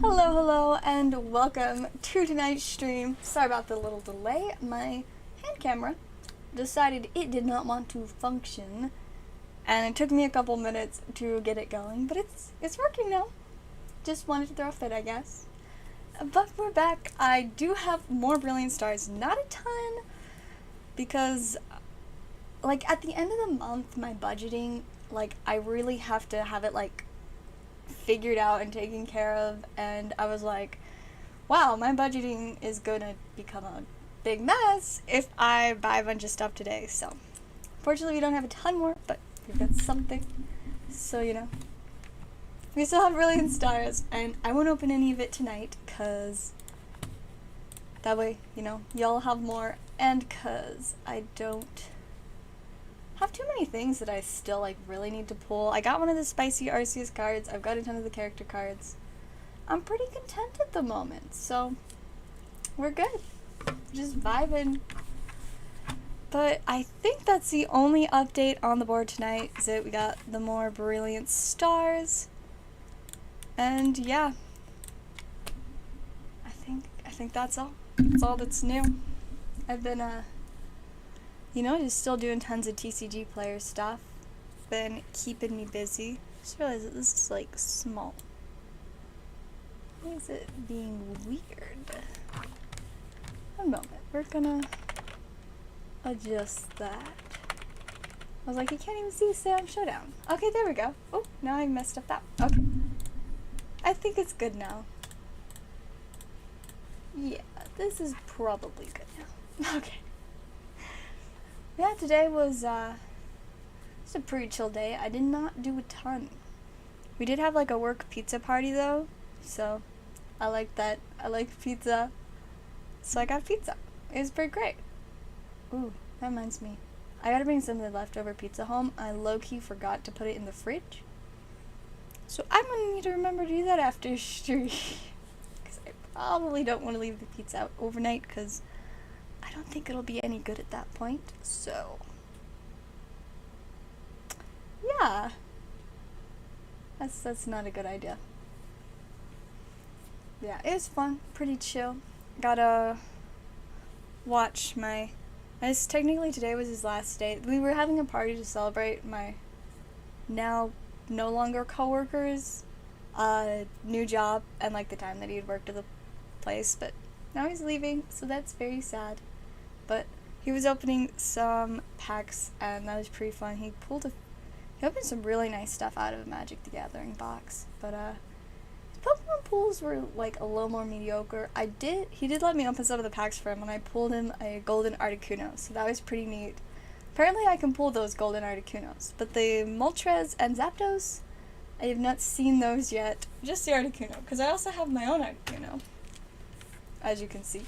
Hello, and welcome to tonight's stream. Sorry about the little delay. My hand camera decided it did not want to function, and it took me a couple minutes to get it going, but it's working now. Just wanted to throw a fit, I guess. But we're back. I do have more Brilliant Stars, not a ton, because, like, at the end of the month, my budgeting, like, I really have to have it, like, figured out and taken care of, and I was like, wow, my budgeting is gonna become a big mess if I buy a bunch of stuff today. So fortunately we don't have a ton more, but we've got something, so you know, we still have Brilliant Stars, and I won't open any of it tonight because that way, you know, y'all have more, and because I don't have too many things that I still like really need to pull. I got one of the spicy Arceus cards. I've got a ton of the character cards. I'm pretty content at the moment, so we're good. Just vibing. But I think that's the only update on the board tonight, is that we got the more Brilliant Stars. And yeah, I think that's all. That's all that's new. I've been you know, just still doing tons of TCG player stuff. Been keeping me busy. Just realized that this is like small. Why is it being weird? One moment. We're gonna adjust that. I was like, you can't even see Sam Showdown. Okay, there we go. Oh, now I messed up that. Okay. I think it's good now. Yeah, this is probably good now. Okay. Yeah, today was just a pretty chill day. I did not do a ton. We did have like a work pizza party though, so I like that. I like pizza, so I got pizza. It was pretty great. Ooh, that reminds me. I gotta bring some of the leftover pizza home. I low-key forgot to put it in the fridge, so I'm gonna need to remember to do that after stream. Because I probably don't want to leave the pizza out overnight, because I don't think it'll be any good at that point, so yeah, that's not a good idea. Yeah, it was fun, pretty chill. Gotta watch my, as technically today was his last day. We were having a party to celebrate my now no longer coworker's new job and like the time that he had worked at the place, but now he's leaving, so that's very sad. But he was opening some packs, and that was pretty fun. He opened some really nice stuff out of a Magic the Gathering box. But his Pokemon pulls were like a little more mediocre. He did let me open some of the packs for him, and I pulled him a Golden Articuno, so that was pretty neat. Apparently I can pull those Golden Articunos, but the Moltres and Zapdos, I have not seen those yet. Just the Articuno, because I also have my own Articuno, as you can see.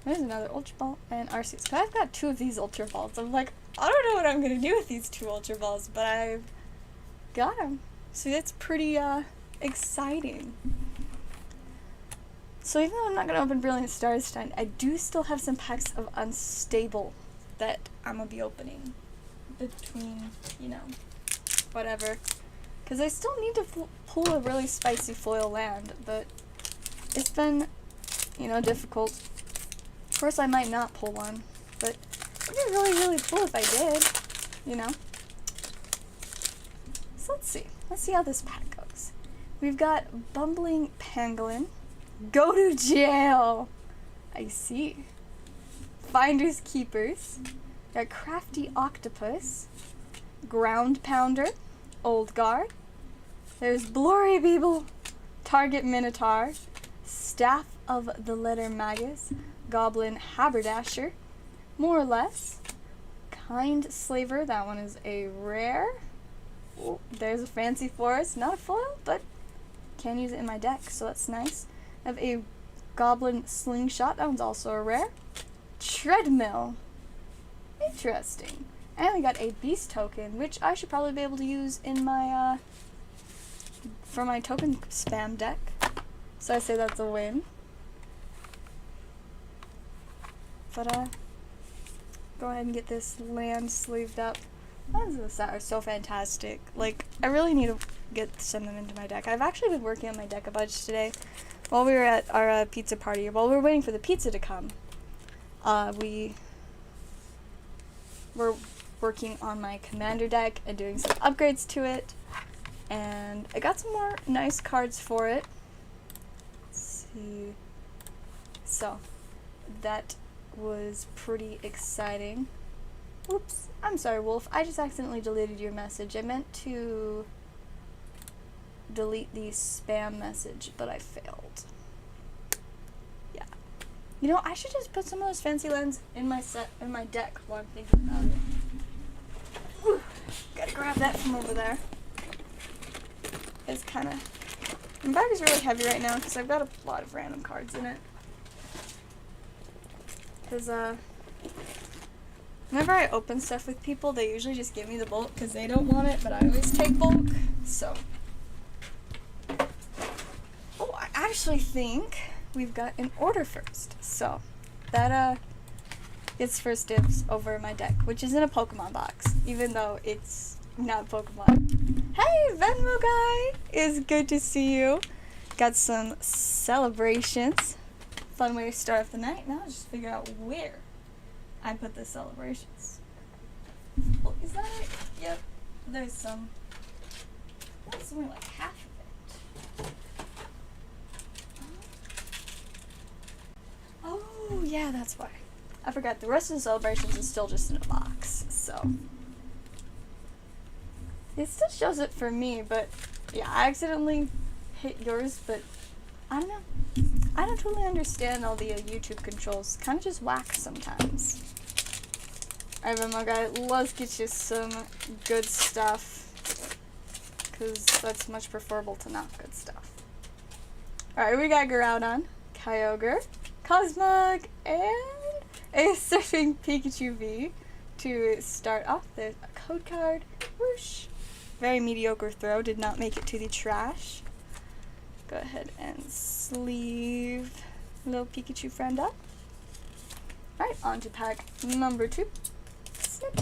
There's another Ultra Ball and Arceus. But I've got two of these Ultra Balls. I'm like, I don't know what I'm going to do with these two Ultra Balls, but I've got them. So that's pretty exciting. So even though I'm not going to open Brilliant Stars tonight, I do still have some packs of Unstable that I'm going to be opening between, you know, whatever. Because I still need to pull a really spicy foil land, but it's been, you know, difficult. Of course I might not pull one, but it'd be really, really cool if I did, you know? So let's see how this pack goes. We've got Bumbling Pangolin, Go to Jail, I see, Finders Keepers, got Crafty Octopus, Ground Pounder, Old Guard, there's Blurry Beeble, Target Minotaur, Staff of the Letter Magus, Goblin Haberdasher, More or Less, Kind Slaver, that one is a rare. Oh, there's a Fancy Forest, not a foil, but can use it in my deck, so that's nice. I have a Goblin Slingshot, that one's also a rare. Treadmill, interesting. And we got a Beast Token, which I should probably be able to use in my, for my token spam deck. So I say that's a win. But go ahead and get this land sleeved up. Those are so fantastic. Like, I really need to send them into my deck. I've actually been working on my deck a bunch today. While we were at our pizza party, while we were waiting for the pizza to come, we were working on my commander deck and doing some upgrades to it. And I got some more nice cards for it. Let's see. So, that was pretty exciting. Oops, I'm sorry, Wolf. I just accidentally deleted your message. I meant to delete the spam message, but I failed. Yeah. You know, I should just put some of those fancy lands in my deck while I'm thinking about it. Whew. Gotta grab that from over there. It's kind of... My bag is really heavy right now because I've got a lot of random cards in it. Because, whenever I open stuff with people, they usually just give me the bulk because they don't want it, but I always take bulk, so. Oh, I actually think we've got an order first. So, that, gets first dibs over my deck, which is in a Pokemon box, even though it's not Pokemon. Hey, Venmo guy! It's good to see you. Got some celebrations. Fun way to start off the night. Now just figure out where I put the celebrations. Oh, is that it? Yep. There's some. That's only like half of it. Oh, yeah, that's why. I forgot. The rest of the celebrations is still just in a box, so. It still shows it for me, but yeah, I accidentally hit yours, but I don't know. I don't totally understand all the YouTube controls. Kind of just whack sometimes. Alright, Venmo guy, let's get you some good stuff. Because that's much preferable to not good stuff. Alright, we got Groudon, Kyogre, Cosmog, and a Surfing Pikachu V to start off. There's a code card. Whoosh. Very mediocre throw. Did not make it to the trash. Go ahead and sleeve little Pikachu friend up. Alright, on to pack number 2. Snip.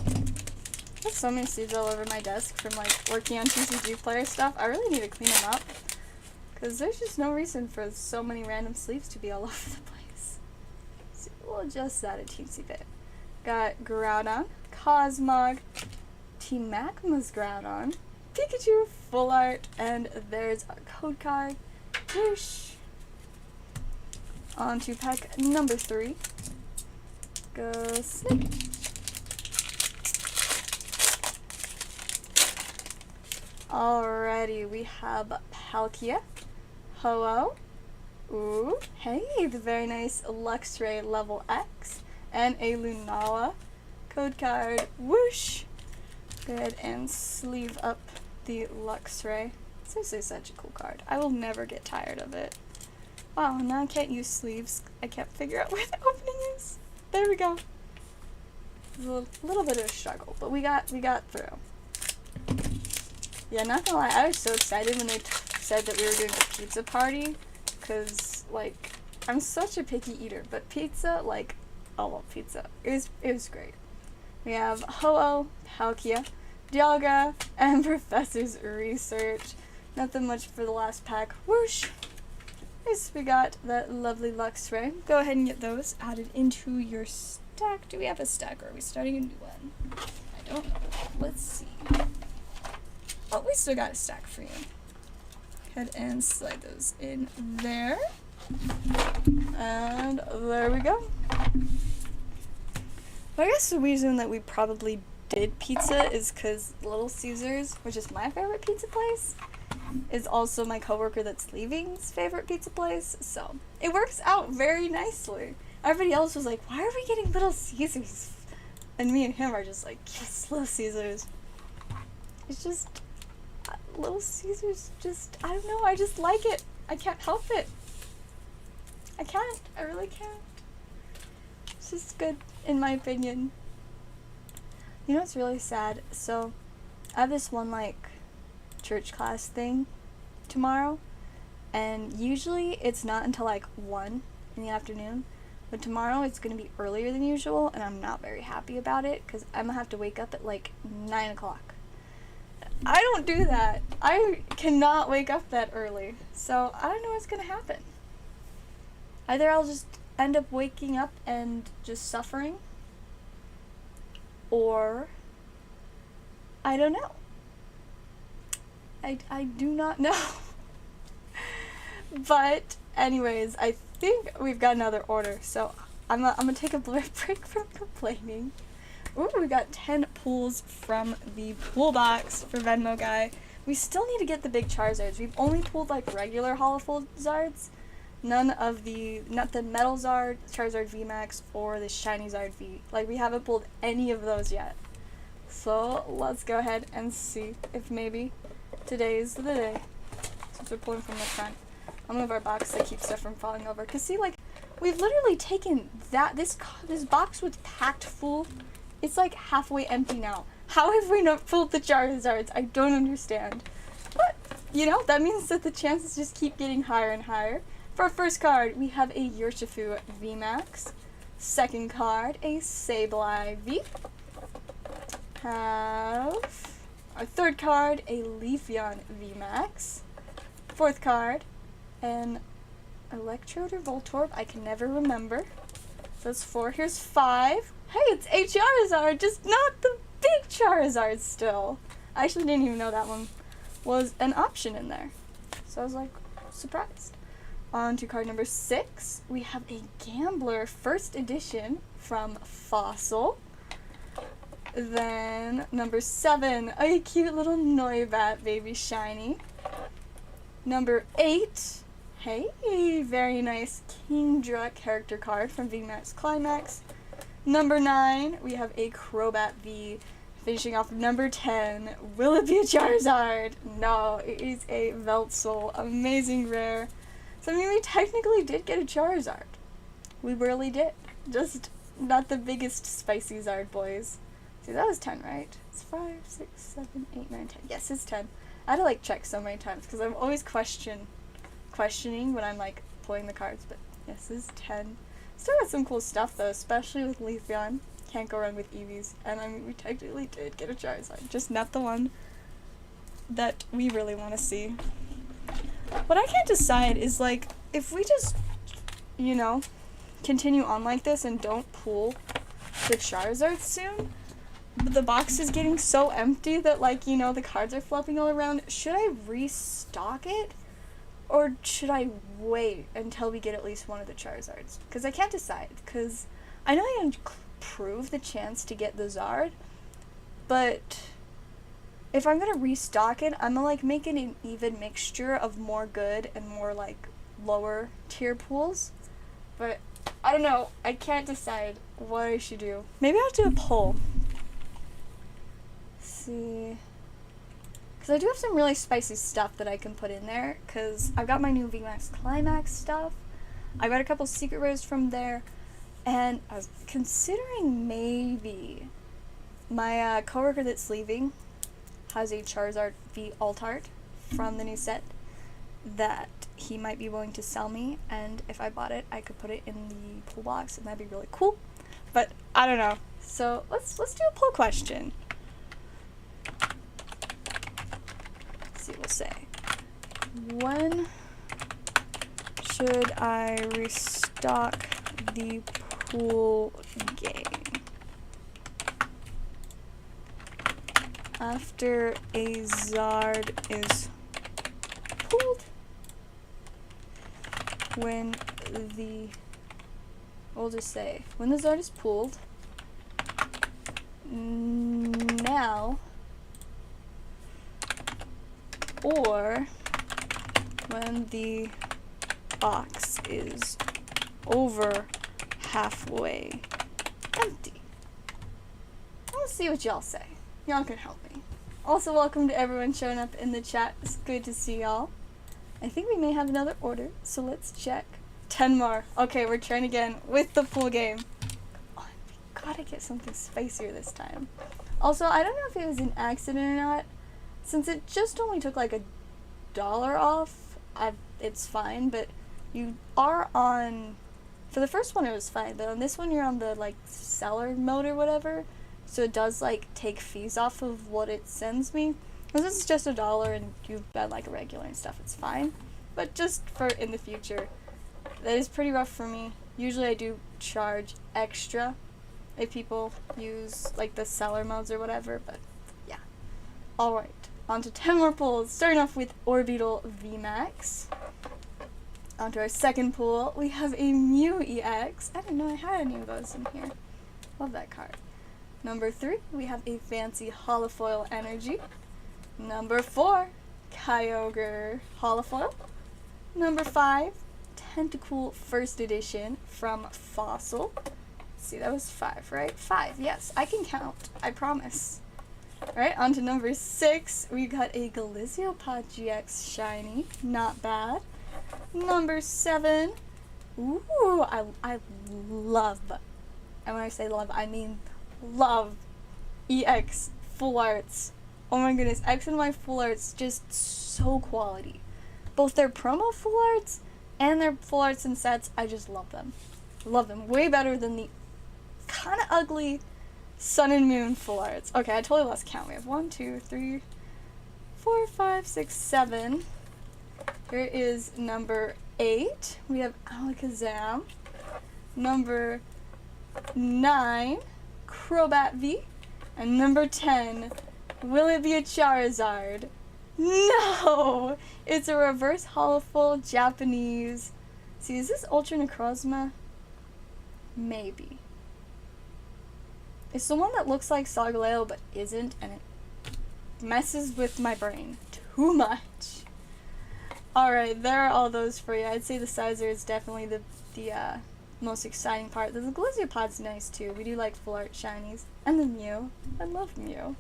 There's so many sleeves all over my desk from like working on TCG player stuff. I really need to clean them up because there's just no reason for so many random sleeves to be all over the place. So we'll adjust that a teensy bit. Got Groudon, Cosmog, Team Magma's Groudon, Pikachu full art, and there's our code card. Whoosh. On to pack number 3. Go snip. Alrighty, we have Palkia, Ho-Oh, ooh, hey, the very nice Luxray level X, and a Lunala code card. Whoosh. Go ahead and sleeve up the Luxray. Seriously, such a cool card. I will never get tired of it. Wow, now I can't use sleeves. I can't figure out where the opening is. There we go. A little bit of a struggle, but we got through. Yeah, not gonna lie, I was so excited when they said that we were doing a pizza party, cause like I'm such a picky eater, but pizza, like I love pizza. It was great. We have Ho-Oh, Palkia, Dialga, and Professor's Research. Nothing much for the last pack. Whoosh! Yes, we got that lovely Luxray. Go ahead and get those added into your stack. Do we have a stack or are we starting a new one? I don't know. Let's see. Oh, we still got a stack for you. Go ahead and slide those in there. And there we go. Well, I guess the reason that we probably did pizza is because Little Caesars, which is my favorite pizza place, is also my coworker that's leaving's favorite pizza place, so it works out very nicely. Everybody else was like, why are we getting Little Caesars? And me and him are just like, yes, Little Caesars. It's just, Little Caesars just, I don't know, I just like it. I can't help it. I can't, I really can't. It's just good, in my opinion. You know what's really sad? So, I have this one, like, church class thing tomorrow, and usually it's not until, like, 1 in the afternoon, But tomorrow it's going to be earlier than usual, and I'm not very happy about it because I'm going to have to wake up at like 9 o'clock. I don't do that. I cannot wake up that early. So I don't know what's going to happen. Either I'll just end up waking up and just suffering, or I don't know. I do not know. But anyways, I think we've got another order, so I'm gonna take a break from complaining. Ooh, we got 10 pulls from the pool box for Venmo guy. We still need to get the big Charizards. We've only pulled like regular holofoil Zards. Not the Metal Zard, Charizard VMAX, or the Shiny Zard V. Like, we haven't pulled any of those yet. So let's go ahead and see if maybe today's the day. Since we're pulling from the front. I'll move our box to keep stuff from falling over. Cause see, like, we've literally taken this box was packed full. It's like halfway empty now. How have we not pulled the Charizards? I don't understand. But, you know, that means that the chances just keep getting higher and higher. For our first card, we have a Urshifu VMAX. Second card, a Sableye V. Have our third card, a Leafeon VMAX. Fourth card, an Electrode or Voltorb, I can never remember. So that's 4. Here's 5. Hey, it's a Charizard, just not the big Charizard still. I actually didn't even know that one was an option in there. So I was like, surprised. On to card number 6, we have a Gambler first edition from Fossil. Then number 7, a cute little Noibat baby shiny. Number 8, hey, very nice Kingdra character card from VMAX Climax. Number 9, we have a Crobat V. Finishing off number 10, will it be a Charizard? No, it is a Veltsoul, amazing rare. So I mean, we technically did get a Charizard. We really did. Just not the biggest spicy Zard boys. See, that was 10, right? It's 5, 6, 7, 8, 9, 10. Yes, it's 10. I had to like check so many times because I'm always questioning when I'm like pulling the cards, but yes, it's 10. Still got some cool stuff though, especially with Leafeon. Can't go wrong with Eevees. And I mean, we technically did get a Charizard, just not the one that we really want to see. What I can't decide is like, if we just, you know, continue on like this and don't pull the Charizard soon, but the box is getting so empty that, like, you know, the cards are flopping all around. Should I restock it? Or should I wait until we get at least one of the Charizards? Because I can't decide. Because I know I can improve the chance to get the Zard. But if I'm going to restock it, I'm going to, like, make it an even mixture of more good and more, like, lower tier pools. But I don't know. I can't decide what I should do. Maybe I'll do a poll. See, because I do have some really spicy stuff that I can put in there, because I've got my new VMAX Climax stuff, I got a couple secret rares from there, and I was considering maybe my coworker that's leaving has a Charizard V Altart from the new set that he might be willing to sell me, and if I bought it, I could put it in the pool box, and that'd be really cool. But I don't know. So let's do a poll question. We'll say, when should I restock the pool game? After a Zard is pulled? We'll just say, when the Zard is pulled, now, or when the box is over halfway empty. Let's see what y'all say. Y'all can help me. Also, welcome to everyone showing up in the chat. It's good to see y'all. I think we may have another order, so let's check. 10 more. Okay, we're trying again with the pool game. Oh, we gotta get something spicier this time. Also, I don't know if it was an accident or not. Since it just only took like $1 off, it's fine, but you are on For the first one it was fine, though. And this one you're on the, like, seller mode or whatever. So it does, like, take fees off of what it sends me. Because this is just $1 and you've been, like, a regular and stuff, it's fine. But just for in the future, that is pretty rough for me. Usually I do charge extra if people use, like, the seller modes or whatever, but yeah. Alright, on to 10 more pulls. Starting off with Orbital VMAX. On to our second pull, we have a Mew EX. I didn't know I had any of those in here. Love that card. Number 3, we have a fancy holofoil energy. Number 4, Kyogre holofoil. Number 5, Tentacool First Edition from Fossil. See, that was 5, right? 5, yes. I can count. I promise. Alright, on to number 6. We got a Galiziopod GX Shiny. Not bad. Number 7. Ooh, I love, and when I say love, I mean love, EX Full Arts. Oh my goodness, X and Y Full Arts, just so quality. Both their promo Full Arts and their Full Arts and sets, I just love them. Love them. Way better than the kind of ugly Sun and Moon Full Arts. Okay, I totally lost count. We have 1, 2, 3, 4, 5, 6, 7. Here is number 8. We have Alakazam. Number 9, Crobat V. And number 10, will it be a Charizard? No! It's a reverse holofoil Japanese. See, is this Ultra Necrozma? Maybe. It's the one that looks like Solgaleo but isn't, and it messes with my brain too much. Alright, there are all those for you. I'd say the Sizer is definitely the most exciting part. The Galiziopod's nice too. We do like Full Art Shinies. And the Mew. I love Mew.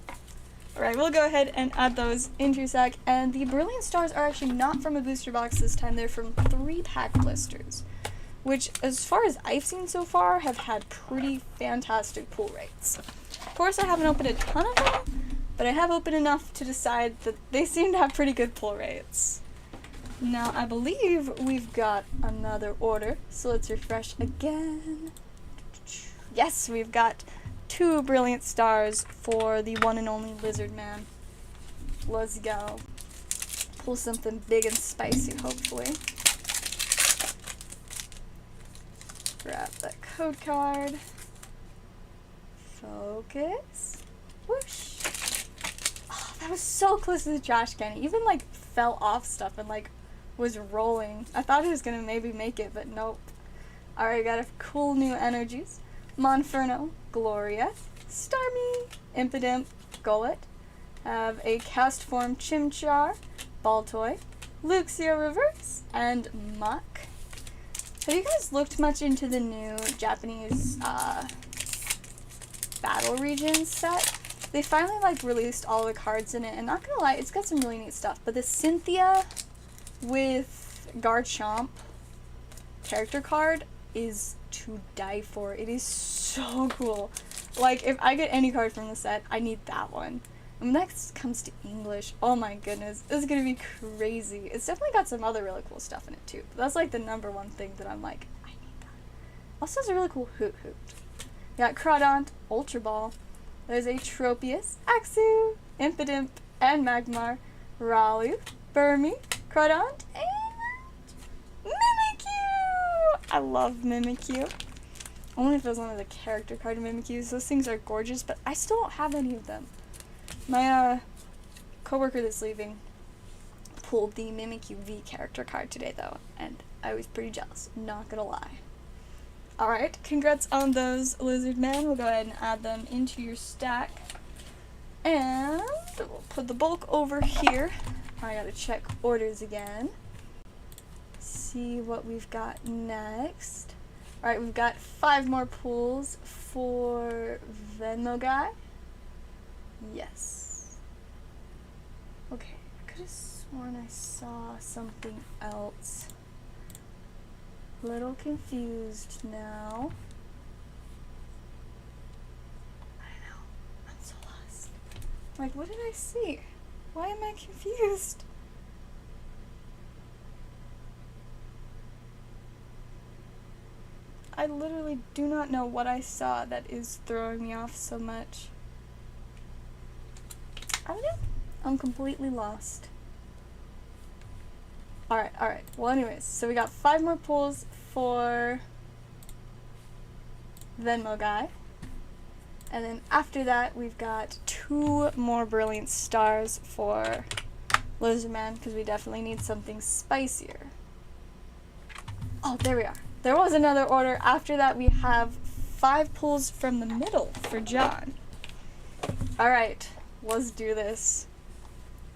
Alright, we'll go ahead and add those into your sack. And the Brilliant Stars are actually not from a booster box this time. They're from 3-pack blisters. Which, as far as I've seen so far, have had pretty fantastic pull rates. Of course, I haven't opened a ton of them, but I have opened enough to decide that they seem to have pretty good pull rates. Now, I believe we've got another order, so let's refresh again. Yes, we've got 2 Brilliant Stars for the one and only Lizard Man. Let's go. Pull something big and spicy, hopefully. Grab that code card. Focus. Whoosh. Oh, that was so close to the trash can. It even, like, fell off stuff and, like, was rolling. I thought it was gonna maybe make it, but nope. Alright, got a cool new energies. Monferno, Gloria, Starmie, Impidimp, Golett. Have a cast form Chimchar, Baltoy, Luxio Reverse, and Muck. Have you guys looked much into the new Japanese battle regions set? They finally like released all the cards in it, and not gonna lie, it's got some really neat stuff. But the Cynthia with Garchomp character card is to die for. It is so cool. Like, if I get any card from the set, I need that one. And when that comes to English, oh my goodness, this is gonna be crazy. It's definitely got some other really cool stuff in it too. But that's like the #1 thing that I'm like, I need that. Also has a really cool Hoot Hoot. You got Crawdaunt, Ultra Ball. There's a Tropius, Axew, Impidimp, and Magmar, Ralou, Burmy, Crawdaunt, and Mimikyu! I love Mimikyu. Only if it was one of the character card Mimikyus. Those things are gorgeous, but I still don't have any of them. My coworker that's leaving pulled the Mimikyu V character card today, though, and I was pretty jealous, not gonna lie. Alright, congrats on those, Lizard Man. We'll go ahead and add them into your stack. And we'll put the bulk over here. I gotta check orders again. See what we've got next. Alright, we've got 5 more pulls for Venmo guy. Yes. Okay, I could have sworn I saw something else. Little confused now. I know, I'm so lost. Like, what did I see? Why am I confused? I literally do not know what I saw that is throwing me off so much. I don't know. I'm completely lost. Alright. Well, anyways, so we got 5 more pulls for Venmo guy. And then after that, we've got 2 more Brilliant Stars for Lizardman, because we definitely need something spicier. Oh, there we are. There was another order. After that, we have 5 pulls from the middle for John. Alright, let's do this.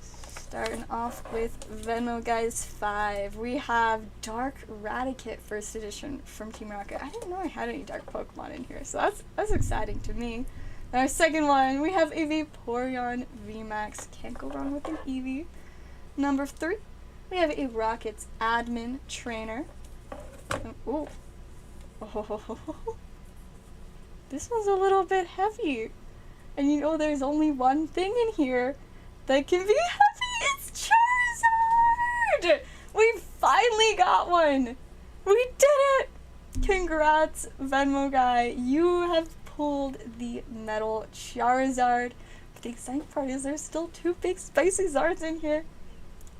Starting off with Venmo Guys 5. We have Dark Raticate First Edition from Team Rocket. I didn't know I had any Dark Pokemon in here, so that's exciting to me. And our second one, we have a Vaporeon VMAX. Can't go wrong with an Eevee. Number 3, we have a Rockets Admin Trainer. Ooh. Oh. This one's a little bit heavy. And you know there's only one thing in here that can be heavy. It's Charizard! We finally got one! We did it! Congrats, Venmo guy. You have pulled the metal Charizard. But the exciting part is there's still 2 big spicy Zards in here.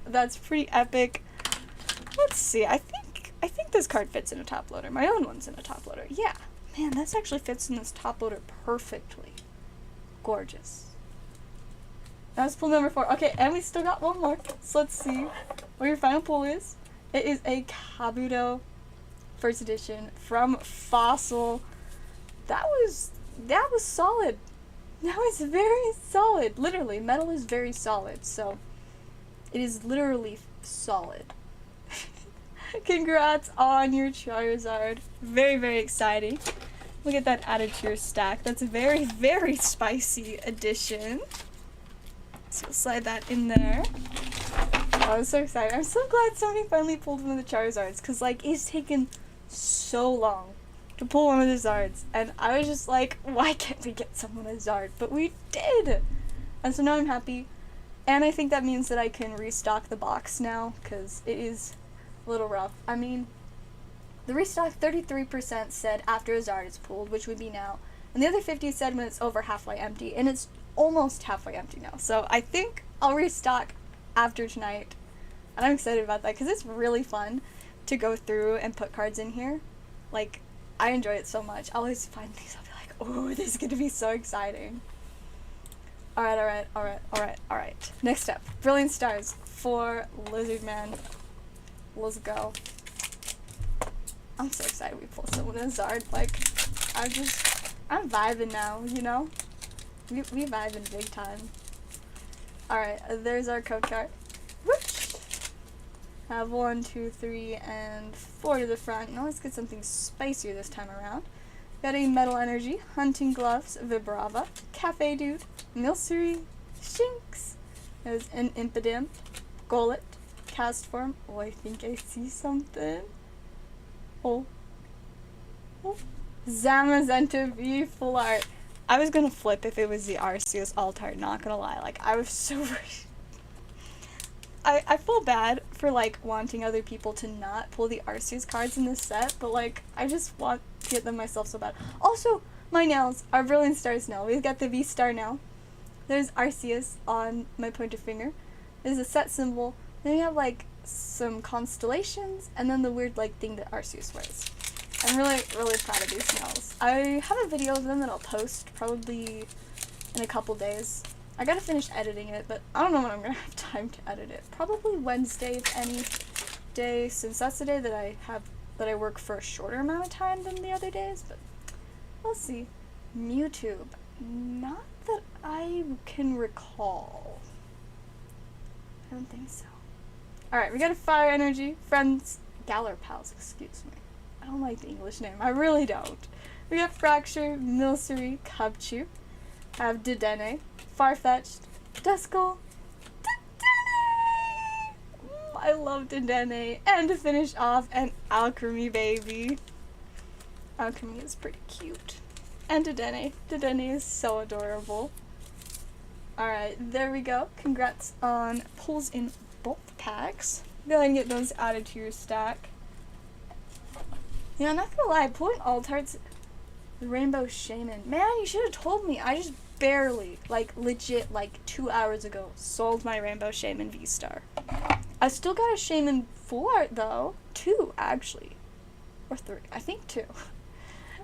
That's pretty epic. Let's see. I think this card fits in a top loader. My own one's in a top loader. Yeah. Man, this actually fits in this top loader perfectly. Gorgeous. That's pull number 4. Okay, and we still got one more. So let's see what your final pull is. It is a Kabuto First Edition from Fossil. That was solid. That was very solid. Literally, metal is very solid. So it is literally solid. Congrats on your Charizard. Very, very exciting. We'll get that added to your stack. That's a very, very spicy addition. So we'll slide that in there. Oh, I'm so excited. I'm so glad somebody finally pulled one of the Charizards, because, like, it's taken so long to pull one of the Zards. And I was just like, why can't we get someone a Zard? But we did! And so now I'm happy. And I think that means that I can restock the box now, because it is a little rough. I mean, the restock 33% said after a Zard is pulled, which would be now. And the other 50 said when it's over halfway empty, and it's almost halfway empty now. So I think I'll restock after tonight. And I'm excited about that, because it's really fun to go through and put cards in here. Like, I enjoy it so much. I always find things, I'll be like, oh, this is going to be so exciting. Alright. Next up, Brilliant Stars for Lizardman. Let's go. I'm so excited we pulled someone in Zard. Like, I'm vibing now, you know? We vibing big time. Alright, there's our code card. Whoosh! Have 1, 2, 3, and 4 to the front. Now let's get something spicier this time around. Got a Metal Energy, Hunting Gloves, Vibrava, Cafe Dude, Milcery, Shinx. There's an Impidimp, Golett, Castform. Oh, I think I see something. Oh. Zamazenta V Full Art. I was gonna flip if it was the Arceus Alt-Art, not gonna lie. Like, I was so I feel bad for, like, wanting other people to not pull the Arceus cards in this set, but, like, I just want to get them myself so bad. Also, my nails are Brilliant Stars now. We've got the V-Star now. There's Arceus on my pointer finger. There's a set symbol. Then we have, like, some constellations, and then the weird, like, thing that Arceus wears. I'm really, really proud of these nails. I have a video of them that I'll post probably in a couple days. I gotta finish editing it, but I don't know when I'm gonna have time to edit it. Probably Wednesday, if any day, since that's the day that I work for a shorter amount of time than the other days, but we'll see. Mewtwo. Not that I can recall. I don't think so. Alright, we got a Fire Energy, Friends, Galar Pals, excuse me. I don't like the English name. I really don't. We got Fracture, Milcery, Cubchoo. Have Dedenne, Farfetch'd, Duskull, Dedenne! I love Dedenne. And to finish off, an Alchemy baby. Alchemy is pretty cute. And Dedenne. Dedenne is so adorable. Alright, there we go. Congrats on pulls in both packs. Go ahead and get those added to your stack. Yeah, I'm not gonna lie, pulling alt arts, the Rainbow Shaman. Man, you should have told me. I just barely, like legit, like 2 hours ago, sold my Rainbow Shaman V-Star. I still got a Shaman full art though. 2, actually. Or 3. I think 2.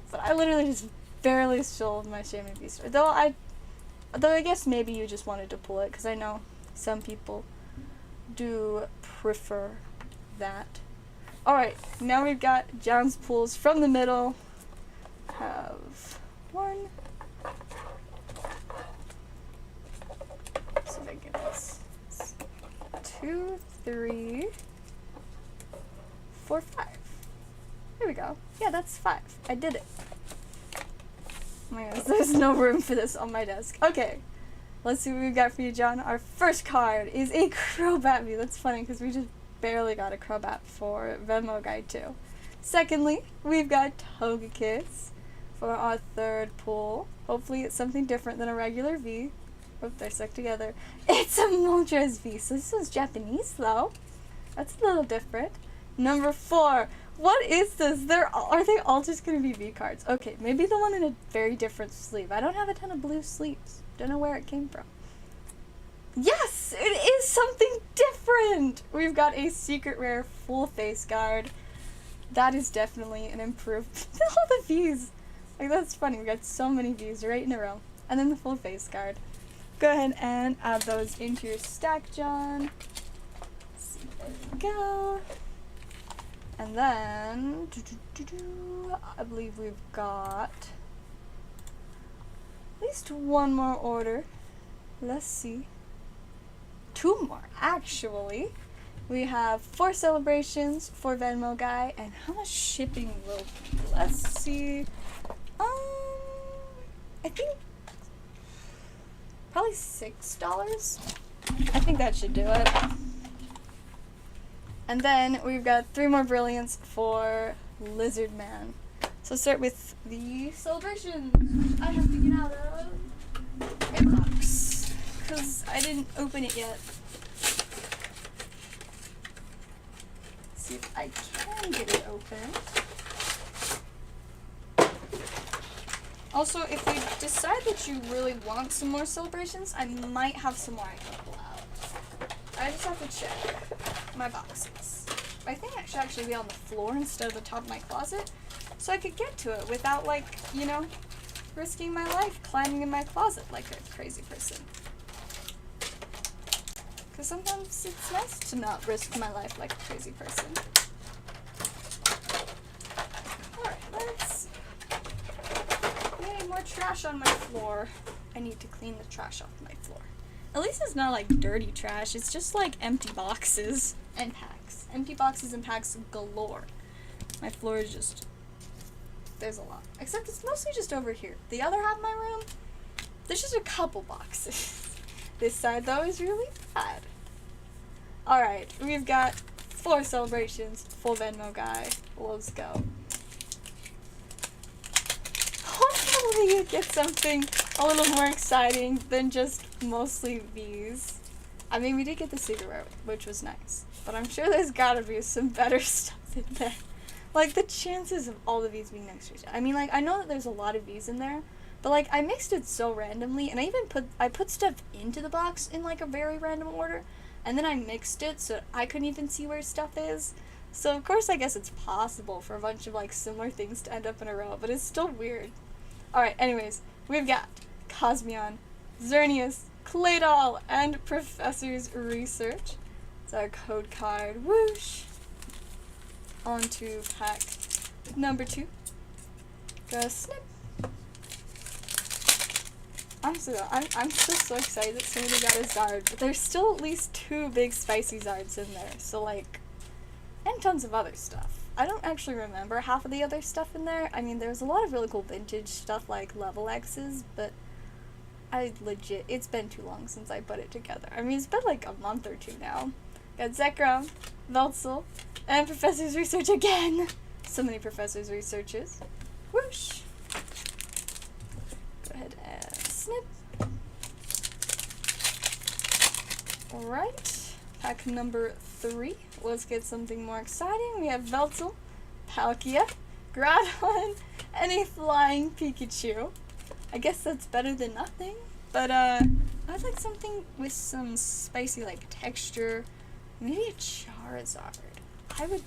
But I literally just barely sold my Shaman V-Star. Though I guess maybe you just wanted to pull it, because I know some people do prefer that. Alright, now we've got John's pulls from the middle. Have 1. So they get this. 2, 3, 4, 5. There we go. Yeah, that's 5. I did it. Oh my goodness, there's no room for this on my desk. Okay, let's see what we've got for you, John. Our first card is a Crobat V. That's funny because we just barely got a Crobat for Venmo Guide too. Secondly, we've got Togekiss for our third pull. Hopefully it's something different than a regular V. Oh, they're stuck together. It's a Moltres V. So this one's Japanese though. That's a little different. Number 4. What is this? Are they all just going to be V cards? Okay, maybe the one in a very different sleeve. I don't have a ton of blue sleeves. Don't know where it came from. Yes! It is something different! We've got a secret rare full face guard. That is definitely an improvement. All the Vs! Like, that's funny. We got so many Vs right in a row. And then the full face guard. Go ahead and add those into your stack, John. There we go. And then, I believe we've got at least one more order. Let's see. 2 more, actually. We have 4 celebrations for Venmo Guy, and how much shipping will be? Let's see. I think probably $6. I think that should do it. And then we've got 3 more brilliants for Lizard Man. So start with the celebrations. I have to get out of a box because I didn't open it yet. Let's see if I can get it open. Also, if we decide that you really want some more celebrations, I might have some more I can pull out. I just have to check my boxes. I think it should actually be on the floor instead of the top of my closet, so I could get to it without, like, you know, risking my life climbing in my closet like a crazy person. Because sometimes it's nice to not risk my life like a crazy person. Alright, let's... Getting more trash on my floor. I need to clean the trash off my floor. At least it's not like dirty trash, it's just like empty boxes and packs. Empty boxes and packs galore. My floor is just, there's a lot. Except it's mostly just over here. The other half of my room, there's just a couple boxes. This side though is really bad. Alright, we've got 4 celebrations, full Venmo Guy. Let's go. Hopefully you get something a little more exciting than just mostly V's. I mean, we did get the secret rare, which was nice, but I'm sure there's gotta be some better stuff in there. Like, the chances of all the V's being next to each other. I mean, like, I know that there's a lot of V's in there, but, like, I mixed it so randomly, and I put stuff into the box in, like, a very random order, and then I mixed it so I couldn't even see where stuff is. So, of course, I guess it's possible for a bunch of, like, similar things to end up in a row, but it's still weird. Alright, anyways, we've got Cosmion, Xerneas, Claydol, and Professor's Research. It's our code card. Whoosh! On to pack number 2. Go snip. Honestly though, I'm still so excited that somebody got a Zard, but there's still at least 2 big spicy Zards in there, so like, and tons of other stuff. I don't actually remember half of the other stuff in there. I mean, there's a lot of really cool vintage stuff like Level X's, but it's been too long since I put it together. I mean, it's been like a month or 2 now. Got Zekrom, Veltzel, and Professor's Research again! So many Professor's Researches. Whoosh! Go ahead and snip. Alright, pack number 3. Let's get something more exciting. We have Veltzel, Palkia, Groudon, and a flying Pikachu. I guess that's better than nothing, but I'd like something with some spicy like texture. Maybe a Charizard. I would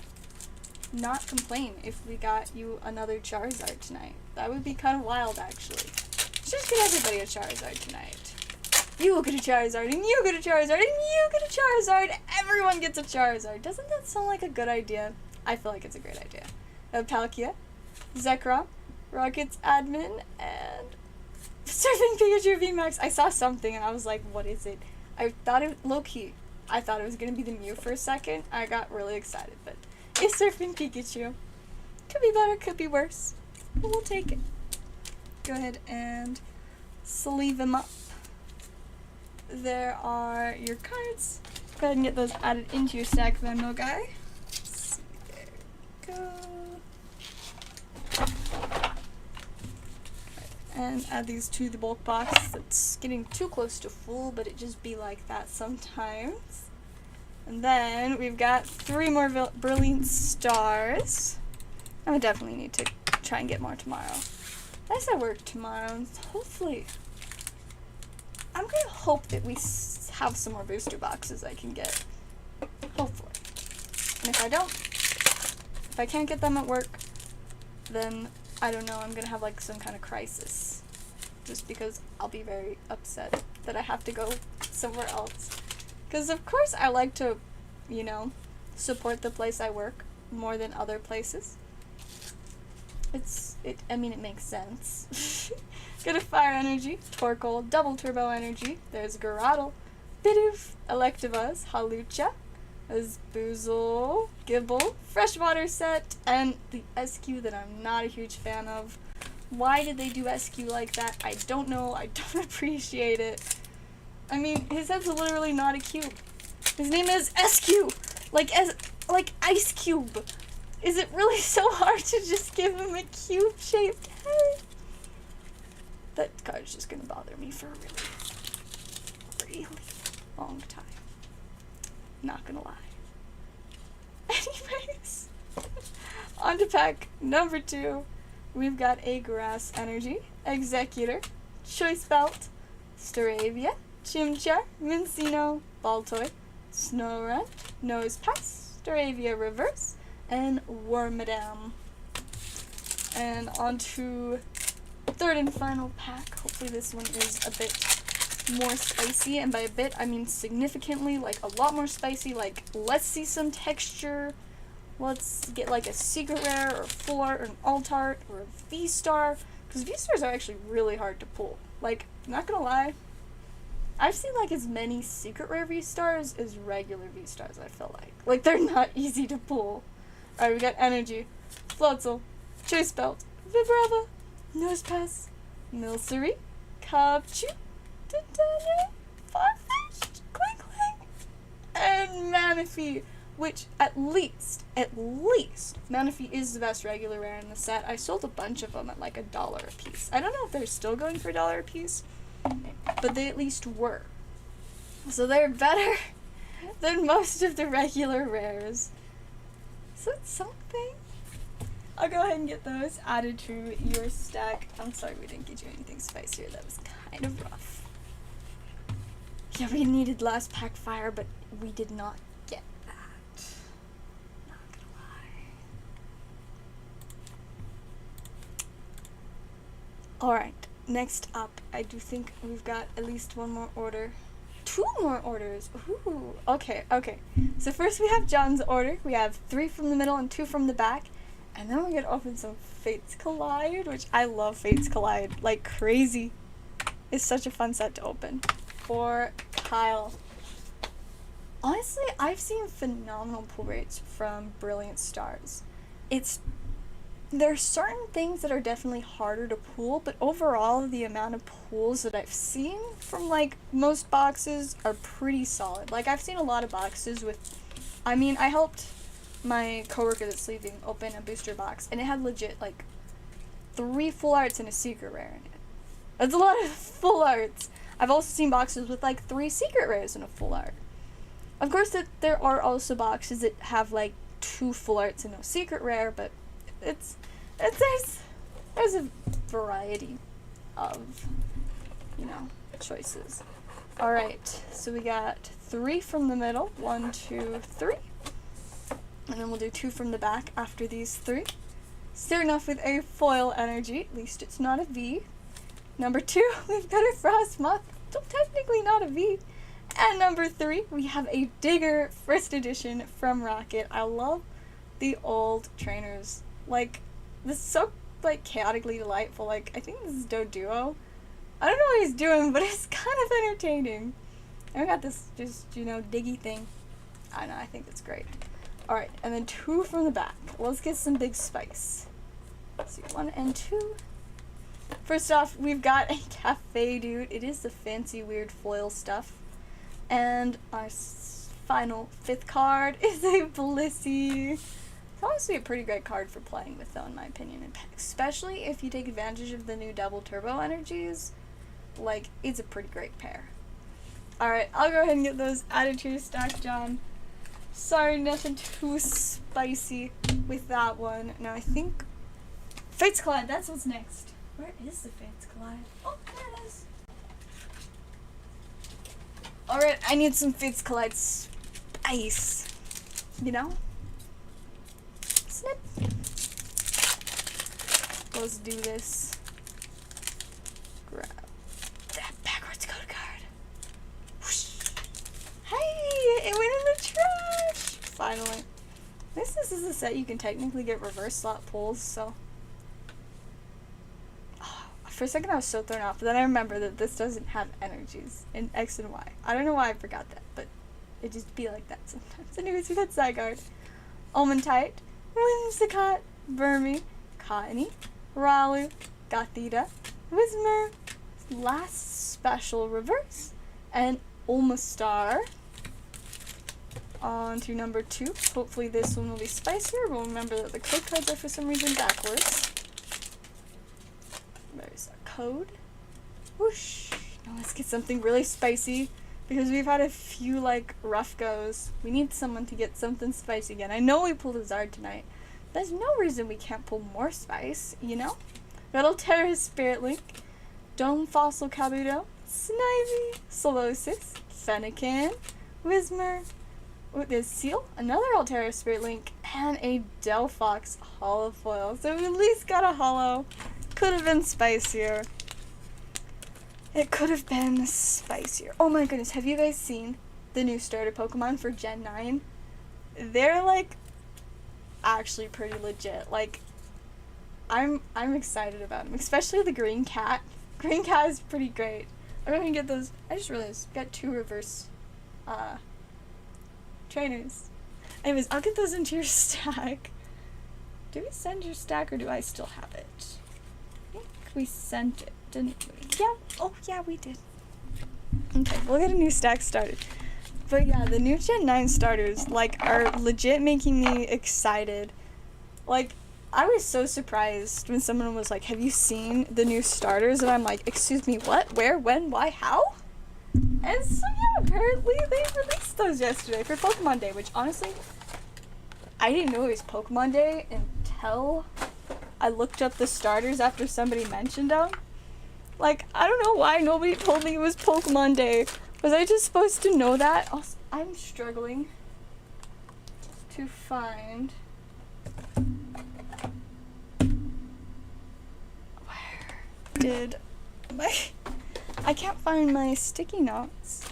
not complain if we got you another Charizard tonight. That would be kind of wild, actually. Let's just get everybody a Charizard tonight. You get a Charizard, and you get a Charizard, and you get a Charizard. Everyone gets a Charizard. Doesn't that sound like a good idea? I feel like it's a great idea. Palkia, Zekrom, Rocket's Admin, and Surfing Pikachu VMAX. I saw something and I was like, what is it? I thought it, low-key, I thought it was going to be the Mew for a second. I got really excited, but it's Surfing Pikachu. Could be better, could be worse. But we'll take it. Go ahead and sleeve them up. There are your cards. Go ahead and get those added into your stack, Venmo guy. Let's see, there we go. And add these to the bulk box. It's getting too close to full, but it just be like that sometimes. And then we've got 3 more Brilliant Stars. I would definitely need to try and get more tomorrow. I guess I work tomorrow, and hopefully, I'm gonna hope that we have some more booster boxes I can get. Hopefully. And if I don't, if I can't get them at work, then I don't know, I'm gonna have like some kind of crisis. Just because I'll be very upset that I have to go somewhere else. Because of course I like to, you know, support the place I work more than other places. I mean, it makes sense. Get a Fire Energy, Torkoal, Double Turbo Energy. There's Gyarados, Bidoof, Electabuzz, Hawlucha, Boozle, Gibble, Freshwater set, and the SQ that I'm not a huge fan of. Why did they do SQ like that? I don't know. I don't appreciate it. I mean, his head's literally not a cube. His name is SQ, like Ice Cube. Is it really so hard to just give him a cube-shaped head? That card's just gonna bother me for a really long time. Not gonna lie. Anyways, on to pack number 2. We've got a Grass Energy, Executor, Choice Belt, Staravia, Chimchar, Mincino, Baltoy, Snorunt, Nosepass, Staravia Reverse, and Wormadam. And on to 3rd and final pack. Hopefully this one is a bit more spicy, and by a bit I mean significantly, like a lot more spicy. Like, let's see some texture. Let's get like a secret rare or full art or an alt art or a V-star, because V-stars are actually really hard to pull. Like, not gonna lie, I've seen like as many secret rare V-stars as regular V-stars. I feel like they're not easy to pull. Alright, we got Energy, Floatzel, Choice Belt, Vibrava, Nosepass, Milcery, Cubchoo, Farfetch'd, Cling Cling, and Manaphy, which at least, Manaphy is the best regular rare in the set. I sold a bunch of them at like $1 a piece. I don't know if they're still going for $1 a piece, but they at least were. So they're better than most of the regular rares. So it's something. I'll go ahead and get those added to your stack. I'm sorry we didn't get you anything spicier. That was kind of rough. Yeah, we needed last pack fire, but we did not get that. Not gonna lie. Alright, next up, I do think we've got at least one more order. 2 more orders. Ooh, okay. So first we have John's order. We have 3 from the middle and 2 from the back. And then we're gonna open some Fates Collide, which I love Fates Collide like crazy. It's such a fun set to open. For Kyle. Honestly, I've seen phenomenal pull rates from Brilliant Stars. There are certain things that are definitely harder to pull, but overall the amount of pulls that I've seen from like most boxes are pretty solid. Like, I've seen a lot of boxes with, I mean, I helped my coworker that's leaving open a booster box, and it had legit like 3 full arts and a secret rare in it. That's a lot of full arts. I've also seen boxes with like 3 secret rares and a full art. Of course, there are also boxes that have like 2 full arts and no secret rare, but there's a variety of, you know, choices. Alright, so we got 3 from the middle. 1, 2, 3. And then we'll do 2 from the back after these 3. Starting off with a foil energy. At least it's not a V. Number 2, we've got a frost moth. So technically not a V. And number 3, we have a Digger first edition from Rocket. I love the old trainers. Like, this is so, like, chaotically delightful. Like, I think this is Duo. I don't know what he's doing, but it's kind of entertaining. And we got this just, you know, diggy thing. I know, I think it's great. Alright, and then 2 from the back. Let's get some big spice. Let's see, 1 and 2. First off, we've got a cafe dude. It is the fancy, weird foil stuff. And our final 5th card is a Blissey. It's honestly a pretty great card for playing with, though, in my opinion. Especially if you take advantage of the new double turbo energies. Like, it's a pretty great pair. Alright, I'll go ahead and get those added to your stack, John. Sorry, nothing too spicy with that one. Now, I think Fates Collide, that's what's next. Where is the Fates Collide? Oh, there it is. Alright, I need some Fates Collide spice. You know? Snip. Let's do this. Grab that backwards code card. Whoosh. Hey! It went in the trash! Finally. This is a set you can technically get reverse slot pulls, so. For a second I was so thrown off, but then I remember that this doesn't have energies in X and Y. I don't know why I forgot that, but it just be like that sometimes. Anyways, we got Zygarde, Almondite, Whimsicott, Burmy, Cottony, Ralu, Gothita, Whismur, last special reverse, and Omastar. On to number 2. Hopefully this one will be spicier. We'll remember that the code cards are for some reason backwards. There's a code. Whoosh. Now let's get something really spicy, because we've had a few, like, rough goes. We need someone to get something spicy again. I know we pulled a Zard tonight. There's no reason we can't pull more spice, you know? Metalterra Spirit Link, Dome Fossil Kabuto, Snivy, Solosis, Fennekin, Whismur, there's Seal, another Altera Spirit Link, and a Delphox holofoil. So we at least got a holo. Could have been spicier. It could have been spicier. Oh my goodness, have you guys seen the new starter Pokemon for Gen 9? They're, like, actually pretty legit. Like, I'm excited about them, especially the Green Cat. Green Cat is pretty great. I'm gonna get those. I just realized got 2 reverse trainers. Anyways, I'll get those into your stack. Did we send your stack or do I still have it? I think we sent it, didn't we? Yeah. Oh yeah, we did. Okay, we'll get a new stack started. But yeah, the new Gen 9 starters, like, are legit making me excited. Like, I was so surprised when someone was like, have you seen the new starters? And I'm like, excuse me, what? Where? When? Why? How? And so yeah, apparently they released those yesterday for Pokemon Day, which honestly, I didn't know it was Pokemon Day until I looked up the starters after somebody mentioned them. Like, I don't know why nobody told me it was Pokemon Day. Was I just supposed to know that? Also, I'm struggling to find where did my I can't find my sticky notes.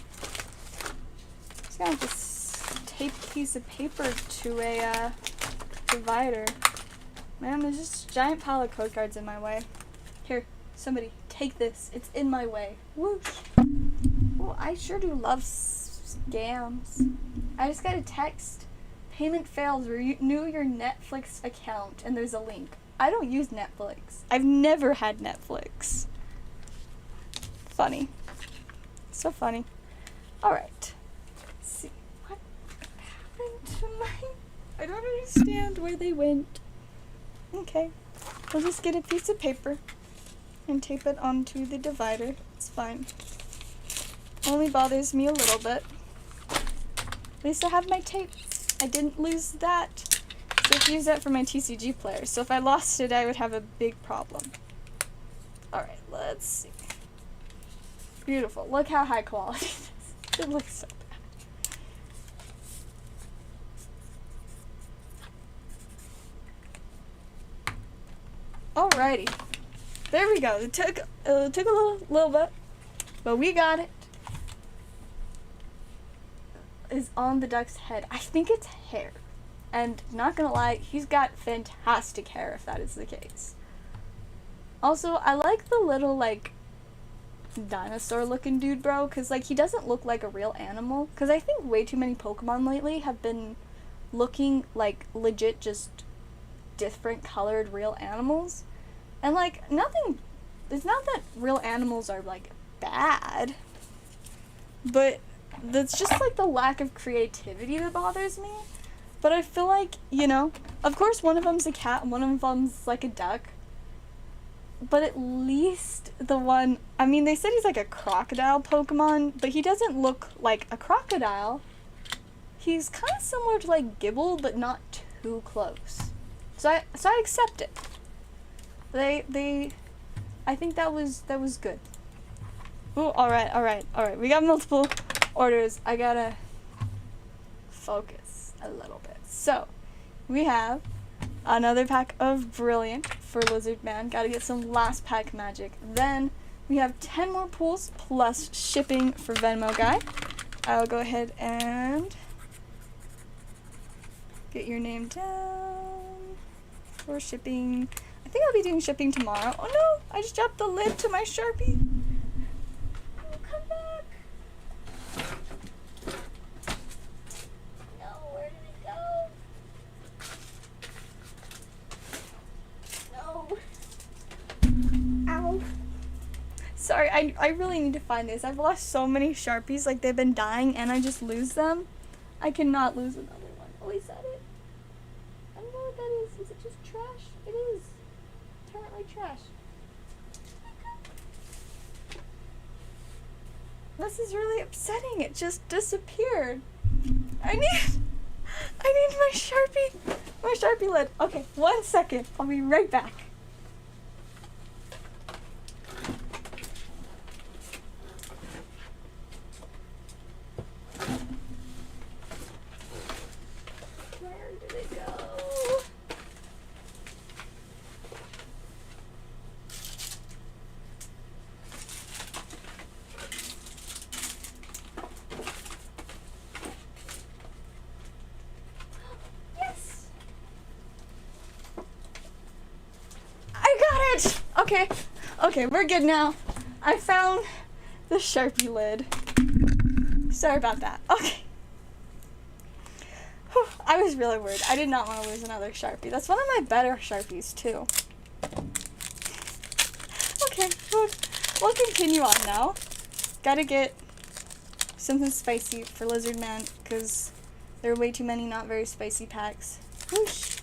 Just gonna have to tape a piece of paper to a divider. Man, there's just a giant pile of code cards in my way. Here, somebody, take this. It's in my way. Whoosh. Oh, I sure do love scams. I just got a text. Payment failed. Renew your Netflix account. And there's a link. I don't use Netflix. I've never had Netflix. Funny. So funny. Alright. Let's see. What happened to my... I don't understand where they went. Okay. We'll just get a piece of paper and tape it onto the divider. It's fine. Only bothers me a little bit. At least I have my tape. I didn't lose that. So I have to use that for my TCG player. So if I lost it, I would have a big problem. Alright, let's see. Beautiful. Look how high quality it is. It looks so bad. Alrighty. There we go. It took a little bit, but we got it. Is on the duck's head. I think it's hair. And not gonna lie, he's got fantastic hair if that is the case. Also, I like the little, like, dinosaur looking dude, bro, because, like, he doesn't look like a real animal. Because I think way too many Pokemon lately have been looking like legit just different colored real animals. And, like, it's not that real animals are, like, bad. But that's just, like, the lack of creativity that bothers me. But I feel like, you know, of course one of them's a cat and one of them's like a duck. But at least the one, I mean, they said he's like a crocodile Pokemon, but he doesn't look like a crocodile. He's kind of similar to like Gibble, but not too close. So I accept it. I think that was good. Ooh, alright. We got multiple orders. I gotta focus a little bit. So, we have another pack of Brilliant for Lizard Man. Gotta get some last pack magic. Then, we have 10 more pools plus shipping for Venmo Guy. I'll go ahead and get your name down for shipping. I think I'll be doing shipping tomorrow. Oh no! I just dropped the lid to my Sharpie. Oh, come back! No, where did it go? No. Ow. Sorry, I really need to find this. I've lost so many Sharpies, like they've been dying and I just lose them. I cannot lose another one. Oh, is that it? I don't know what that is. Is it just trash? It is. Apparently trash. This is really upsetting. It just disappeared. I need my Sharpie lid. Okay, 1 second. I'll be right back. Where did it go? Okay, we're good now. I found the Sharpie lid. Sorry about that. Okay. Whew, I was really worried. I did not want to lose another Sharpie. That's one of my better Sharpies, too. Okay, we'll continue on now. Gotta get something spicy for Lizard Man, because there are way too many not very spicy packs. Whoosh.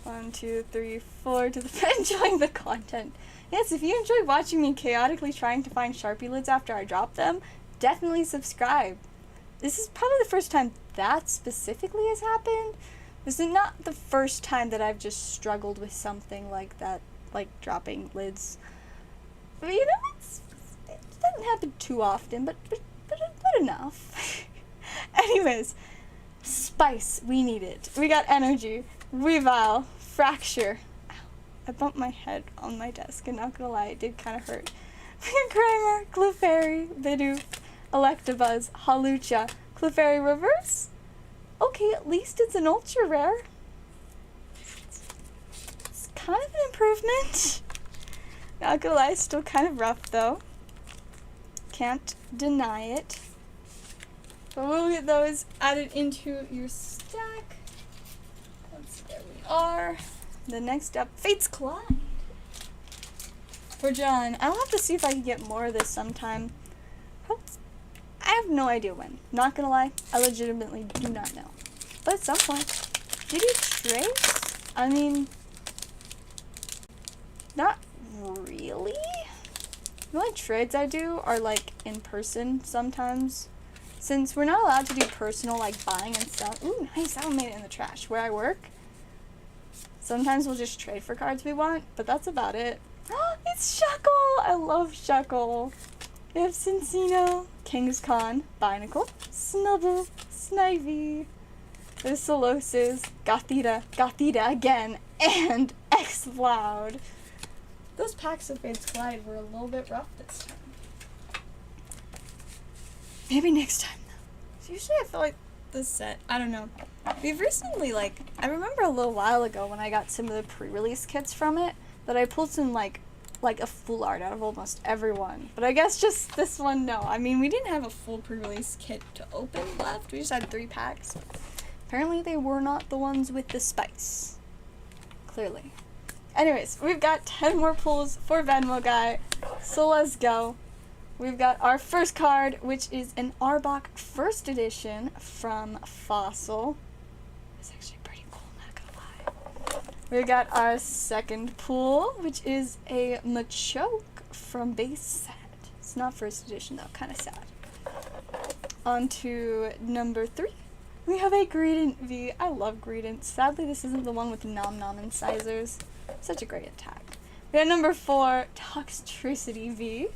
1, 2, 3, 4 to the enjoying the content. Yes, if you enjoy watching me chaotically trying to find Sharpie lids after I drop them, definitely subscribe. This is probably the first time that specifically has happened. This is not the first time that I've just struggled with something like that, like dropping lids. But you know, it doesn't happen too often, but enough. Anyways, spice, we need it. We got energy, revile, fracture. Ow, I bumped my head on my desk, and not gonna lie, it did kind of hurt. Grimer, Clefairy, Bidoof, Electabuzz, Hawlucha, Clefairy Reverse. Okay, at least it's an ultra rare. It's kind of an improvement. Not gonna lie, it's still kind of rough though. Can't deny it. But we'll get those added into your stack. There we are. The next up, Fate's Collide. For John. I'll have to see if I can get more of this sometime. I have no idea when. Not gonna lie, I legitimately do not know. But at some point. Did he trace? I mean, not really. The only trades I do are like in person sometimes. Since we're not allowed to do personal, like, buying and selling. Ooh, nice, that one made it in the trash. Where I work, sometimes we'll just trade for cards we want, but that's about it. It's Shuckle! I love Shuckle. We have Cincino, King's Con, Binacle, Snubble, Snivy. There's Solosis, Gothita again, and X-Loud. Those packs of Fates Collide were a little bit rough this time. Maybe next time, though. So usually I feel like this set, I don't know. We've recently, like, I remember a little while ago when I got some of the pre-release kits from it, that I pulled some, like a full art out of almost everyone. But I guess just this one, no. I mean, we didn't have a full pre-release kit to open left. We just had 3 packs. Apparently they were not the ones with the spice. Clearly. Anyways, we've got 10 more pulls for Venmo Guy. So let's go. We've got our first card, which is an Arbok First Edition from Fossil. It's actually pretty cool, not gonna lie. We got our second pull, which is a Machoke from base set. It's not First Edition though, kind of sad. On to number 3. We have a Greedent V. I love Greedent. Sadly, this isn't the one with Nom Nom incisors. Such a great attack. We have number 4, Toxtricity V.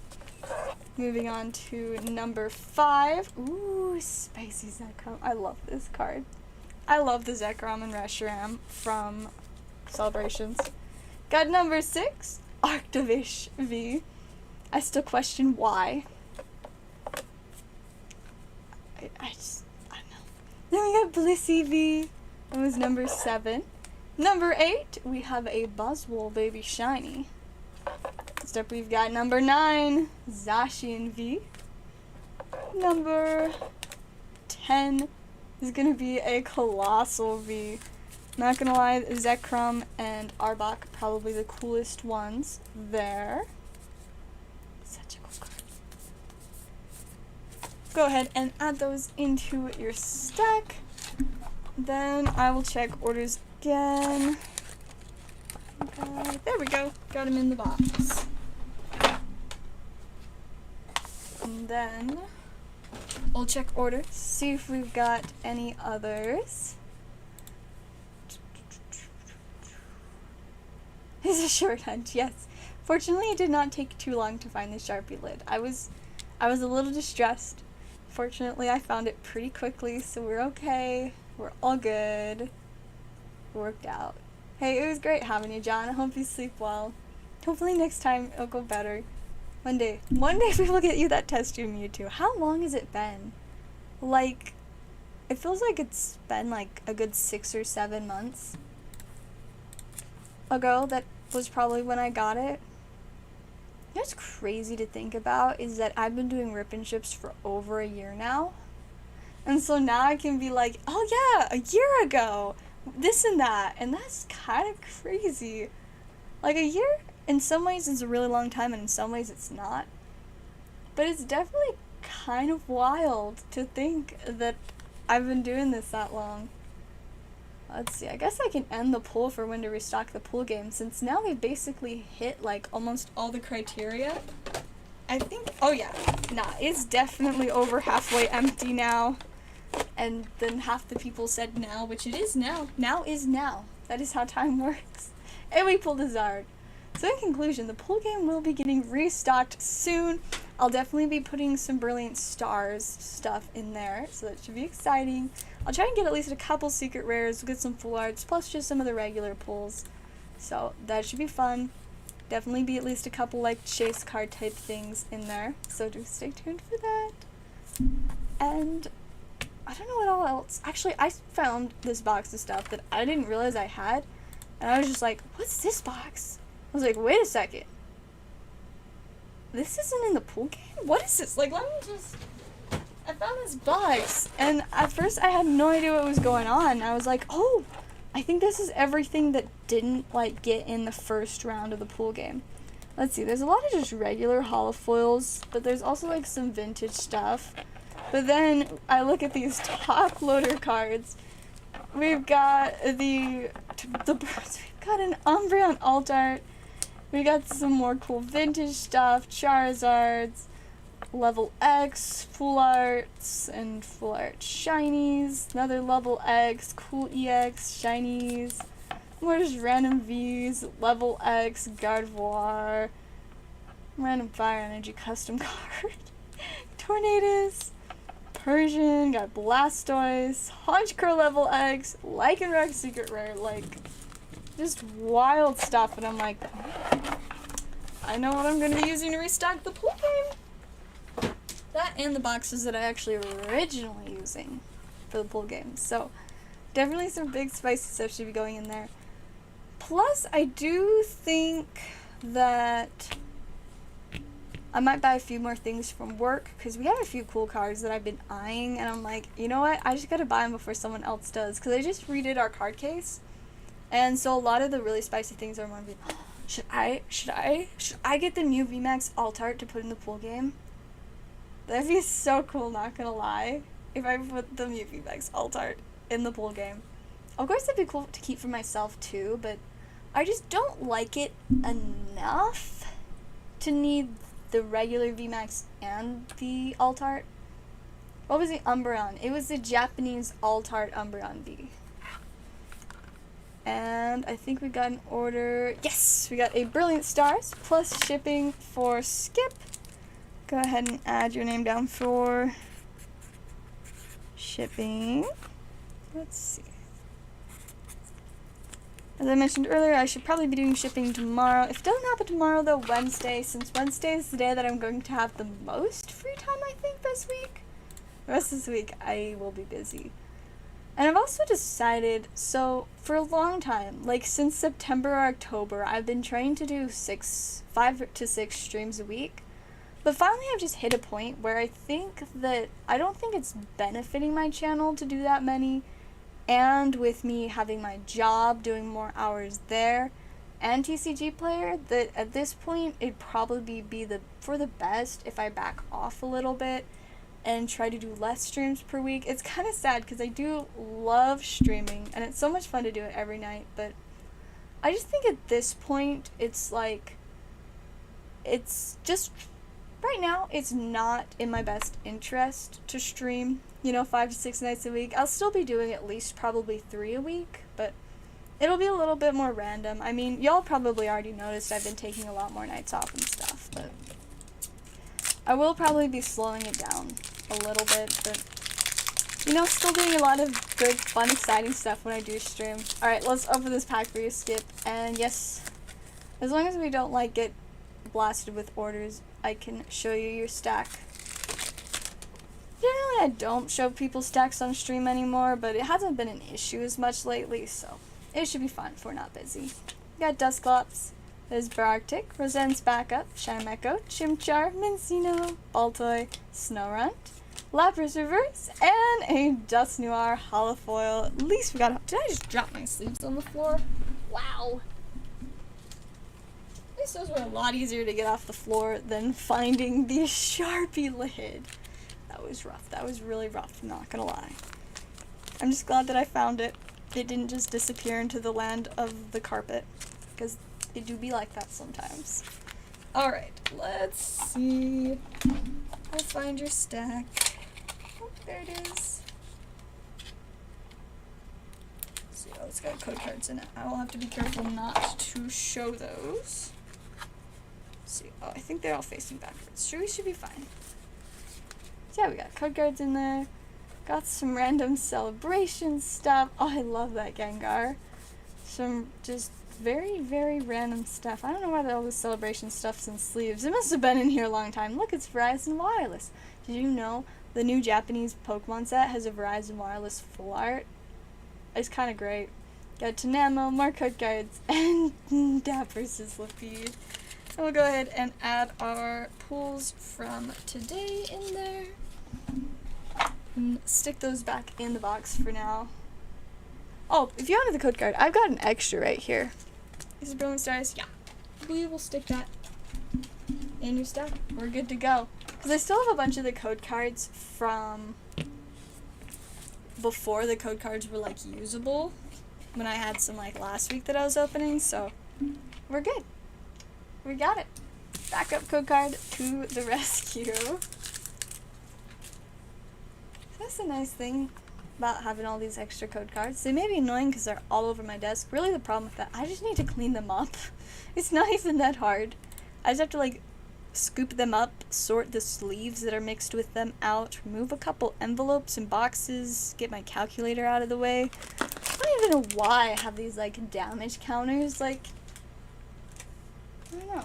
Moving on to number 5. Ooh, Spicy Zekrom. I love this card. I love the Zekrom and Reshiram from Celebrations. Got number 6, Arctovish V. I still question why. I don't know. Then we got Blissey V. That was number 7. Number 8, we have a Buzzwole Baby Shiny. Next up, we've got number 9, Zacian V. Number 10 is going to be a Colossal V. Not going to lie, Zekrom and Arbok probably the coolest ones there. Such a cool card. Go ahead and add those into your stack. Then I will check orders again. There we go. Got them in the box. And then we'll check orders, see if we've got any others. It's a short hunt, yes. Fortunately, it did not take too long to find the Sharpie lid. I was a little distressed. Fortunately, I found it pretty quickly, so we're okay. We're all good. Worked out. Hey, it was great having you, John. I hope you sleep well. Hopefully next time it'll go better. One day we will get you that test tube Mewtwo. How long has it been? Like, it feels like it's been like a good 6 or 7 months ago. That was probably when I got it. You know what's crazy to think about is that I've been doing rip and ships for over a year now. And so now I can be like, oh yeah, a year ago, this and that. And that's kind of crazy. Like, a year, in some ways, is a really long time, and in some ways it's not. But it's definitely kind of wild to think that I've been doing this that long. Let's see, I guess I can end the poll for when to restock the pool game, since now we've basically hit, like, almost all the criteria. I think, oh yeah, nah, it's definitely over halfway empty now. And then half the people said now, which it is now. Now is now. That is how time works. And we pulled a Zard. So in conclusion, the pool game will be getting restocked soon. I'll definitely be putting some Brilliant Stars stuff in there, so that should be exciting. I'll try and get at least a couple secret rares, get some full arts, plus just some of the regular pulls. So that should be fun. Definitely be at least a couple like chase card type things in there. So do stay tuned for that. And I don't know what all else. Actually, I found this box of stuff that I didn't realize I had. And I was just like, what's this box? I was like, wait a second. This isn't in the pool game? What is this? Like, let me just... I found this box. And at first I had no idea what was going on. I was like, oh, I think this is everything that didn't, like, get in the first round of the pool game. Let's see. There's a lot of just regular holofoils. But there's also, like, some vintage stuff. But then I look at these top loader cards. We've got the birds. We've got an Umbreon alt art. We got some more cool vintage stuff, Charizards, level X, full arts, and full art shinies. Another level X, cool EX, shinies. More just random Vs, level X, Gardevoir, random fire energy custom card. Tornadoes, Persian, got Blastoise, Honchkrow level X, Lycanroc secret rare, like, just wild stuff, and I'm like, I know what I'm going to be using to restock the pool game. That and the boxes that I actually originally using for the pool game. So, definitely some big spicy stuff should be going in there. Plus, I do think that I might buy a few more things from work, because we have a few cool cards that I've been eyeing, and I'm like, you know what, I just gotta buy them before someone else does, because I just redid our card case, and so a lot of the really spicy things are wondering, should I get the new VMAX alt art to put in the pool game? That'd be so cool, not gonna lie, if I put the new VMAX alt art in the pool game. Of course it'd be cool to keep for myself too, but I just don't like it enough to need the regular VMAX and the alt art. What was the Umbreon? It was the Japanese alt art Umbreon V. And I think we got an order. Yes! We got a Brilliant Stars plus shipping for Skip. Go ahead and add your name down for shipping. Let's see. As I mentioned earlier, I should probably be doing shipping tomorrow. If it doesn't happen tomorrow, though, Wednesday, since Wednesday is the day that I'm going to have the most free time, I think, this week. The rest of this week, I will be busy. And I've also decided, so, for a long time, like, since September or October, I've been trying to do 5 to 6 streams a week. But finally, I've just hit a point where I think that I don't think it's benefiting my channel to do that many. And with me having my job, doing more hours there, and TCG player, that at this point, it'd probably be for the best if I back off a little bit and try to do less streams per week. It's kind of sad because I do love streaming, and it's so much fun to do it every night, but I just think at this point, it's like, it's just, right now, it's not in my best interest to stream, 5 to 6 nights a week. I'll still be doing at least probably 3 a week, but it'll be a little bit more random. I mean, y'all probably already noticed I've been taking a lot more nights off and stuff, but I will probably be slowing it down a little bit, but, still doing a lot of good, fun, exciting stuff when I do stream. Alright, let's open this pack for you, Skip, and yes, as long as we don't, get blasted with orders, I can show you your stack. Generally, I don't show people's stacks on stream anymore, but it hasn't been an issue as much lately, so it should be fine if we're not busy. We got Dusclops, there's Bararctic, Rosen's Backup, Shinemecho, Chimchar, Mincino, Baltoy, Snorunt, Lapras Reverse, and a Dust Noir holofoil. At least we got. Did I just drop my sleeves on the floor? Wow. At least those were a lot easier to get off the floor than finding the Sharpie lid. That was rough. That was really rough, not gonna lie. I'm just glad that I found it. It didn't just disappear into the land of the carpet, because it do be like that sometimes. Alright, let's see. I'll find your stack. Oh, there it is. Let's see, oh, it's got code cards in it. I will have to be careful not to show those. Let's see, oh, I think they're all facing backwards. Sure, we should be fine. So yeah, we got code cards in there. Got some random celebration stuff. Oh, I love that Gengar. Some just very, very random stuff. I don't know why all this celebration stuff's in sleeves. It must have been in here a long time. Look, it's Verizon Wireless. Did you know the new Japanese Pokemon set has a Verizon Wireless full art? It's kind of great. Got Tanamo, more code cards, and Dapper Sizzlipede. And we'll go ahead and add our pulls from today in there. And stick those back in the box for now. Oh, if you wanted the code card, I've got an extra right here. These are Brilliant Stars. Yeah. We will stick that in your stack. We're good to go. Because I still have a bunch of the code cards from before the code cards were, usable. When I had some, last week that I was opening. So, we're good. We got it. Backup code card to the rescue. That's a nice thing about having all these extra code cards. They may be annoying because they're all over my desk. Really the problem with that, I just need to clean them up. It's not even that hard. I just have to like scoop them up, sort the sleeves that are mixed with them out, remove a couple envelopes and boxes, get my calculator out of the way. I don't even know why I have these like damage counters. Like, I don't know.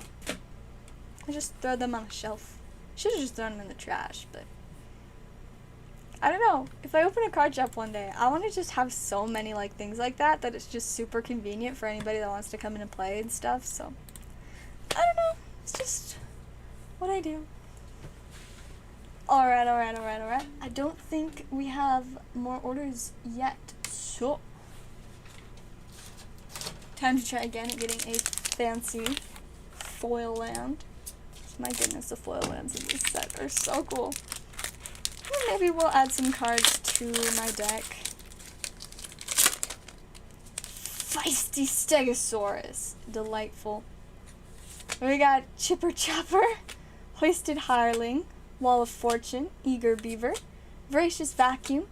I just throw them on a shelf. Should have just thrown them in the trash, but I don't know. If I open a card shop one day, I want to just have so many like things like that it's just super convenient for anybody that wants to come in and play and stuff. So I don't know. It's just what I do. Alright. I don't think we have more orders yet. So time to try again at getting a fancy foil land. My goodness, the foil lands in this set are so cool. Well, maybe we'll add some cards to my deck. Feisty Stegosaurus. Delightful. We got Chipper Chopper, Hoisted Hireling, Wall of Fortune, Eager Beaver, Voracious Vacuum,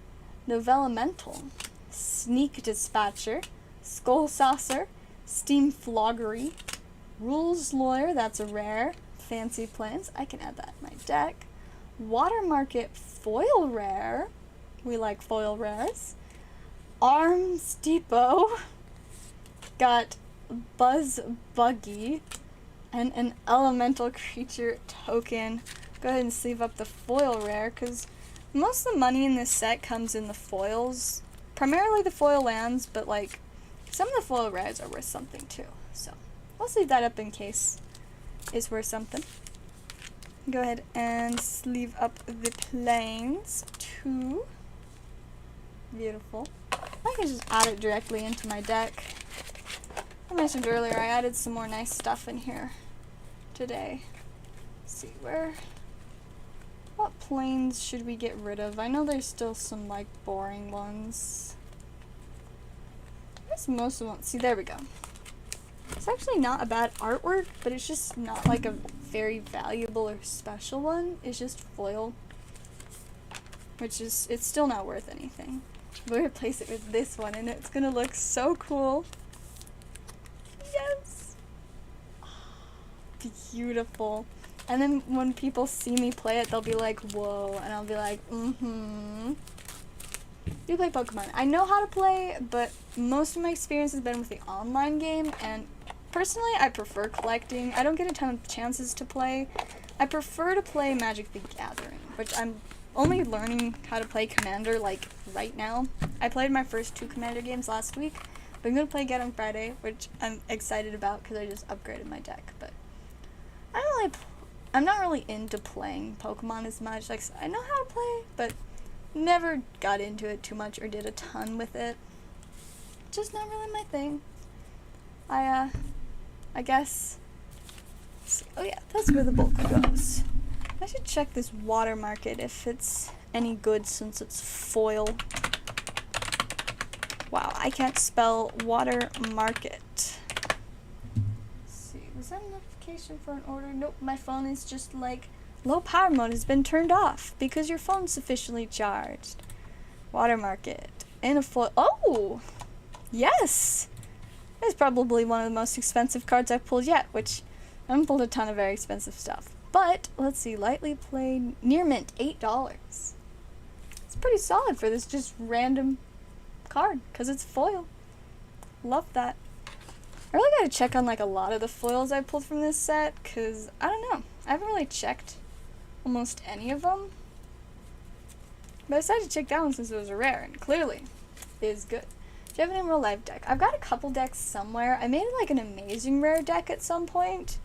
Novellamental, Sneak Dispatcher, Skull Saucer, Steam Floggery, Rules Lawyer, that's a rare, Fancy Plans, I can add that in my deck, Water Market Foil Rare, we like foil rares, Arms Depot, got Buzz Buggy, and an elemental creature token. Go ahead and sleeve up the foil rare, because most of the money in this set comes in the foils. Primarily the foil lands, but like some of the foil rares are worth something too. So I'll sleeve that up in case it's worth something. Go ahead and sleeve up the planes too. Beautiful. I can just add it directly into my deck. I mentioned earlier I added some more nice stuff in here today. Let's see, what planes should we get rid of? I know there's still some like boring ones. I guess most of them, see there we go. It's actually not a bad artwork, but it's just not like a very valuable or special one. It's just foil, which is, it's still not worth anything. We'll replace it with this one and it's gonna look so cool. Yes! Beautiful. And then when people see me play it, they'll be like, whoa, and I'll be like, mm-hmm. You play Pokemon. I know how to play, but most of my experience has been with the online game, and personally, I prefer collecting. I don't get a ton of chances to play. I prefer to play Magic the Gathering, which I'm only learning how to play Commander, like, right now. I played my first 2 Commander games last week, but I'm gonna play again on Friday, which I'm excited about because I just upgraded my deck, but I'm not really into playing Pokemon as much. Like, I know how to play, but never got into it too much or did a ton with it. Just not really my thing. I guess, oh yeah, that's where the bulk goes. I should check this water market if it's any good since it's foil. Wow, I can't spell water market. Let's see, was that a notification for an order? Nope, my phone is just like, low power mode has been turned off because your phone's sufficiently charged. Water market. And a foil. Oh! Yes! It's probably one of the most expensive cards I've pulled yet, which I haven't pulled a ton of very expensive stuff. But, let's see, lightly played, near mint, $8. It's pretty solid for this just random card, because it's foil. Love that. I really gotta check on like a lot of the foils I pulled from this set, because, I don't know, I haven't really checked almost any of them. But I decided to check that one since it was a rare, and clearly is good. Do you have an in real life deck? I've got a couple decks somewhere. I made like an amazing rare deck at some point,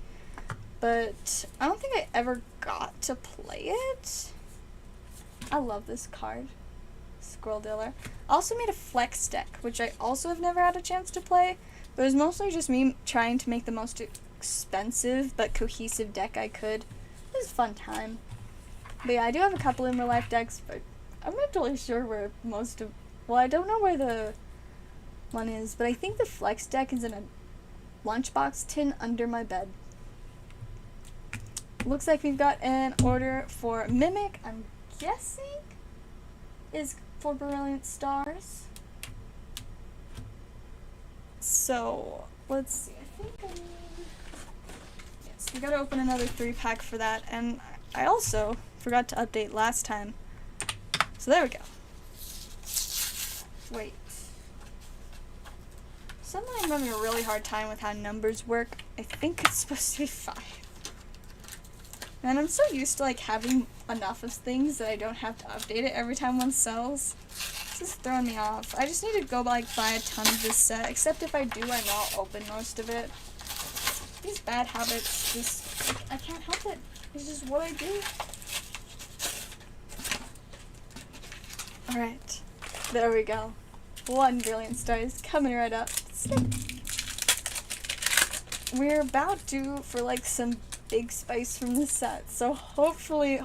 but I don't think I ever got to play it. I love this card. Squirrel Dealer. I also made a flex deck, which I also have never had a chance to play, but it was mostly just me trying to make the most expensive but cohesive deck I could. It was a fun time. But yeah, I do have a couple in real life decks, but I'm not totally sure where most of, well, I don't know where the one is, but I think the flex deck is in a lunchbox tin under my bed. Looks like we've got an order for Mimic. I'm guessing is for Brilliant Stars. So, let's see. I think I need... Yes, we gotta open another 3-pack for that. And I also forgot to update last time. So there we go. Wait. Somehow I'm having a really hard time with how numbers work. I think it's supposed to be 5. And I'm so used to like having enough of things that I don't have to update it every time one sells. This is throwing me off. I just need to go like buy a ton of this set, except if I do, I know I'll open most of it. These bad habits, just, I can't help it. It's just what I do. Alright, there we go. 1 Brilliant Star is coming right up. Snip. We're about due for like some big spice from this set, so hopefully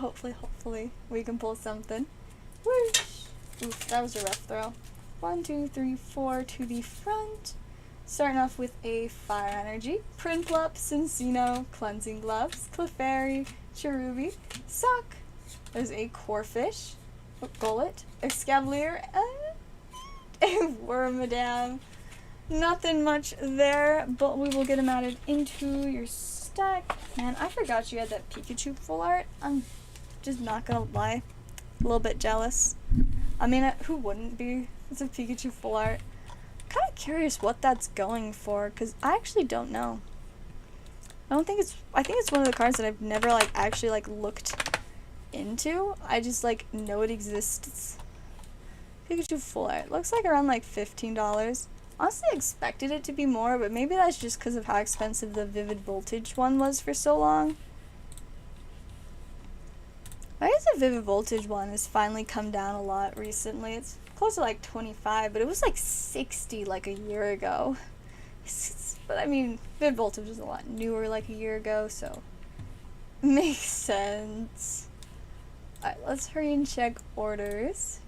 we can pull something. Whoosh! Oof, that was a rough throw. 1, 2, 3, 4 to the front. Starting off with a Fire Energy, Prinplup, Cincino, Cleansing Gloves, Clefairy, Cherubi, Sock. There's a Corphish, a Gullet, Escavalier, and a Wormadam. Nothing much there, but we will get them added into your stack. Man, I forgot you had that Pikachu full art. I'm just not gonna lie. A little bit jealous. I mean, who wouldn't be? It's a Pikachu full art. I'm kind of curious what that's going for, because I actually don't know. I think it's one of the cards that I've never, like, actually, like, looked into. I just, like, know it exists. Pikachu full art. Looks like around, like, $15. Honestly, I expected it to be more, but maybe that's just because of how expensive the Vivid Voltage one was for so long. I guess the Vivid Voltage one has finally come down a lot recently. It's close to like 25, but it was like 60 like a year ago. But I mean, Vivid Voltage was a lot newer like a year ago, so makes sense. Alright, let's hurry and check orders.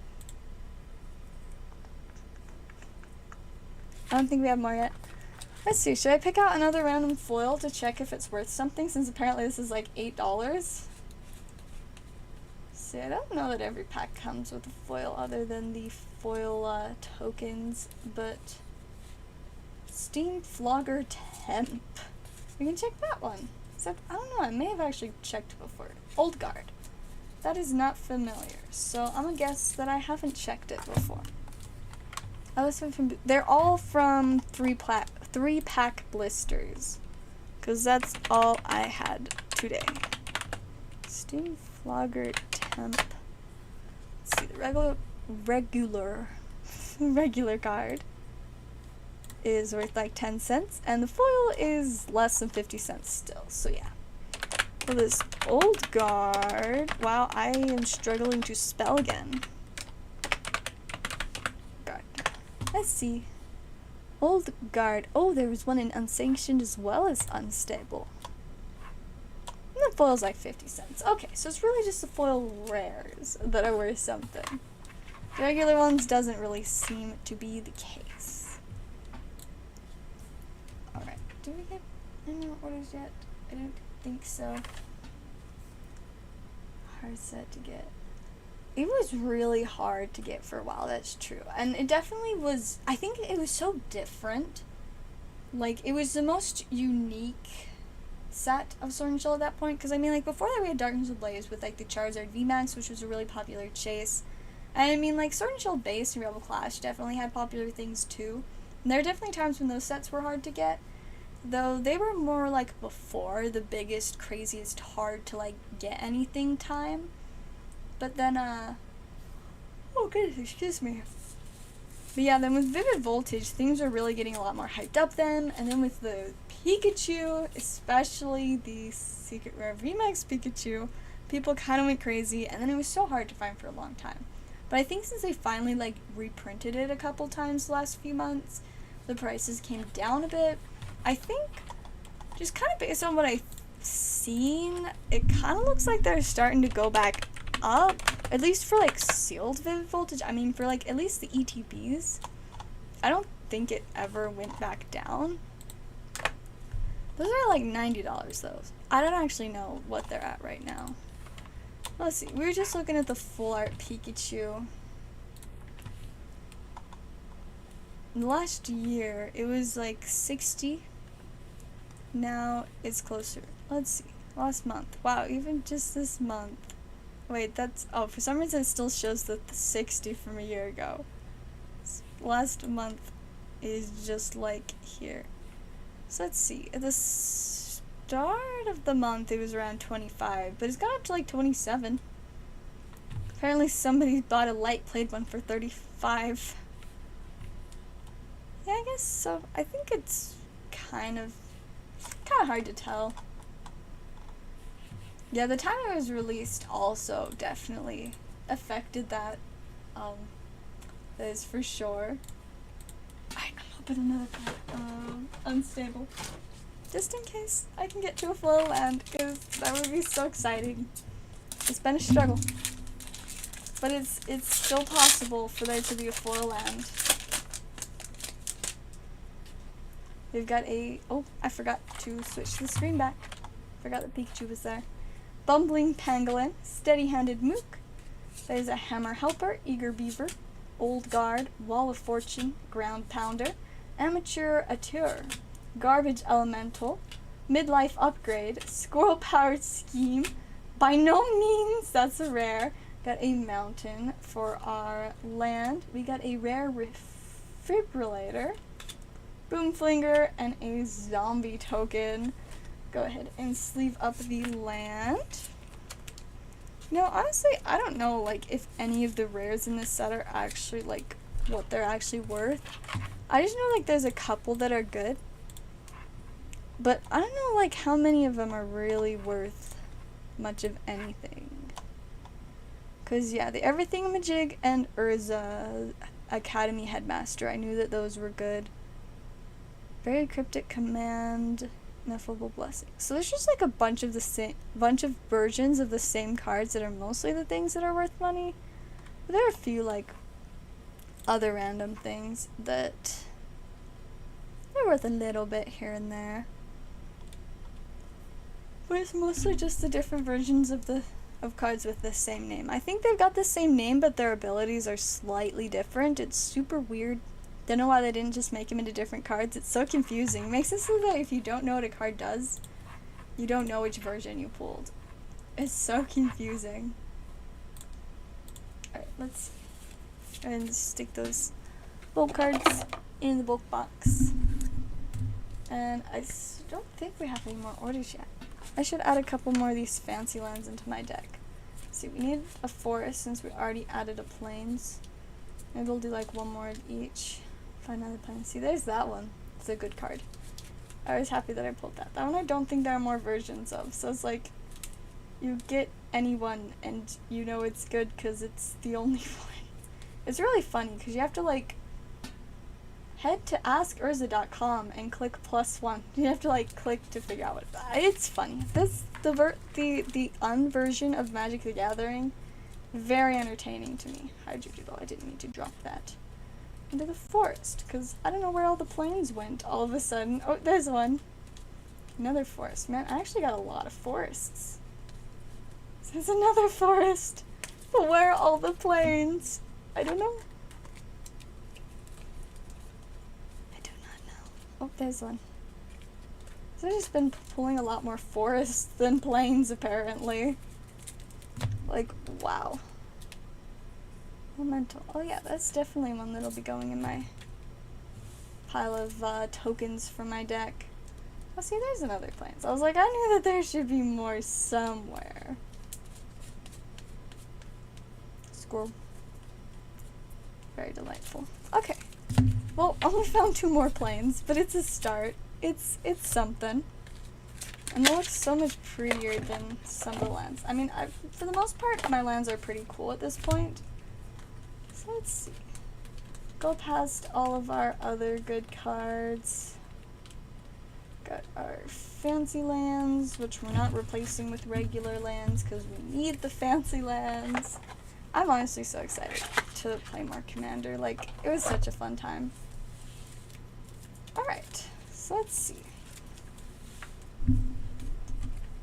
I don't think we have more yet. Let's see, should I pick out another random foil to check if it's worth something, since apparently this is like $8? See, I don't know that every pack comes with a foil other than the foil tokens, but Steam Flogger Temp. We can check that one. Except, I don't know, I may have actually checked before. Old Guard. That is not familiar, so I'm gonna guess that I haven't checked it before. Oh, this one from, they're all from 3-pack blisters, because that's all I had today. Steam Flogger Temp. Let's see, the regular card is worth like 10 cents, and the foil is less than 50 cents still, so yeah. For this Old Guard, wow, I am struggling to spell again. Guard. Let's see. Old Guard. Oh, there was one in unsanctioned as well as unstable. And the foil's like 50 cents. Okay, so it's really just the foil rares that are worth something. The regular ones doesn't really seem to be the case. Alright, do we get any more orders yet? I don't think so. Hard set to get. It was really hard to get for a while, that's true. And it definitely was, I think it was so different. Like, it was the most unique set of Sword and Shield at that point, because I mean, like, before that we had Darkness Ablaze with like the Charizard VMAX, which was a really popular chase, and I mean, like, Sword and Shield base and Rebel Clash definitely had popular things too, and there are definitely times when those sets were hard to get, though they were more like before the biggest, craziest, hard to like get anything time. But then oh goodness, excuse me. But yeah, then with Vivid Voltage, things are really getting a lot more hyped up then, and then with the Pikachu, especially the Secret Rare VMAX Pikachu, people kind of went crazy, and then it was so hard to find for a long time. But I think since they finally like reprinted it a couple times the last few months, the prices came down a bit. I think, just kind of based on what I've seen, it kind of looks like they're starting to go back up, at least for like sealed Vivid Voltage. I mean, for like at least the ETBs, I don't think it ever went back down. Those are like $90 though. I don't actually know what they're at right now. Let's see, we were just looking at the full art Pikachu. last year it was like 60. Now it's closer. Let's see. Last month. Wow, even just this month. Wait, that's... Oh, for some reason it still shows the 60 from a year ago. Last month is just like here. So let's see. At the start of the month it was around 25, but it's got up to like 27. Apparently somebody bought a light played one for 35. Yeah, I guess so. I think it's kind of hard to tell. Yeah, the time it was released also definitely affected that. That is for sure. I'm open another card. Unstable. Just in case I can get to a foil land, because that would be so exciting. It's been a struggle. But it's still possible for there to be a foil land. They've got a... Oh, I forgot to switch the screen back. Forgot that Pikachu was there. Bumbling Pangolin, Steady-Handed Mook. There's a Hammer Helper, Eager Beaver, Old Guard, Wall of Fortune, Ground Pounder, Amateur Auteur, Garbage Elemental, Midlife Upgrade, Squirrel Powered Scheme. By no means, that's a rare. Got a Mountain for our land. We got a rare Refibrillator, Boomflinger, and a Zombie token. Go ahead and sleeve up the land. No, honestly, I don't know, like, if any of the rares in this set are actually, like, what they're actually worth. I just know, like, there's a couple that are good. But I don't know, like, how many of them are really worth much of anything. Because, yeah, the Everythingamajig and Urza Academy Headmaster, I knew that those were good. Very Cryptic Command, Ineffable Blessing. So there's just like a bunch of versions of the same cards that are mostly the things that are worth money. But there are a few like other random things that are worth a little bit here and there. But it's mostly just the different versions of cards with the same name. I think they've got the same name, but their abilities are slightly different. It's super weird. Don't know why they didn't just make them into different cards. It's so confusing. It makes it so that if you don't know what a card does, you don't know which version you pulled. It's so confusing. Alright, let's go ahead and stick those bulk cards in the bulk box. And I don't think we have any more orders yet. I should add a couple more of these fancy lands into my deck. Let's see, we need a forest since we already added a plains. Maybe we'll do like one more of each. Find another plains. See, there's that one. It's a good card. I was happy that I pulled that. That one I don't think there are more versions of. So it's like, you get any one and you know it's good because it's the only one. It's really funny because you have to like head to askurza.com and click +1. You have to like click to figure out what it's funny. The unversion of Magic the Gathering, very entertaining to me. Hydrodoodle, I didn't mean to drop that. Into the forest, because I don't know where all the plains went all of a sudden. Oh, there's one. Another forest. Man, I actually got a lot of forests. There's another forest. But where are all the plains? I don't know. I do not know. Oh, there's one. So I've just been pulling a lot more forests than plains, apparently. Like, wow. Elemental. Oh yeah, that's definitely one that'll be going in my pile of tokens for my deck. Oh, see, there's another plains. I was like, I knew that there should be more somewhere. Squirrel. Very delightful. Okay. Well, only found 2 more plains, but it's a start. It's something. And they look so much prettier than some of the lands. I mean, for the most part, my lands are pretty cool at this point. So let's see. Go past all of our other good cards. Got our fancy lands, which we're not replacing with regular lands because we need the fancy lands. I'm honestly so excited to play more Commander. Like, it was such a fun time. Alright, so let's see.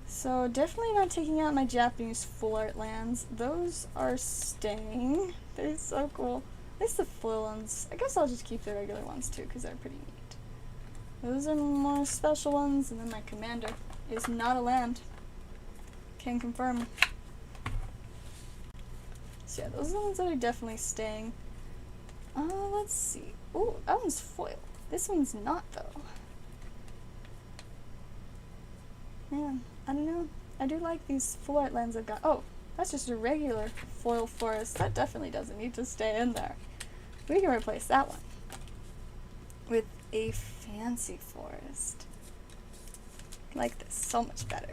So definitely not taking out my Japanese full art lands. Those are staying. They're so cool. At least the foil ones. I guess I'll just keep the regular ones too, because they're pretty neat. Those are more special ones, and then my commander is not a land. Can confirm. So yeah, those are the ones that are definitely staying. Let's see. Oh, that one's foil. This one's not, though. Man, I don't know. I do like these full art lands I've got. Oh, that's just a regular foil forest. That definitely doesn't need to stay in there. We can replace that one with a fancy forest. I like this so much better.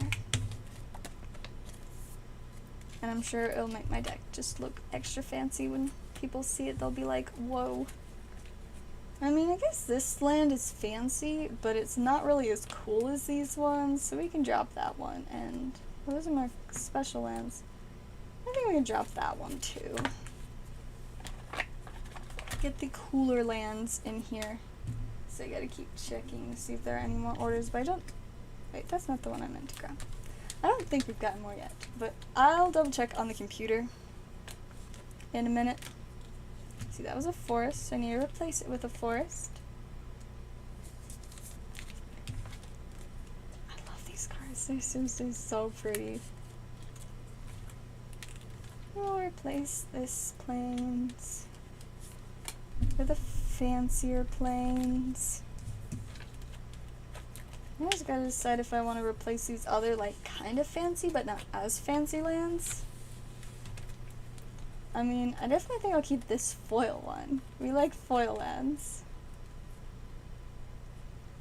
And I'm sure it'll make my deck just look extra fancy when people see it. They'll be like, whoa. I mean, I guess this land is fancy, but it's not really as cool as these ones, so we can drop that one. And well, those are my special lands. I think we can drop that one too. Get the cooler lands in here. So I gotta keep checking to see if there are any more orders, but I don't... Wait, that's not the one I meant to grab. I don't think we've gotten more yet, but I'll double check on the computer in a minute. See, that was a forest, so I need to replace it with a forest. I love these cards, they're seriously so pretty. We'll replace this plains with a fancier plains. I just gotta decide if I want to replace these other, like, kind of fancy, but not as fancy lands. I mean, I definitely think I'll keep this foil one. We like foil lands.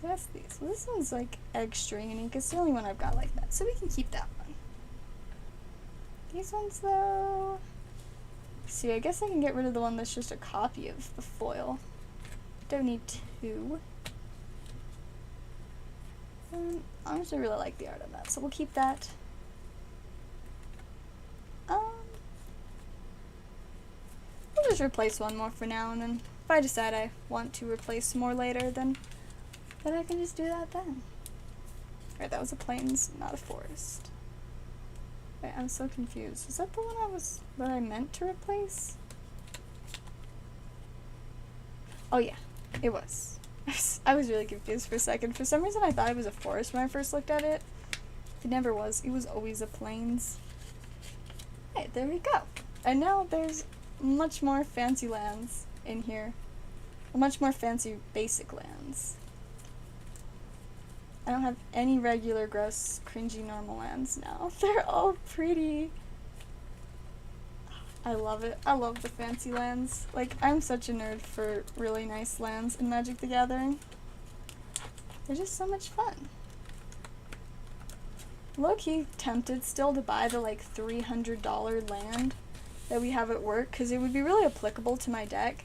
That's these. Well, this one's, like, extra unique. It's the only one I've got like that, so we can keep that one. These ones, though... See, I guess I can get rid of the one that's just a copy of the foil. Don't need two. I honestly really like the art on that, so we'll keep that. We'll just replace one more for now, and then if I decide I want to replace more later, then I can just do that then. Alright, that was a plains, not a forest. Wait, I'm so confused. Is that the one that I meant to replace? Oh yeah, it was. I was really confused for a second. For some reason I thought it was a forest when I first looked at it. It never was. It was always a plains. Hey, there we go. And now there's much more fancy lands in here. Much more fancy basic lands. I don't have any regular gross cringy normal lands now. They're all pretty. I love it. I love the fancy lands. Like, I'm such a nerd for really nice lands in Magic the Gathering. They're just so much fun. Low-key tempted still to buy the, like, $300 land that we have at work, because it would be really applicable to my deck.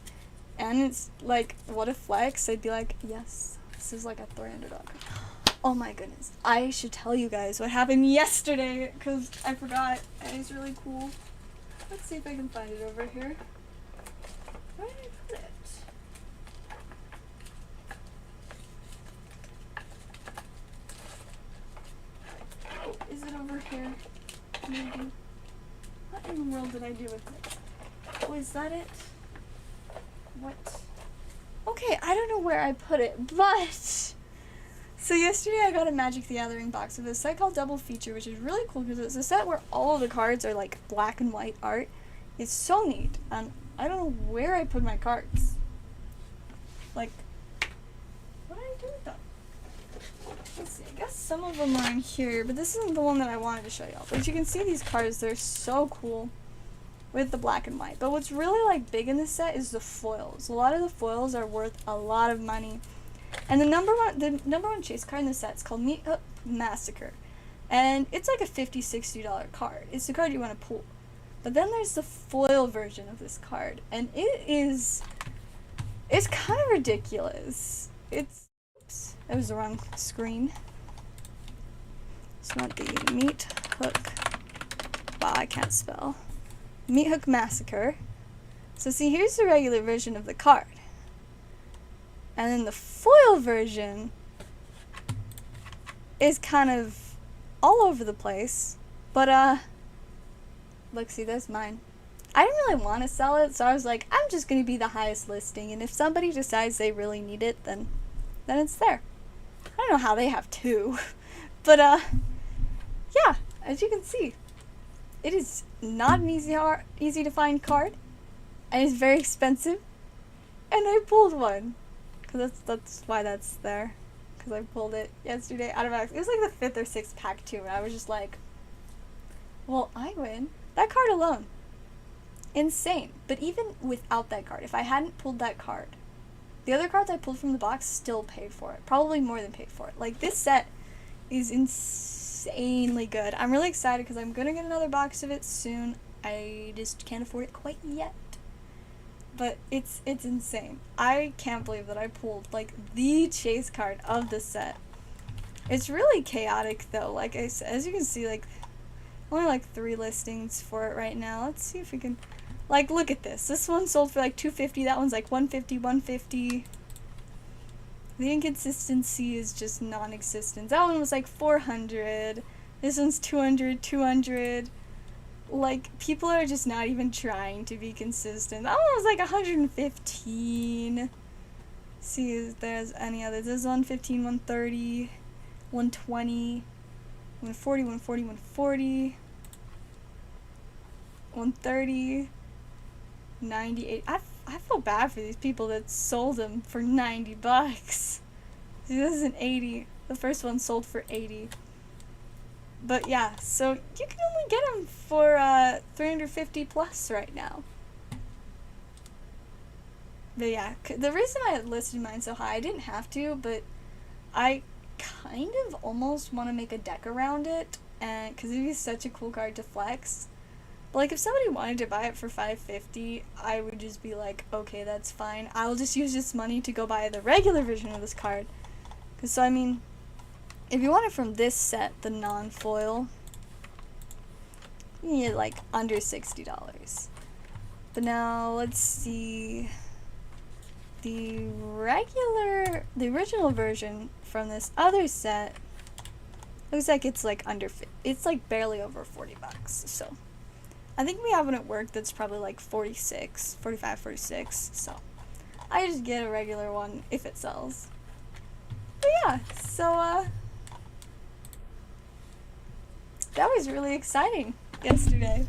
And it's, like, what a flex. I'd be like, yes, this is, like, a $300 card. Oh my goodness. I should tell you guys what happened yesterday, because I forgot, and it's really cool. Let's see if I can find it over here. Where did I put it? Oh, is it over here? Maybe. What in the world did I do with it? Oh, is that it? What? Okay, I don't know where I put it, but... So yesterday I got a Magic the Gathering box with a set called Double Feature, which is really cool because it's a set where all of the cards are like black and white art. It's so neat, and I don't know where I put my cards. Like, what did I do with them? Let's see, I guess some of them are in here, but this isn't the one that I wanted to show y'all. But you can see these cards, they're so cool with the black and white. But what's really like big in this set is the foils. A lot of the foils are worth a lot of money. And the number one chase card in the set is called Mythics Massacre. And it's like a $50, $60 card. It's the card you want to pull. But then there's the foil version of this card. And it's kind of ridiculous. Oops, that was the wrong screen. It's not the wow, I can't spell. Mythics Massacre. So see, here's the regular version of the card. And then the foil version is kind of all over the place. But, look, see, there's mine. I didn't really want to sell it, so I was like, I'm just going to be the highest listing, and if somebody decides they really need it, then it's there. I don't know how they have two, but yeah, as you can see, it is not an easy to find card, and it's very expensive, and I pulled one, because that's why that's there, because I pulled it yesterday out of it was like the 5th or 6th pack too, and I was just like, well, I win. That card alone, insane. But even without that card, if I hadn't pulled that card, the other cards I pulled from the box still paid for it. Probably more than paid for it. Like, this set is insanely good. I'm really excited because I'm going to get another box of it soon. I just can't afford it quite yet. But it's insane. I can't believe that I pulled, like, the chase card of the set. It's really chaotic, though. Like, as you can see, like, only like 3 listings for it right now. Let's see if we can, like, look at this. This one sold for like $250. That one's like $150, $150. The inconsistency is just non-existent. That one was like $400. This one's $200, $200. Like, people are just not even trying to be consistent. That one was like $115. See if there's any others. This is $115, $130, $120. 140, 140, 140, 130, 98. I feel bad for these people that sold them for $90. See, this is an 80. The first one sold for 80. But yeah, so you can only get them for 350 plus right now. But yeah, the reason I listed mine so high, I didn't have to, but I kind of almost want to make a deck around it, and because it'd be such a cool card to flex. But like, if somebody wanted to buy it for $550, I would just be like, okay, that's fine. I'll just use this money to go buy the regular version of this card. Because, so I mean, if you want it from this set, the non-foil, you need like under $60. But now let's see. The original version from this other set looks like it's like it's like barely over $40. So I think we have one at work that's probably like 45, 46. So I just get a regular one if it sells. But yeah, so that was really exciting yesterday.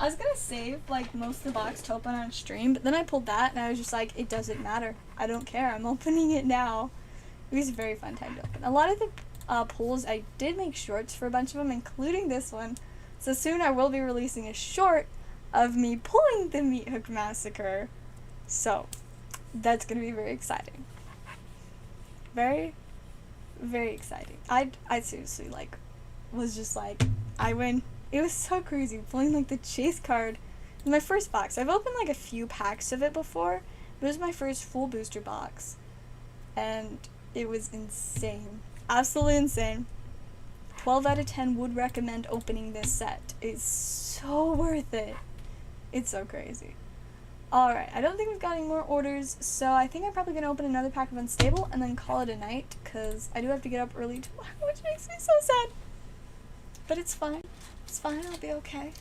I was gonna save like most of the box to open on stream, but then I pulled that and I was just like, it doesn't matter. I don't care. I'm opening it now. It was a very fun time to open. A lot of the pulls, I did make shorts for a bunch of them, including this one. So soon I will be releasing a short of me pulling the Meat Hook Massacre. So that's gonna be very exciting. Very, very exciting. I seriously like was just like, I win. It was so crazy pulling like the chase card in my first box. I've opened like a few packs of it before, but it was my first full booster box, and it was insane. Absolutely insane. 12 out of 10 would recommend opening this set. It's so worth it. It's so crazy. Alright, I don't think we've got any more orders, so I think I'm probably going to open another pack of Unstable and then call it a night, because I do have to get up early tomorrow, which makes me so sad. But it's fine. It's fine, I'll be okay.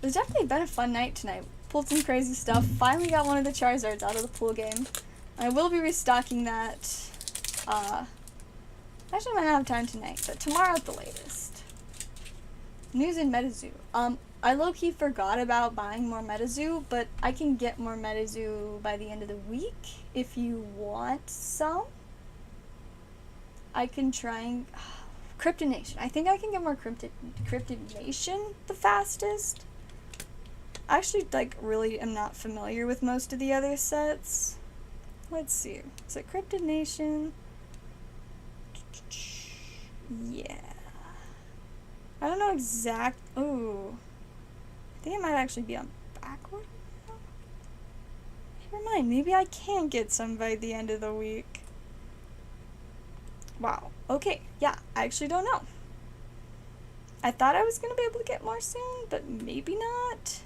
It's definitely been a fun night tonight. Pulled some crazy stuff. Finally got one of the Charizards out of the pool game. I will be restocking that. Actually, I might not have time tonight, but tomorrow at the latest. News in MetaZoo. I low-key forgot about buying more MetaZoo, but I can get more MetaZoo by the end of the week if you want some. I can try and... Cryptid Nation. I think I can get more Cryptid Nation the fastest. I actually, like, really am not familiar with most of the other sets. Let's see. Is it Cryptid Nation? Yeah. I don't know exact... Oh. I think it might actually be on backward. Never mind. Maybe I can get some by the end of the week. Wow. Okay. Yeah. I actually don't know. I thought I was going to be able to get more soon, but maybe not.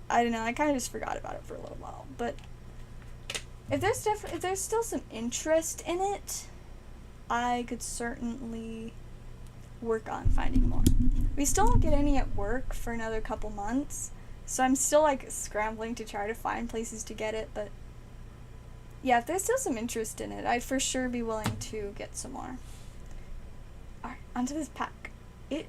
I don't know. I kind of just forgot about it for a little while. But if there's still some interest in it, I could certainly work on finding more. We still don't get any at work for another couple months, so I'm still like scrambling to try to find places to get it, but yeah, if there's still some interest in it, I'd for sure be willing to get some more. Alright, onto this pack. It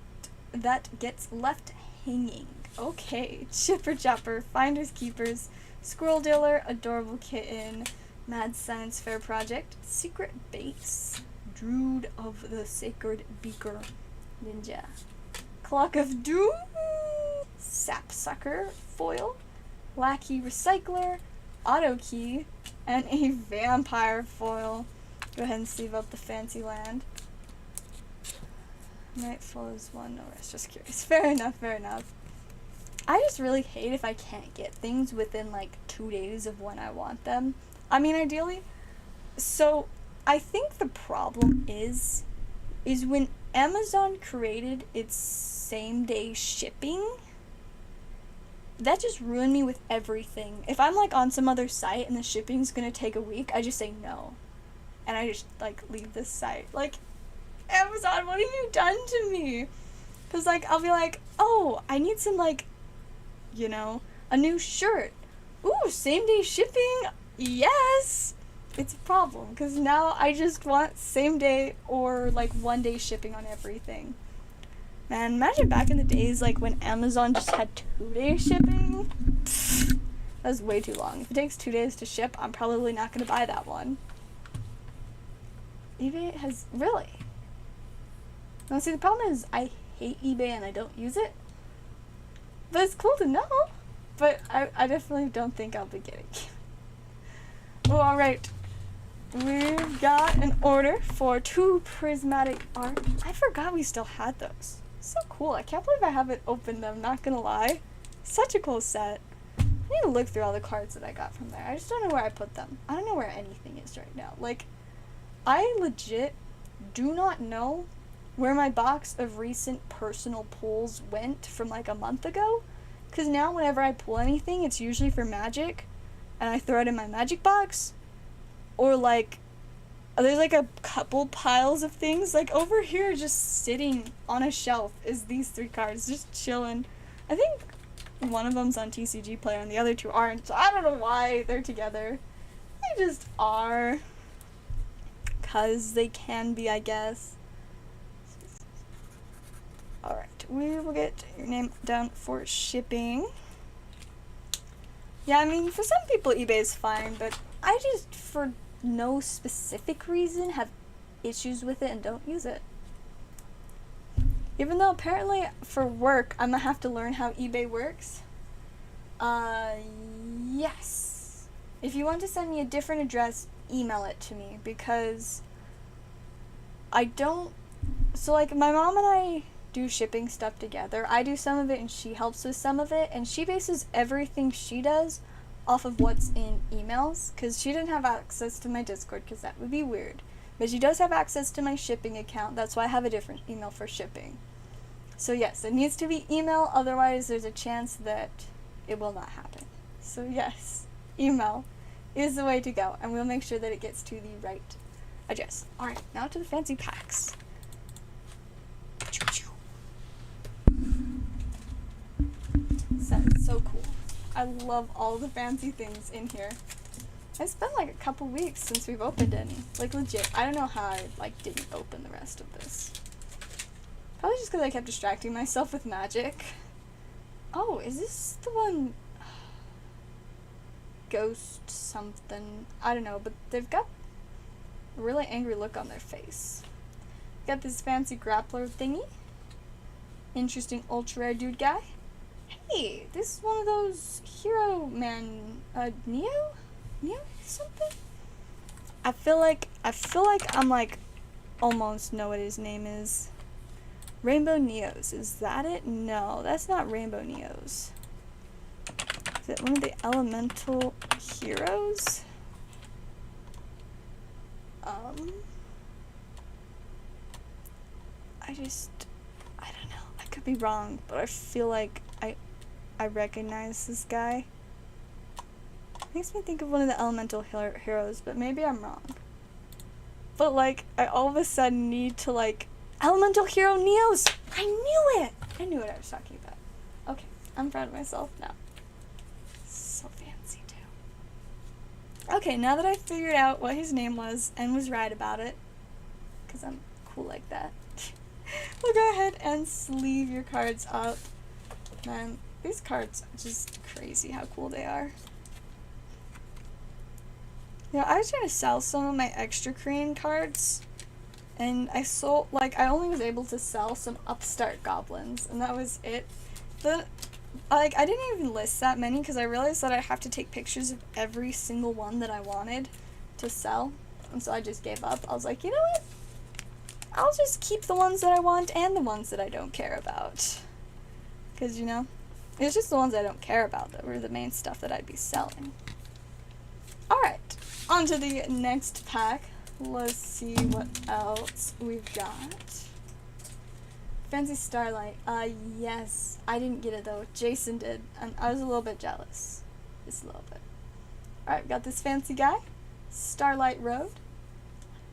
that gets left hanging. Okay, Chipper Chopper, Finders Keepers, Squirrel Dealer, Adorable Kitten, Mad Science Fair Project, Secret Base, Druid of the Sacred Beaker, Ninja, Clock of Doom, Sapsucker Foil, Lackey Recycler, Auto Key, and a Vampire Foil. Go ahead and sleeve up the fancy land. Nightfall is one, no rest, just curious. Fair enough, fair enough. I just really hate if I can't get things within like 2 days of when I want them. I mean, ideally. So, I think the problem is when Amazon created its same-day shipping, that just ruined me with everything. If I'm like on some other site and the shipping's gonna take a week, I just say no. And I just like leave this site. Like, Amazon, what have you done to me? Because like, I'll be like, oh, I need some like, you know, a new shirt. Ooh, same-day shipping? Yes! It's a problem, because now I just want same-day or, like, one-day shipping on everything. Man, imagine back in the days, like, when Amazon just had 2-day shipping. Pfft, that's way too long. If it takes 2 days to ship, I'm probably not going to buy that one. eBay has... Really? Now, see, the problem is I hate eBay and I don't use it. But it's cool to know. But I definitely don't think I'll be getting it. Oh, alright. We've got an order for 2 prismatic art. I forgot we still had those. So cool. I can't believe I haven't opened them, not gonna lie. Such a cool set. I need to look through all the cards that I got from there. I just don't know where I put them. I don't know where anything is right now. Like, I legit do not know where my box of recent personal pulls went from like a month ago. Because now whenever I pull anything, it's usually for Magic. And I throw it in my Magic box. Or like, there's like a couple piles of things. Like over here just sitting on a shelf is these 3 cards just chilling. I think one of them's on TCG Player and the other 2 aren't. So I don't know why they're together. They just are. Because they can be, I guess. Alright, we will get your name down for shipping. Yeah, I mean, for some people eBay is fine, but I just, for no specific reason, have issues with it and don't use it. Even though apparently for work, I'm gonna have to learn how eBay works. Yes. If you want to send me a different address, email it to me, because I don't... So, like, my mom and I do shipping stuff together. I do some of it and she helps with some of it, and she bases everything she does off of what's in emails, because she didn't have access to my Discord, because that would be weird. But she does have access to my shipping account. That's why I have a different email for shipping. So yes, it needs to be email, otherwise there's a chance that it will not happen. So yes, email is the way to go, and we'll make sure that it gets to the right address. Alright, now to the fancy packs. That's so cool. I love all the fancy things in here. It's been like a couple weeks since we've opened any. Like legit. I don't know how I like didn't open the rest of this. Probably just because I kept distracting myself with Magic. Oh, is this the one? Ghost something. I don't know, but they've got a really angry look on their face. Got this fancy grappler thingy. Interesting ultra rare dude guy. Hey, this is one of those hero man, Neo? Neo something? I feel like I'm like almost know what his name is. Rainbow Neos, is that it? No, that's not Rainbow Neos. Is it one of the elemental heroes? I don't know. I could be wrong, but I feel like I recognize this guy. Makes me think of one of the elemental heroes, but maybe I'm wrong. But like, I all of a sudden need to like Elemental Hero Neos! I knew it! I knew what I was talking about. Okay, I'm proud of myself now. So fancy, too. Okay, now that I figured out what his name was and was right about it, because I'm cool like that, we'll go ahead and sleeve your cards up. Man, these cards are just crazy how cool they are. You know, I was trying to sell some of my extra Korean cards, and I sold, like, I only was able to sell some upstart goblins, and that was it. I didn't even list that many because I realized that I have to take pictures of every single one that I wanted to sell, and so I just gave up. I was like, you know what? I'll just keep the ones that I want and the ones that I don't care about. Because, you know, it's just the ones I don't care about that were the main stuff that I'd be selling. Alright, on to the next pack. Let's see what else we've got. Fancy Starlight. Yes. I didn't get it though. Jason did, and I was a little bit jealous. Just a little bit. Alright, got this fancy guy. Starlight Road.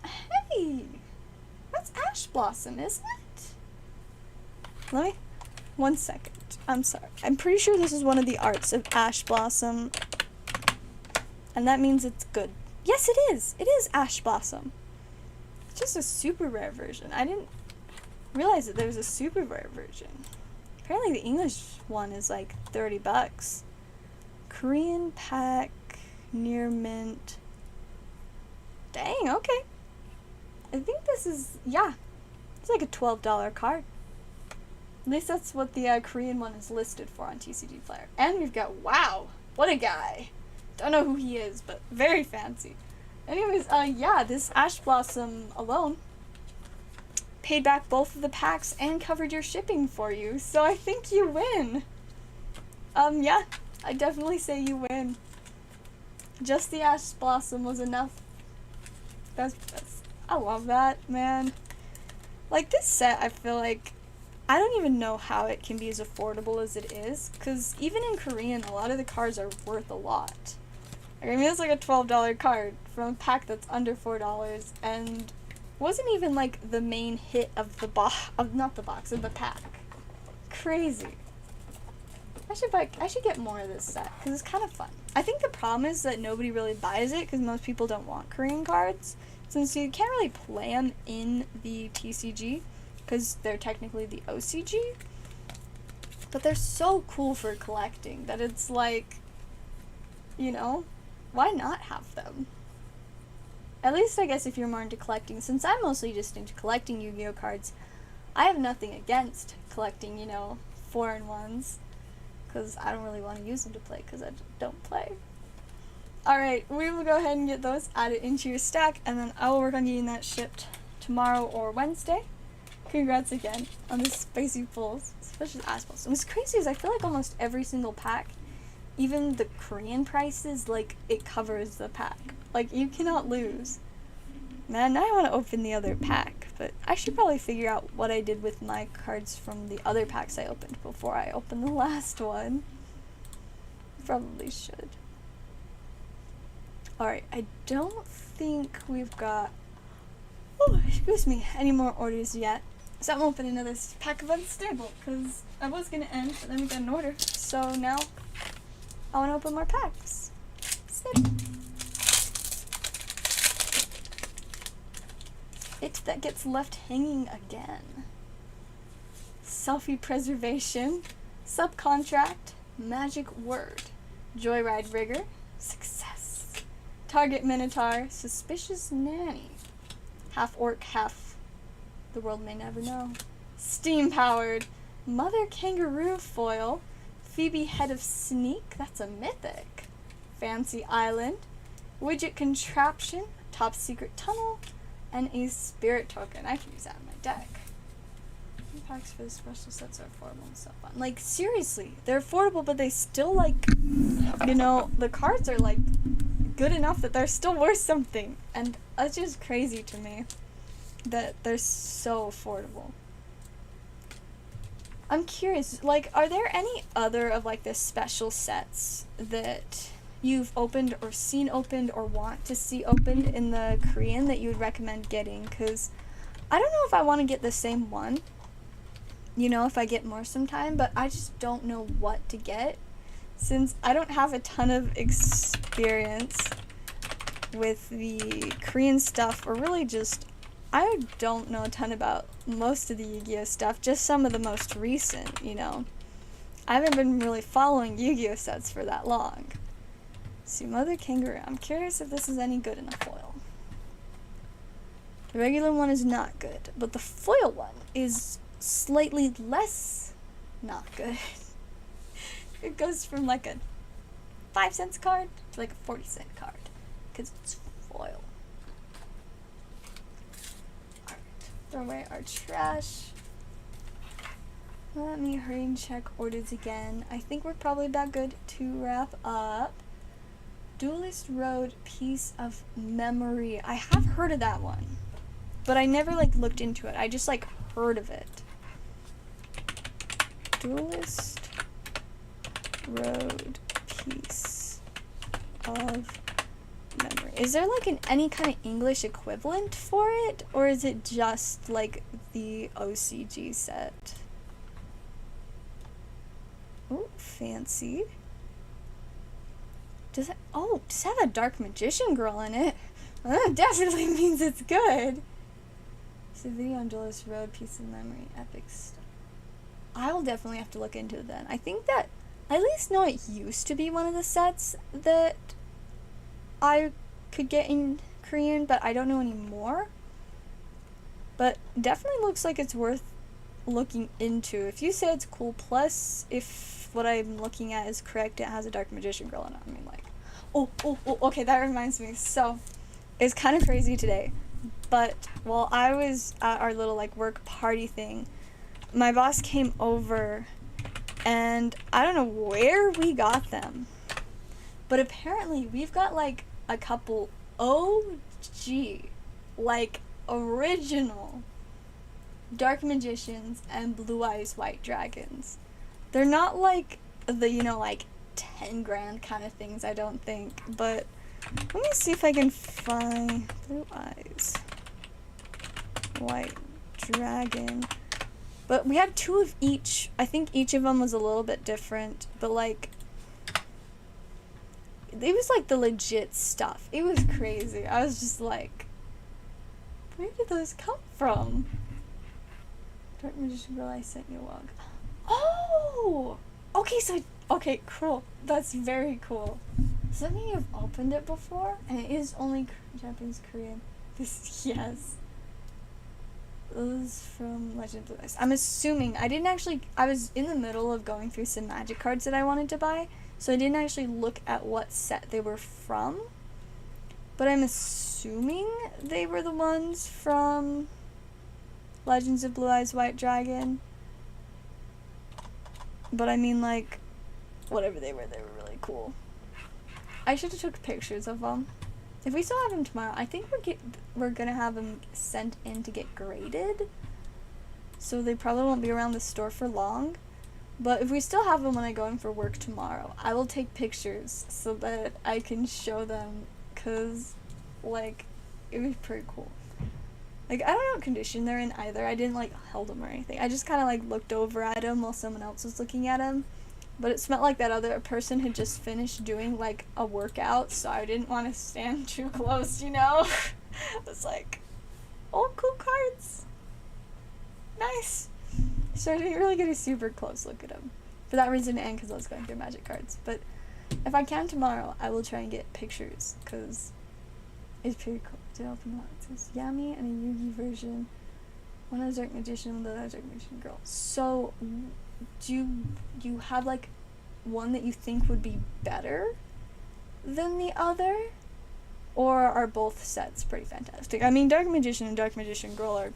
Hey! That's Ash Blossom, isn't it? One second. I'm sorry. I'm pretty sure this is one of the arts of Ash Blossom. And that means it's good. Yes, it is! It is Ash Blossom. It's just a super rare version. I didn't realize that there was a super rare version. Apparently the English one is like $30. Korean pack, near mint. Dang, okay. I think this is, yeah, it's like a $12 card. At least that's what the Korean one is listed for on TCG Player. And we've got, wow, what a guy. Don't know who he is, but very fancy. Anyways, yeah, this Ash Blossom alone paid back both of the packs and covered your shipping for you, so I think you win. Yeah, I definitely say you win. Just the Ash Blossom was enough. I love that, man. Like, this set, I feel like, I don't even know how it can be as affordable as it is, because even in Korean, a lot of the cards are worth a lot. Like, I mean, it's like a $12 card from a pack that's under $4, and wasn't even, like, the main hit of the not the box, of the pack. Crazy. I should get more of this set, because it's kind of fun. I think the problem is that nobody really buys it, because most people don't want Korean cards, since you can't really play them in the TCG, because they're technically the OCG, but they're so cool for collecting that it's like, you know, why not have them? At least I guess if you're more into collecting. Since I'm mostly just into collecting Yu-Gi-Oh cards, I have nothing against collecting, you know, foreign ones, because I don't really want to use them to play, because I don't play. Alright, we will go ahead and get those added into your stack, and then I will work on getting that shipped tomorrow or Wednesday. Congrats again on the spicy pulls, especially Ash Blossom. What's crazy is I feel like almost every single pack, even the Korean prices, like, it covers the pack. Like, you cannot lose. Man, now I want to open the other pack, but I should probably figure out what I did with my cards from the other packs I opened before I opened the last one. Probably should. Alright, I don't think we've got, oh, excuse me, any more orders yet. So I'm opening another pack of Unstable, because I was going to end, but then we got an order. So now, I want to open more packs. It that gets left hanging again. Selfie Preservation, Subcontract, Magic Word, Joyride Rigger, Success, Target Minotaur, Suspicious Nanny, Half Orc, Half the World May Never Know, Steam Powered, Mother Kangaroo Foil, Phoebe Head of Sneak, that's a mythic, Fancy Island, Widget Contraption, Top Secret Tunnel, and a Spirit Token. I can use that in my deck. Packs for the special sets are affordable and so fun. Like, seriously, they're affordable, but they still, like, you know, the cards are, like, good enough that they're still worth something. And that's just crazy to me that they're so affordable. I'm curious, like, are there any other of, like, the special sets that you've opened or seen opened or want to see opened in the Korean that you would recommend getting? Because I don't know if I want to get the same one, you know, if I get more sometime, but I just don't know what to get, since I don't have a ton of experience with the Korean stuff, or really just, I don't know a ton about most of the Yu-Gi-Oh stuff, just some of the most recent, you know. I haven't been really following Yu-Gi-Oh sets for that long. See, Mother Kangaroo. I'm curious if this is any good in a foil. The regular one is not good, but the foil one is slightly less not good. It goes from like a 5-cent card to like a 40-cent card, because it's foil. Alright, throw away our trash. Let me hurry and check orders again. I think we're probably about good to wrap up. Duelist Road Piece of Memory. I have heard of that one, but I never like looked into it. I just like heard of it. Duelist Road Piece of Memory. Is there like any kind of English equivalent for it, or is it just like the OCG set? Oh, fancy. Does it have a Dark Magician Girl in it? Well, that definitely means it's good. It's a video on Duelist Road Piece of Memory. Epic stuff. I will definitely have to look into it then. I think that, I at least know it used to be one of the sets that I could get in Korean, but I don't know anymore. But definitely looks like it's worth looking into. If you say it's cool, plus if what I'm looking at is correct, it has a Dark Magician Girl in it. I mean, like, okay, that reminds me. So, it's kind of crazy today, but while I was at our little, like, work party thing, my boss came over, and I don't know where we got them, but apparently we've got, like, a couple OG, like, original Dark Magicians and Blue Eyes White Dragons. They're not like the, you know, like 10 grand kind of things, I don't think, but let me see if I can find Blue Eyes White Dragon. But we had 2 of each. I think each of them was a little bit different, but like, it was like the legit stuff. It was crazy. I was just like, where did those come from? Dark Magician Girl, I sent you a log. Oh! Okay, cool. That's very cool. Does that mean you've opened it before? And it is only Japanese, Korean. Yes. Those from Legend of Blue Eyes. I'm assuming, I was in the middle of going through some magic cards that I wanted to buy, so I didn't actually look at what set they were from. But I'm assuming they were the ones from Legends of Blue Eyes White Dragon. But I mean, like, whatever they were really cool. I should have took pictures of them. If we still have them tomorrow, I think we're gonna have them sent in to get graded. So they probably won't be around the store for long. But if we still have them when I go in for work tomorrow, I will take pictures so that I can show them, cause, like, it would be pretty cool. Like, I don't know what condition they're in either. I didn't, like, hold them or anything. I just kind of, like, looked over at them while someone else was looking at them. But it smelled like that other person had just finished doing, like, a workout, so I didn't want to stand too close, you know? I was like, oh, cool cards. Nice. So I didn't really get a super close look at them. For that reason, and because I was going through magic cards. But if I can tomorrow, I will try and get pictures, because it's pretty cool. To open up. It says Yami and a Yugi version. One has Dark Magician, the other has Dark Magician Girl. So, do you have, like, one that you think would be better than the other? Or are both sets pretty fantastic? I mean, Dark Magician and Dark Magician Girl are,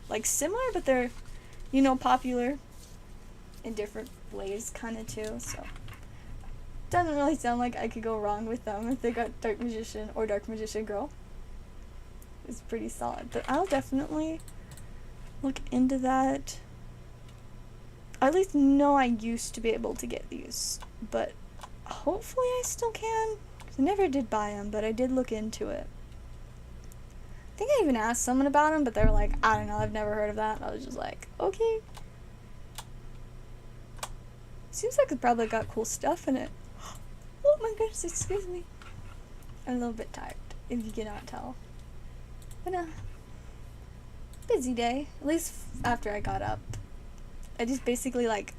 like, similar, but they're, you know, popular in different ways, kind of, too, so. Doesn't really sound like I could go wrong with them if they got Dark Magician or Dark Magician Girl. It's pretty solid, but I'll definitely look into that. I at least know I used to be able to get these, but hopefully I still can. I never did buy them, but I did look into it. think I even asked someone about them, but they were like, I don't know, I've never heard of that. And I was just like, okay. Seems like it probably got cool stuff in it. Oh my goodness, excuse me. I'm a little bit tired, if you cannot tell. But busy day, at least after I got up. I just basically like,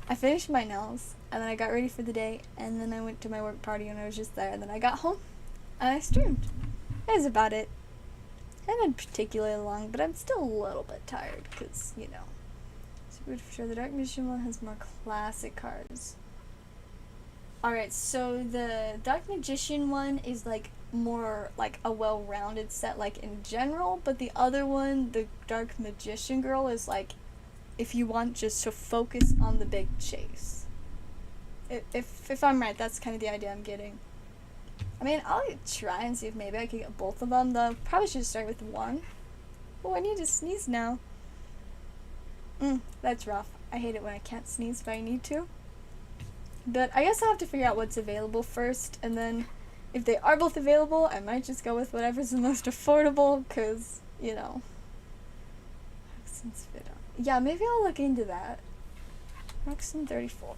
I finished my nails, and then I got ready for the day, and then I went to my work party and I was just there, and then I got home, and I streamed. That was about it. I haven't been particularly long, but I'm still a little bit tired, because, you know. Super for sure, the Dark Magician one has more classic cards. Alright, so the Dark Magician one is like more like a well-rounded set like in general, but the other one, the Dark Magician Girl, is like if you want just to focus on the big chase. If I'm right, that's kind of the idea I'm getting. I mean, I'll try and see if maybe I can get both of them, though. Probably should start with one. Oh, I need to sneeze now. That's rough. I hate it when I can't sneeze if I need to. But I guess I'll have to figure out what's available first, and then if they are both available, I might just go with whatever's the most affordable, because, you know. Yeah, maybe I'll look into that. Roxanne 34.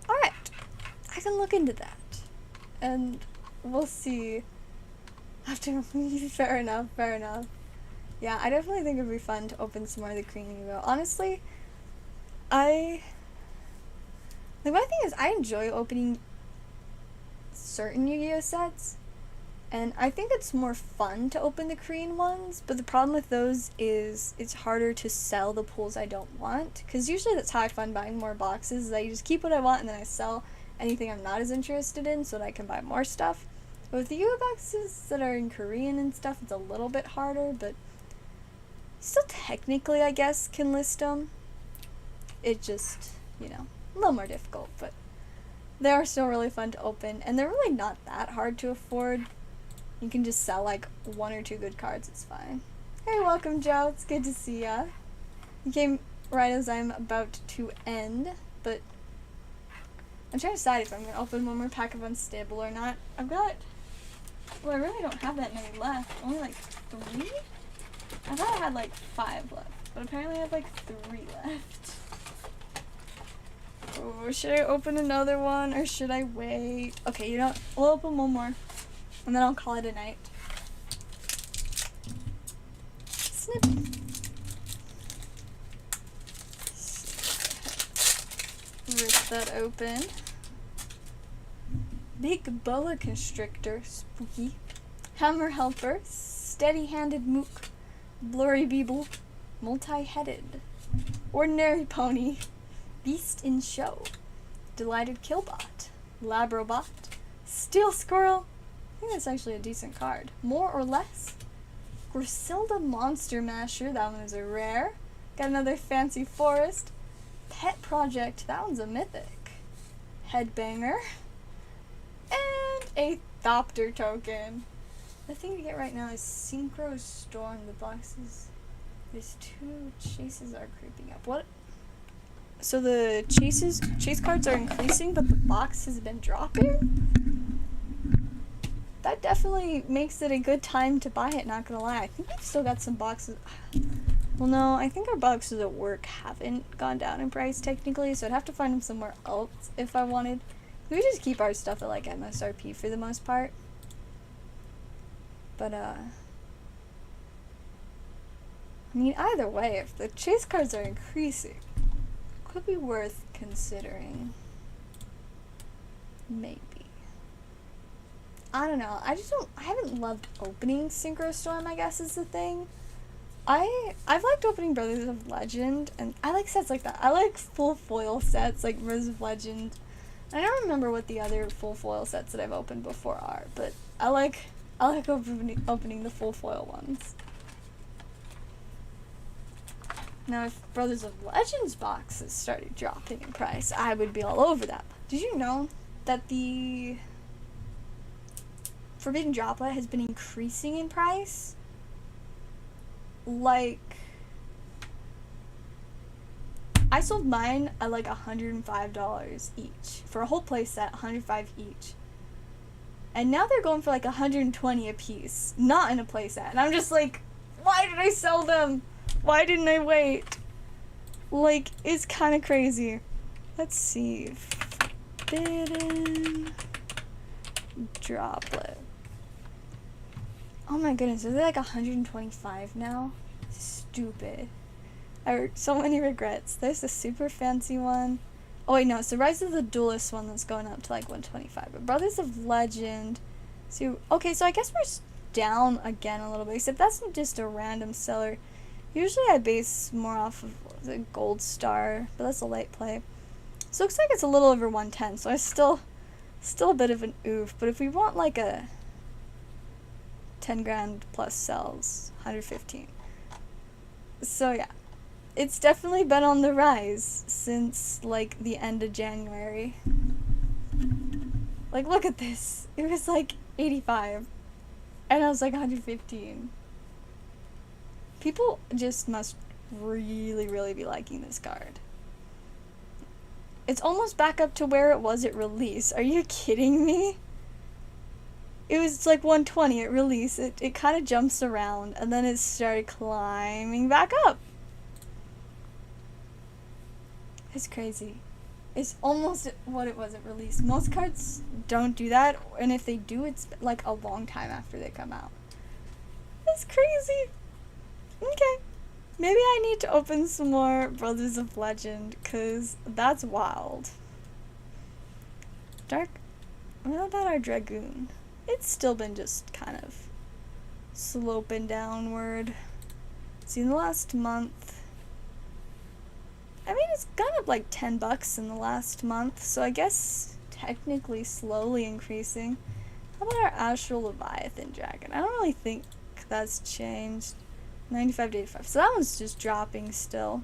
Alright, I can look into that. And we'll see. After, fair enough. Yeah, I definitely think it'd be fun to open some more of the Green Yugioh. Honestly, my thing is, I enjoy opening certain Yu-Gi-Oh sets, and I think it's more fun to open the Korean ones, but the problem with those is it's harder to sell the pools I don't want, because usually that's how I find buying more boxes, is I just keep what I want and then I sell anything I'm not as interested in so that I can buy more stuff. But with the Yu-Gi-Oh boxes that are in Korean and stuff, it's a little bit harder, but still technically, I guess, can list them. It just, you know, a little more difficult, but they are still really fun to open, and they're really not that hard to afford. You can just sell, like, 1 or 2 good cards, it's fine. Hey, welcome, Joe. It's good to see ya. You came right as I'm about to end, but I'm trying to decide if I'm going to open one more pack of Unstable or not. I've got, well, I really don't have that many left. Only, like, 3? I thought I had like 5 left, but apparently I have like 3 left. Oh, should I open another one or should I wait? Okay, you know what? We'll open one more and then I'll call it a night. Snip. Rip that open. Big Boa Constrictor, spooky. Hammer Helper, Steady-Handed Mook. Blurry Beeble, Multi-Headed, Ordinary Pony, Beast in Show, Delighted Killbot, Labrobot, Steel Squirrel, I think that's actually a decent card, More or Less, Griselda Monster Masher, that one is a rare, got another Fancy Forest, Pet Project, that one's a mythic, Headbanger, and a Thopter token. The thing to get right now is Synchro Storm. The boxes, these 2 chases are creeping up. What? So the chase cards are increasing, but the box has been dropping? That definitely makes it a good time to buy it, not gonna lie. I think we've still got some boxes. Well, no, I think our boxes at work haven't gone down in price technically, so I'd have to find them somewhere else if I wanted. We just keep our stuff at like MSRP for the most part. But, I mean, either way, if the chase cards are increasing, it could be worth considering. Maybe. I don't know. I haven't loved opening Synchro Storm, I guess is the thing. I've liked opening Brothers of Legend, and I like sets like that. I like full foil sets, like Brothers of Legend. I don't remember what the other full foil sets that I've opened before are, but I like opening the full foil ones. Now, if Brothers of Legends boxes started dropping in price, I would be all over that. Did you know that the Forbidden Droplet has been increasing in price? Like, I sold mine at like $105 each. For a whole play set, $105 each. And now they're going for like 120 a piece, not in a playset. And I'm just like, why did I sell them? Why didn't I wait? Like, it's kind of crazy. Let's see. Forbidden Droplet. Oh my goodness, are they like 125 now? Stupid. So many regrets. There's the super fancy one. Oh wait, no, it's the Rise of the Duelist one that's going up to like 125. But Brothers of Legend. So, okay, so I guess we're down again a little bit, except that's just a random seller. Usually I base more off of the Gold Star, but that's a late play. So it looks like it's a little over 110, so I still a bit of an oof. But if we want like a 10 grand plus sells, 115. So yeah, it's definitely been on the rise since like the end of January. Like, look at this. It was like 85 and I was like 115. People just must really be liking this card. It's almost back up to where it was at release. Are you kidding me? It was like 120 at release. It kind of jumps around and then it started climbing back up. It's crazy. It's almost what it was at release. Most cards don't do that, and if they do, it's like a long time after they come out. That's crazy. Okay. Maybe I need to open some more Brothers of Legend, because that's wild. Dark. What about our Dragoon? It's still been just kind of sloping downward. See, in the last month, I mean, it's gone up like $10 in the last month, so I guess technically slowly increasing. How about our Astral Leviathan Dragon? I don't really think that's changed. 95 to 85. So that one's just dropping still.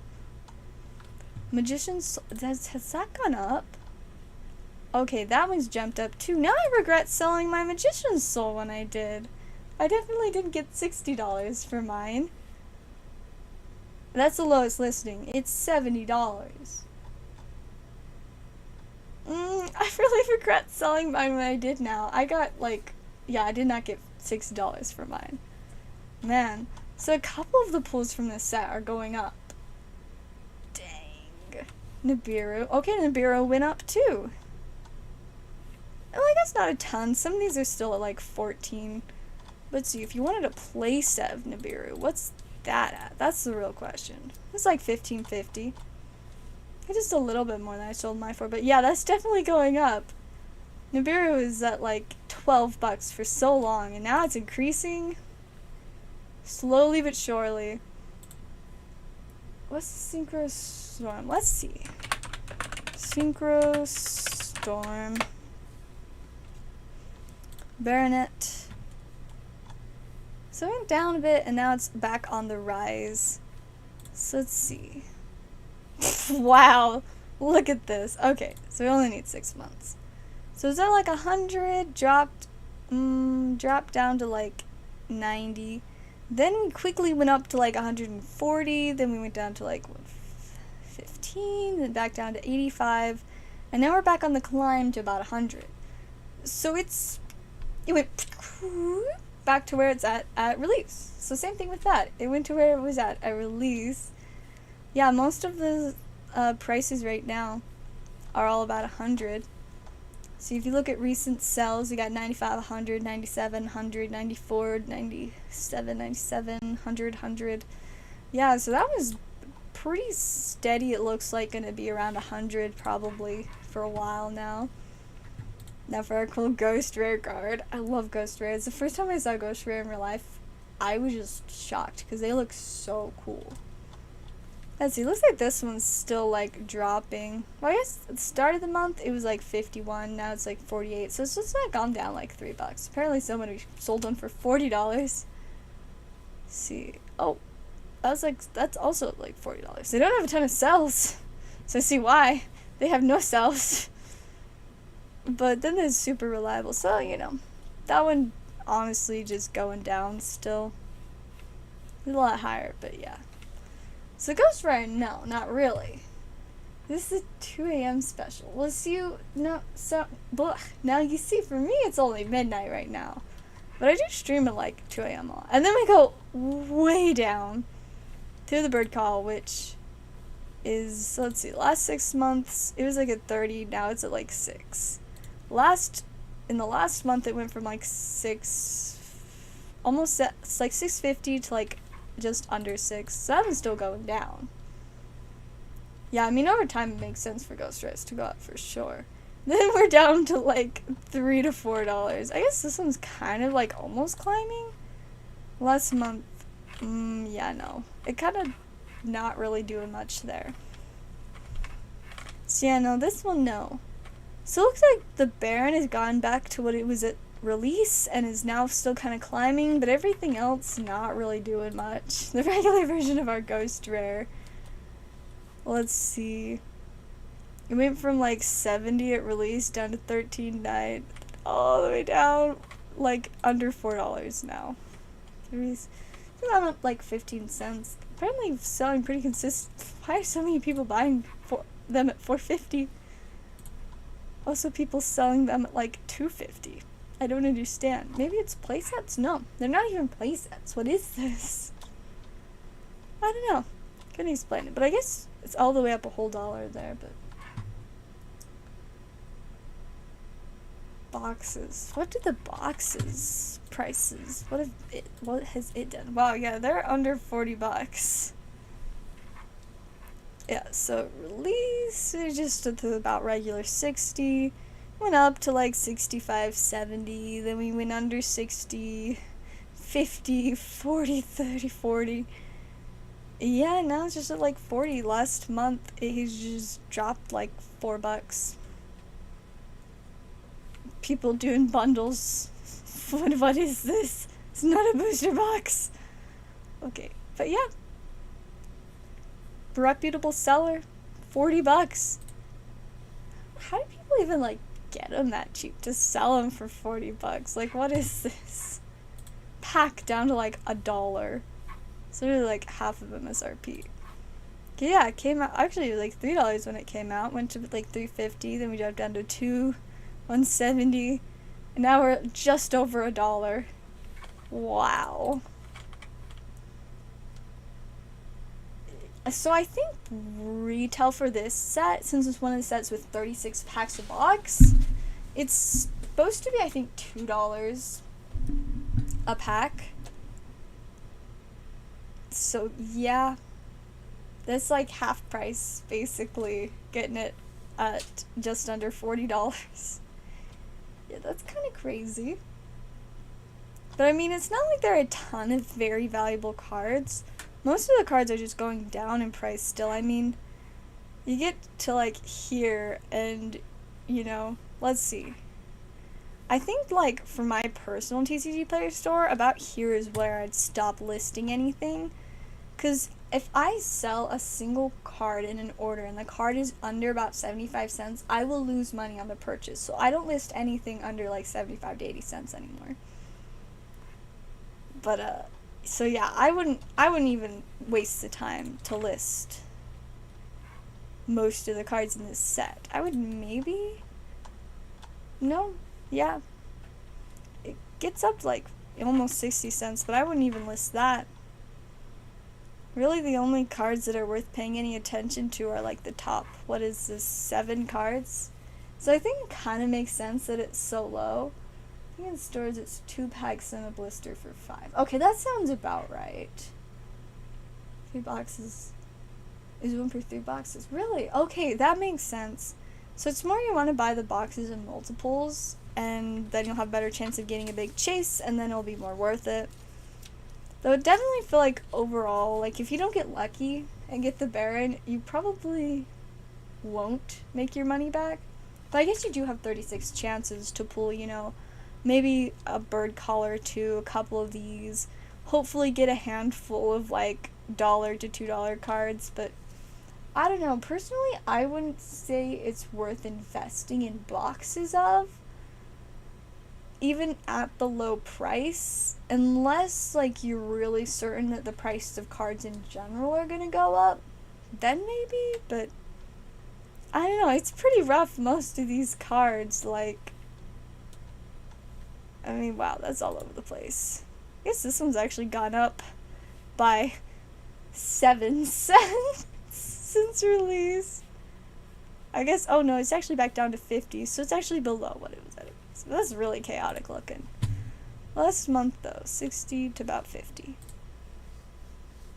Magician's Soul, has that gone up? Okay, that one's jumped up too. Now I regret selling my Magician's Soul when I did. I definitely didn't get $60 for mine. That's the lowest listing. It's $70. I really regret selling mine when I did now. I got like, yeah, I did not get $60 for mine. Man. So a couple of the pulls from this set are going up. Dang. Nibiru. Okay, Nibiru went up too. Like, that's not a ton. Some of these are still at like 14. Let's see, if you wanted a play set of Nibiru, what's that at? That's the real question. It's like $15.50. It's just a little bit more than I sold mine for, but yeah, that's definitely going up. Nibiru is at like $12 for so long, and now it's increasing slowly but surely. What's the Synchro Storm? Let's see. Synchro Storm. Baronet. So it went down a bit, and now it's back on the rise. So let's see. Wow, look at this. Okay, so we only need 6 months. So is that like 100? Dropped down to like 90. Then we quickly went up to like 140. Then we went down to like 15. Then back down to 85. And now we're back on the climb to about 100. So it went back to where it's at release. So same thing with that. It went to where it was at release. Yeah, most of the prices right now are all about 100. So if you look at recent sells, we got 95, 100, 97, 100, 94, 97, 97, 100, 100. Yeah, so that was pretty steady. It looks like going to be around 100 probably for a while now. Now for our cool Ghost Rare card. I love Ghost Rare. It's the first time I saw Ghost Rare in real life. I was just shocked because they look so cool. Let's see, looks like this one's still like dropping. Well, I guess at the start of the month it was like 51, now it's like 48. So it's just like gone down like $3. Apparently somebody sold one for $40. Let's see. Oh, that's also like $40. They don't have a ton of sells. So I see why. They have no sells. But then there's Super Reliable. So, you know, that one honestly just going down still. A lot higher, but yeah. So Ghost Rare, no, not really. This is a 2 a.m. special. We'll see you. No, so. Blah. Now you see, for me, it's only midnight right now. But I do stream at like 2 a.m. a lot. And then we go way down to the bird call, which is, let's see, last 6 months, it was like at 30. Now it's at like 6. In the last month, it went from like 6, almost at, it's like 650 to like just under 6. So that one's still going down. Yeah, I mean, over time it makes sense for Ghost Race to go up for sure. Then we're down to like $3 to $4. I guess this one's kind of like almost climbing. Last month, yeah, no. It kind of not really doing much there. So yeah, no, this one, no. So it looks like the Baron has gone back to what it was at release and is now still kind of climbing, but everything else not really doing much. The regular version of our Ghost Rare. Let's see. It went from like 70 at release down to 13.9, all the way down like under $4 now. It's not like 15 cents. Apparently selling pretty consistent. Why are so many people buying them at $4.50? Also people selling them at like $2.50. I don't understand. Maybe it's playsets? No, they're not even playsets. What is this? I don't know. Couldn't explain it, but I guess it's all the way up a whole dollar there, but boxes. What did the boxes prices? What has it done? Wow, yeah, they're under $40. Yeah, so release we just did about regular 60. Went up to like 65, 70, then we went under 60, 50, 40, 30, 40. Yeah, now it's just at like 40. Last month, he's just dropped like $4. People doing bundles. What is this? It's not a booster box. Okay, but yeah. Reputable seller, $40. How do people even like get them that cheap to sell them for $40? Like, what is this? Pack down to like $1. So really like half of MSRP. Yeah, it came out, actually it was like $3 when it came out, went to like $3.50, then we dropped down to $1.70, and now we're just over $1. Wow. So I think retail for this set, since it's one of the sets with 36 packs a box, it's supposed to be, I think, $2 a pack. So yeah, that's like half price, basically, getting it at just under $40. Yeah, that's kind of crazy. But I mean, it's not like there are a ton of very valuable cards. Most of the cards are just going down in price still. I mean, you get to like here and, you know, let's see. I think like for my personal TCG Player store, about here is where I'd stop listing anything. Because if I sell a single card in an order and the card is under about 75 cents, I will lose money on the purchase. So I don't list anything under like 75 to 80 cents anymore. But so yeah, I wouldn't even waste the time to list most of the cards in this set. I would maybe, no, yeah. It gets up to like almost 60 cents, but I wouldn't even list that. Really, the only cards that are worth paying any attention to are like the top, what is this, 7 cards? So I think it kind of makes sense that it's so low. I think in stores it's 2 packs and a blister for $5. Okay, that sounds about right. 3 boxes is 1 for 3 boxes. Really? Okay, that makes sense. So it's more you want to buy the boxes in multiples, and then you'll have a better chance of getting a big chase, and then it'll be more worth it. Though I definitely feel like overall, like if you don't get lucky and get the Baron, you probably won't make your money back. But I guess you do have 36 chances to pull, you know, maybe a bird collar to a couple of these. Hopefully get a handful of like $1 to $2 cards, but I don't know. Personally, I wouldn't say it's worth investing in boxes of, even at the low price, unless like you're really certain that the prices of cards in general are gonna go up, then maybe. But I don't know, it's pretty rough, most of these cards, like, I mean, wow, that's all over the place. I guess this one's actually gone up by 7 cents since release. I guess, oh no, it's actually back down to 50, so it's actually below what it was at. So that's really chaotic looking. Last month though, 60 to about 50.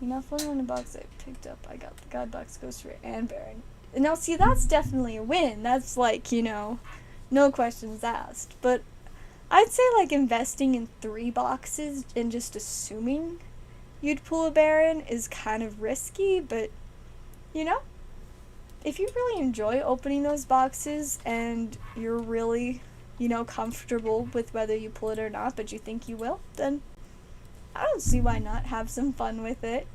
You know, for one box I picked up, I got the God Box, Ghost Rare, and Baron. Now see, that's definitely a win. That's like, you know, no questions asked. But I'd say like investing in 3 boxes and just assuming you'd pull a Baron is kind of risky, but you know, if you really enjoy opening those boxes and you're really, you know, comfortable with whether you pull it or not, but you think you will, then I don't see why not have some fun with it.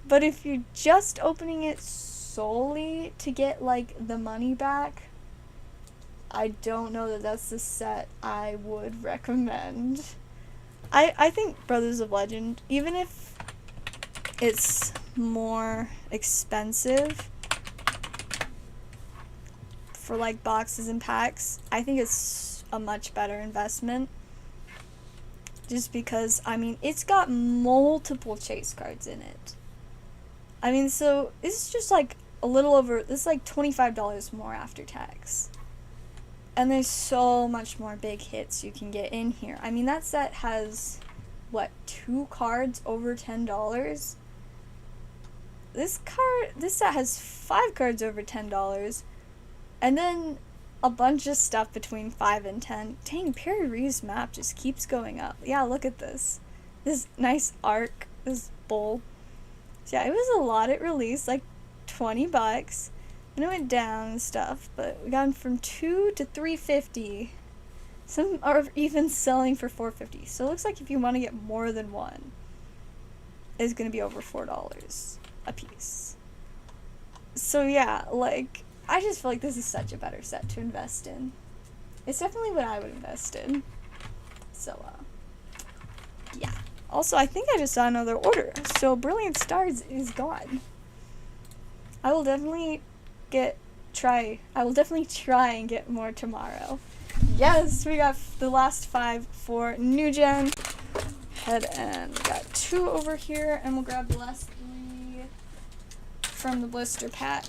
But if you're just opening it solely to get like the money back, I don't know that that's the set I would recommend. I think Brothers of Legend, even if it's more expensive for like boxes and packs, I think it's a much better investment. Just because, I mean, it's got multiple chase cards in it. I mean, so this is just like a little over, this is like $25 more after tax. And there's so much more big hits you can get in here. I mean, that set has, what, 2 cards over $10? This set has 5 cards over $10. And then a bunch of stuff between 5 and 10. Dang, Perry Reeves' map just keeps going up. Yeah, look at this. This nice arc, this bowl. So yeah, it was a lot at release, like $20. And it went down and stuff, but we got them from $2 to $3.50. Some are even selling for $4.50. So it looks like if you want to get more than one, it's going to be over $4 a piece. So yeah, like, I just feel like this is such a better set to invest in. It's definitely what I would invest in. So, yeah. Also, I think I just saw another order. So, Brilliant Stars is gone. I will definitely try and get more tomorrow. Yes, we got the last 5 for New Gen. Head and we got 2 over here, and we'll grab the last 3 from the blister pack.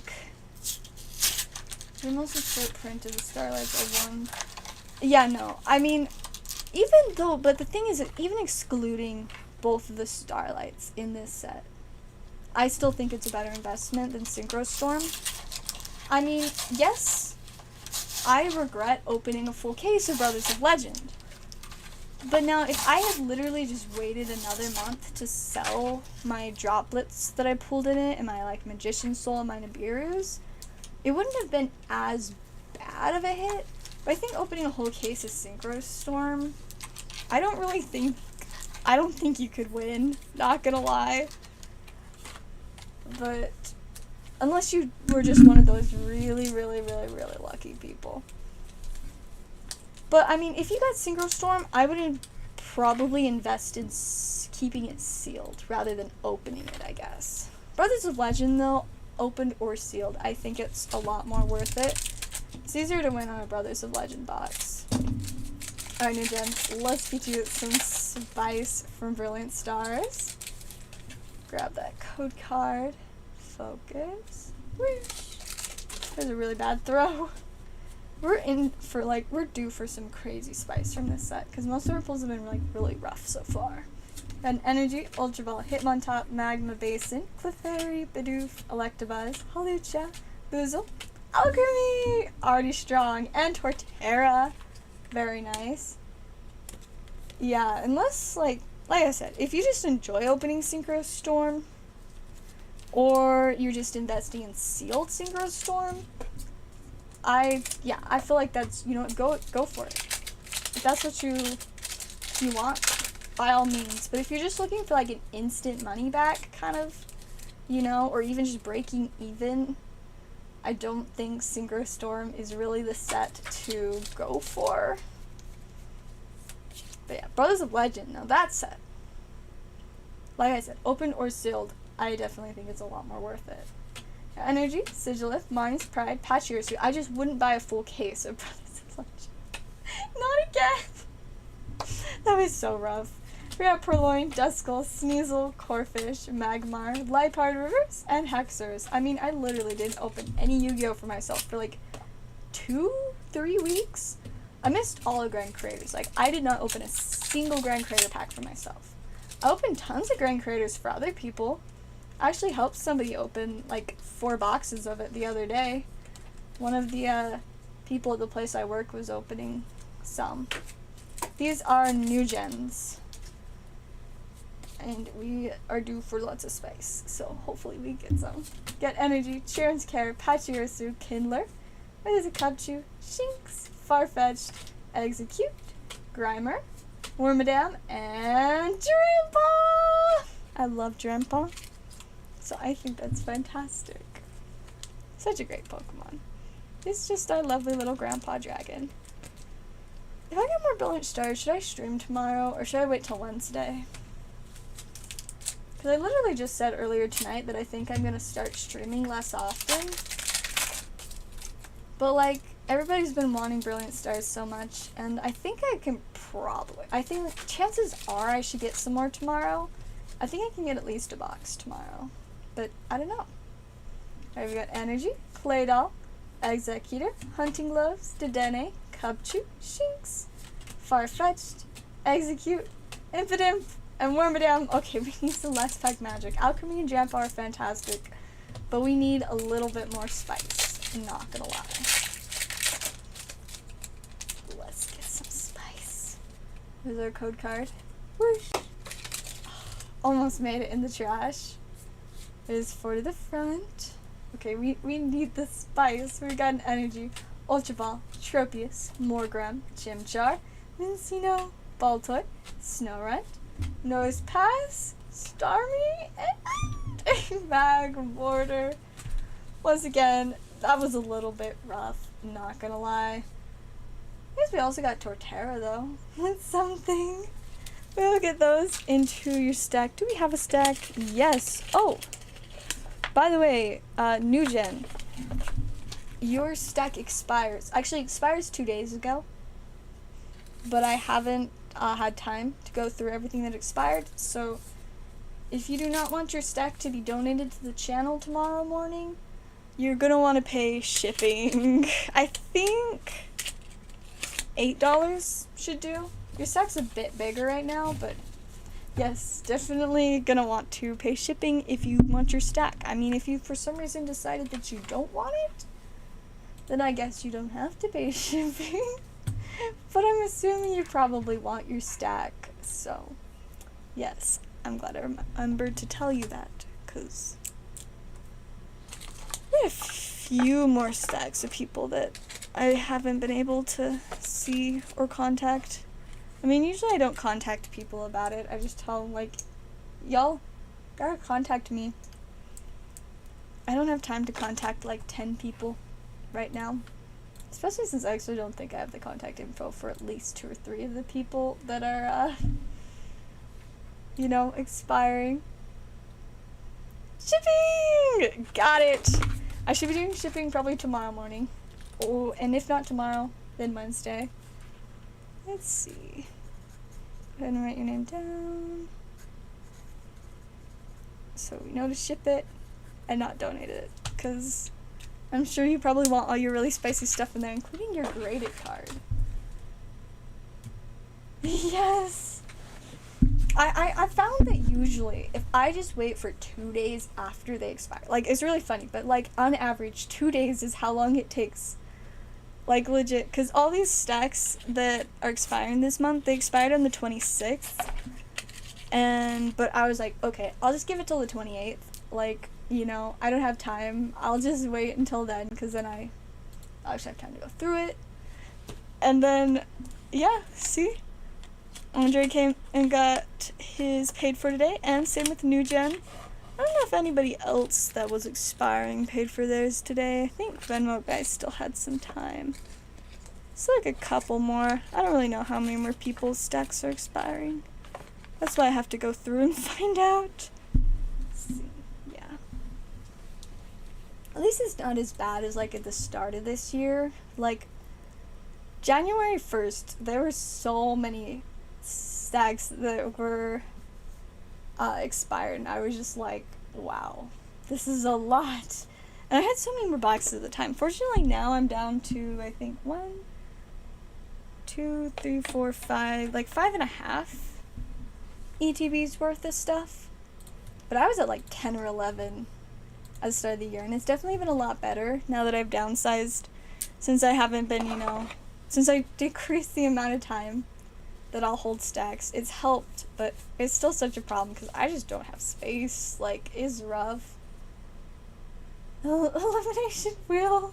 The most short print of the Starlights are 1. Yeah, no. I mean, but the thing is that even excluding both of the Starlights in this set, I still think it's a better investment than Synchro Storm. I mean, yes, I regret opening a full case of Brothers of Legend. But now, if I had literally just waited another month to sell my droplets that I pulled in it, and my, like, Magician Soul and my Nibiru's, it wouldn't have been as bad of a hit. But I think opening a whole case of Synchro Storm, I don't think you could win, not gonna lie. But unless you were just one of those really, really, really, really lucky people. But I mean, if you got Synchro Storm, I would have probably invested keeping it sealed rather than opening it, I guess. Brothers of Legend, though, opened or sealed, I think it's a lot more worth it. It's easier to win on a Brothers of Legend box. Alright, New Gen, let's get you some spice from Brilliant Stars. Grab that code card. Focus. Whoosh. There's a really bad throw. We're due for some crazy spice from this set, because most of our pulls have been like really rough so far. Got an Energy, Ultra Ball, Hitmontop, Magma Basin, Clefairy, Bidoof, Electabuzz, Hawlucha, Boozle, Alchemy, already strong, and Torterra. Very nice. Yeah, unless, like I said, if you just enjoy opening Synchro Storm, or you're just investing in sealed Synchro Storm, I feel like that's, you know, go for it. If that's what you want, by all means. But if you're just looking for like an instant money back kind of, you know, or even just breaking even, I don't think Synchro Storm is really the set to go for. But yeah, Brothers of Legend, now that set, like I said, open or sealed, I definitely think it's a lot more worth it. Energy, Sigilith, Marnie's Pride, Pachirisu. I just wouldn't buy a full case of Brothers of Lunch. Not again! That was so rough. We got Purloin, Duskull, Sneasel, Corfish, Magmar, Liepard Reverse, and Hexers. I mean, I literally didn't open any Yu-Gi-Oh! For myself for like 2-3 weeks. I missed all of Grand Creators. Like, I did not open a single Grand Creator pack for myself. I opened tons of Grand Creators for other people. I actually helped somebody open like 4 boxes of it the other day. One of the people at the place I work was opening some. These are new gens. And we are due for lots of spice, so hopefully we get some. Get Energy, Sharon's Care, Pachirisu, Kindler, Kachu, Shinx, Farfetch'd, Execute, Grimer, Wormadam, and Drampa! I love Drampa, so I think that's fantastic. Such a great Pokemon. It's just our lovely little grandpa dragon. If I get more Brilliant Stars, should I stream tomorrow, or should I wait till Wednesday? Because I literally just said earlier tonight that I think I'm going to start streaming less often. But, like, everybody's been wanting Brilliant Stars so much, and I think I can probably... I think chances are I should get some more tomorrow. I think I can get at least a box tomorrow. But, I don't know. Alright, we got Energy, Claydol, Executor, Hunting Gloves, Dedenne, Cubchoo, Shinx, Farfetch'd, Execute, Impidimp, and Wormadam. Okay, we need some last pack magic. Alchemy and Jampa are fantastic, but we need a little bit more spice. I'm not gonna lie. Let's get some spice. Here's our code card. Whoosh. Almost made it in the trash. There's 4 to the front. Okay, we need the spice. We got an Energy, Ultra Ball, Tropius, Morgrem, Chimchar, Mincino, Baltoy, Snorunt, Nose Pass, Starmie, and a Mag Border. Once again, that was a little bit rough, not gonna lie. I guess we also got Torterra though. That's something. We'll get those into your stack. Do we have a stack? Yes. Oh, by the way, new gen. Your stack expires. Actually, expires 2 days ago. But I haven't had time to go through everything that expired, so if you do not want your stack to be donated to the channel tomorrow morning, you're gonna want to pay shipping. I think $8 should do. Your stack's a bit bigger right now, but yes, definitely gonna want to pay shipping if you want your stack. I mean, if you for some reason decided that you don't want it, then I guess you don't have to pay shipping. But I'm assuming you probably want your stack, so yes, I'm glad I remembered to tell you that, because we have a few more stacks of people that I haven't been able to see or contact. I mean, usually I don't contact people about it. I just tell them, like, y'all gotta contact me. I don't have time to contact, like, 10 people right now. Especially since I actually don't think I have the contact info for at least 2 or 3 of the people that are, you know, expiring. Shipping! Got it! I should be doing shipping probably tomorrow morning. Oh, and if not tomorrow, then Wednesday. Let's see. Go ahead and write your name down. So we know to ship it and not donate it, because I'm sure you probably want all your really spicy stuff in there, including your graded card. Yes! I found that usually, if I just wait for 2 days after they expire, like, it's really funny, but, like, on average, 2 days is how long it takes. Like, legit, because all these stacks that are expiring this month, they expired on the 26th, but I was like, okay, I'll just give it till the 28th, like, you know, I don't have time, I'll just wait until then, because then I'll actually have time to go through it. And then, yeah, see? Andre came and got his paid for today, and same with New Gen. I don't know if anybody else that was expiring paid for theirs today. I think Venmo guys still had some time. It's like a couple more. I don't really know how many more people's stacks are expiring. That's why I have to go through and find out. Let's see. Yeah. at least it's not as bad as like at the start of this year. Like January 1st, there were so many stacks that were expired, and I was just like, wow, this is a lot. And I had so many more boxes at the time. Fortunately, now I'm down to, I think, 1, 2, 3, 4, 5, like 5.5 ETBs worth of stuff. But I was at like 10 or 11 at the start of the year, and it's definitely been a lot better now that I've downsized, since I haven't been, you know, since I decreased the amount of time that I'll hold stacks. It's helped, but it's still such a problem because I just don't have space. Like, it's rough. Elimination wheel.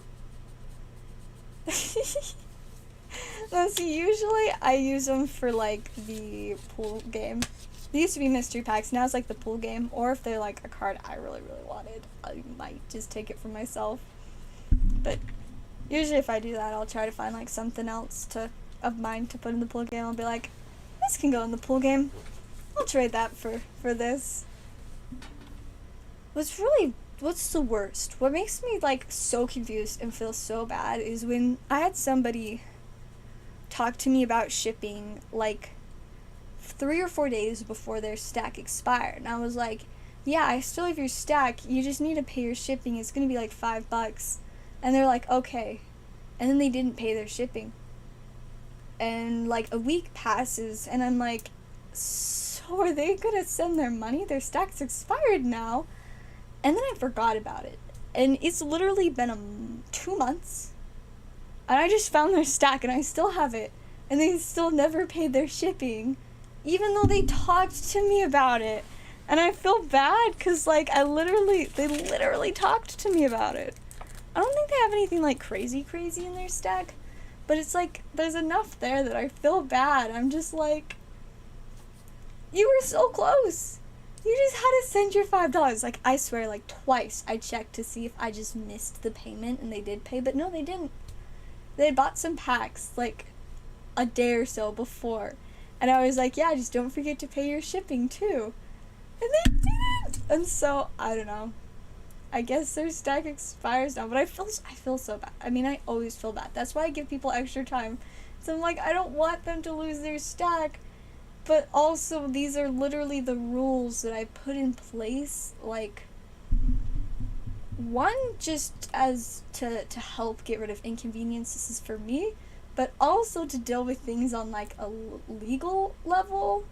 No, see, usually I use them for like the pool game. They used to be mystery packs, now it's like the pool game, or if they're like a card I really wanted, I might just take it for myself. But usually if I do that, I'll try to find like something else of mine to put in the pool game. I'll be like, this can go in the pool game. I'll trade that for this. What's the worst? What makes me like so confused and feel so bad is when I had somebody talk to me about shipping like 3 or 4 days before their stack expired, and I was like, yeah, I still have your stack, you just need to pay your shipping, it's gonna be like $5. And they're like, okay. And then they didn't pay their shipping, and like a week passes, and I'm like, so are they gonna send their money? Their stack's expired now. And then I forgot about it, and it's literally been 2 months, and I just found their stack and I still have it, and they still never paid their shipping, even though they talked to me about it. And I feel bad because like they literally talked to me about it. I don't think they have anything like crazy in their stack, but it's like there's enough there that I feel bad. I'm just like, you were so close. You just had to send your $5. Like, I swear, like, twice I checked to see if I just missed the payment and they did pay, but no, they didn't. They had bought some packs, like, a day or so before. And I was like, yeah, just don't forget to pay your shipping, too. And they didn't! And so, I don't know. I guess their stack expires now, but I feel so bad. I mean, I always feel bad. That's why I give people extra time. So I'm like, I don't want them to lose their stack. But also, these are literally the rules that I put in place, like, one, just as to help get rid of inconveniences for me, but also to deal with things on, like, a legal level.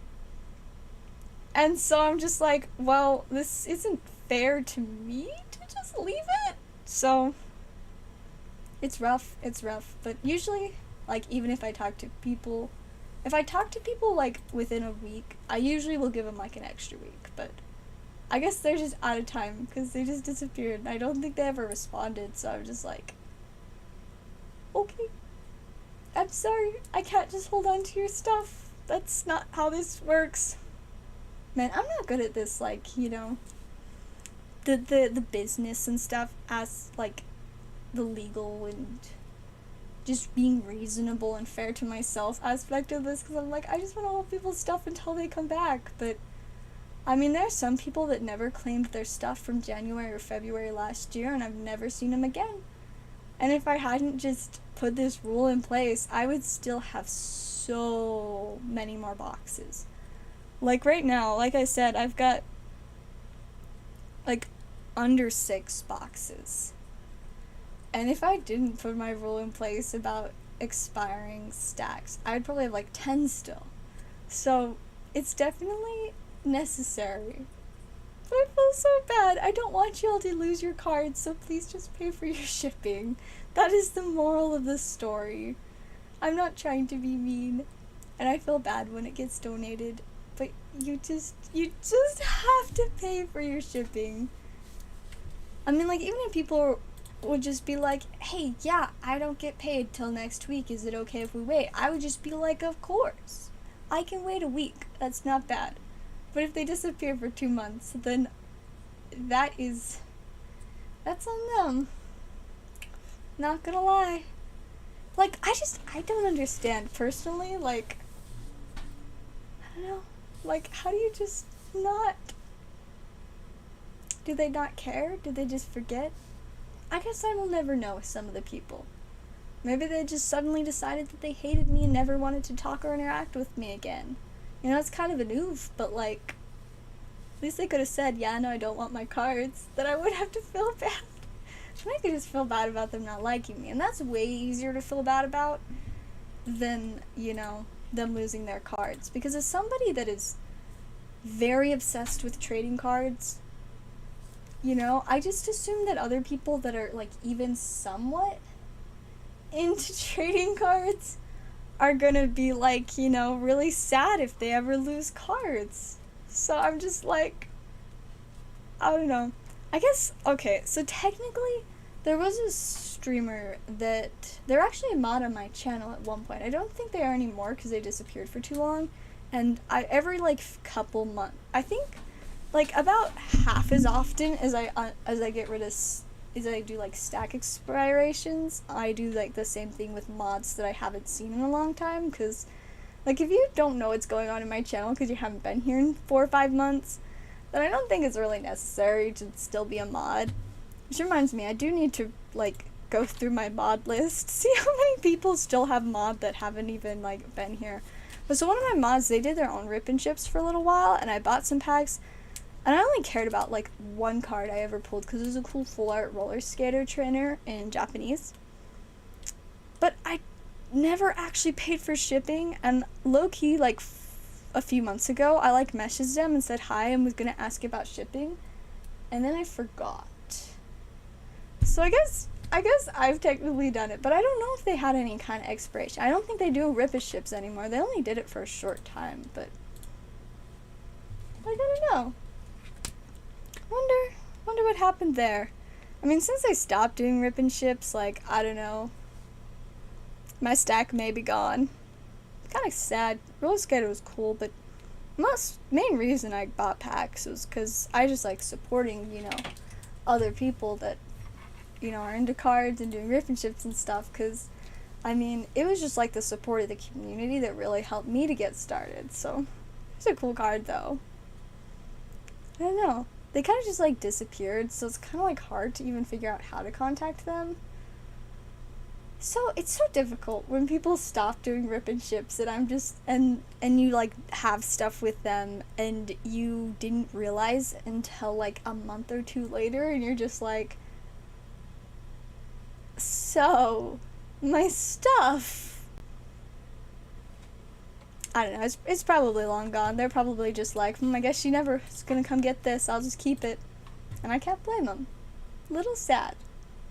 And so I'm just like, well, this isn't fair to me to just leave it. So, it's rough, but usually, like, even if I talk to people, like, within a week, I usually will give them, like, an extra week, but I guess they're just out of time, because they just disappeared, and I don't think they ever responded, so I'm just like, okay, I'm sorry, I can't just hold on to your stuff, that's not how this works. Man, I'm not good at this, like, you know, the business and stuff, as, like, the legal and just being reasonable and fair to myself aspect of this, because I'm like, I just want to hold people's stuff until they come back. But I mean, there are some people that never claimed their stuff from January or February last year, and I've never seen them again. And if I hadn't just put this rule in place, I would still have so many more boxes. Like right now, like I said, I've got like under 6 boxes. And if I didn't put my rule in place about expiring stacks, I'd probably have like 10 still. So it's definitely necessary. But I feel so bad. I don't want you all to lose your cards, so please just pay for your shipping. That is the moral of the story. I'm not trying to be mean, and I feel bad when it gets donated, but you just have to pay for your shipping. I mean, like, even if people would just be like, hey, yeah, I don't get paid till next week, is it okay if we wait? I would just be like, of course. I can wait a week. That's not bad. But if they disappear for 2 months, then that's on them. Not gonna lie. Like, I don't understand, personally, like, I don't know, like, how do you just not, do they not care? Do they just forget? I guess I will never know with some of the people. Maybe they just suddenly decided that they hated me and never wanted to talk or interact with me again. You know, it's kind of an oof, but like, at least they could have said, yeah, no, I don't want my cards. Then I would have to feel bad. I could just feel bad about them not liking me, and that's way easier to feel bad about than, you know, them losing their cards. Because as somebody that is very obsessed with trading cards, you know, I just assume that other people that are, like, even somewhat into trading cards are gonna be, like, you know, really sad if they ever lose cards. So I'm just like, I don't know. I guess, okay, so technically, there was a streamer that, they're actually a mod on my channel at one point. I don't think they are anymore because they disappeared for too long. And every, like, couple months, I think, like, about half as often as I get rid of, as I do, like, stack expirations, I do, like, the same thing with mods that I haven't seen in a long time, because, like, if you don't know what's going on in my channel because you haven't been here in 4 or 5 months, then I don't think it's really necessary to still be a mod. Which reminds me, I do need to, like, go through my mod list, see how many people still have mod that haven't even, like, been here. But so one of my mods, they did their own rip and ships for a little while, and I bought some packs, and I only cared about, like, one card I ever pulled, because it was a cool full art roller skater trainer in Japanese. But I never actually paid for shipping, and low-key, like, a few months ago, I, like, messaged them and said hi and was gonna ask about shipping, and then I forgot. So I guess I've technically done it, but I don't know if they had any kind of expiration. I don't think they do rip ships anymore. They only did it for a short time, but I don't know. Wonder what happened there. I mean, since I stopped doing rip and ships, like, I don't know, my stack may be gone. Kind of sad. Roller skater was cool, but main reason I bought packs was because I just like supporting, you know, other people that, you know, are into cards and doing rip and ships and stuff, because, I mean, it was just like the support of the community that really helped me to get started, so it's a cool card, though. I don't know. They kind of just, like, disappeared, so it's kind of, like, hard to even figure out how to contact them. So, it's so difficult when people stop doing rip and ships and I'm just, and you, like, have stuff with them and you didn't realize until, like, a month or two later, and you're just like, so, my stuff. I don't know, it's probably long gone. They're probably just like, I guess she never is gonna come get this, I'll just keep it. And I can't blame them. Little sad,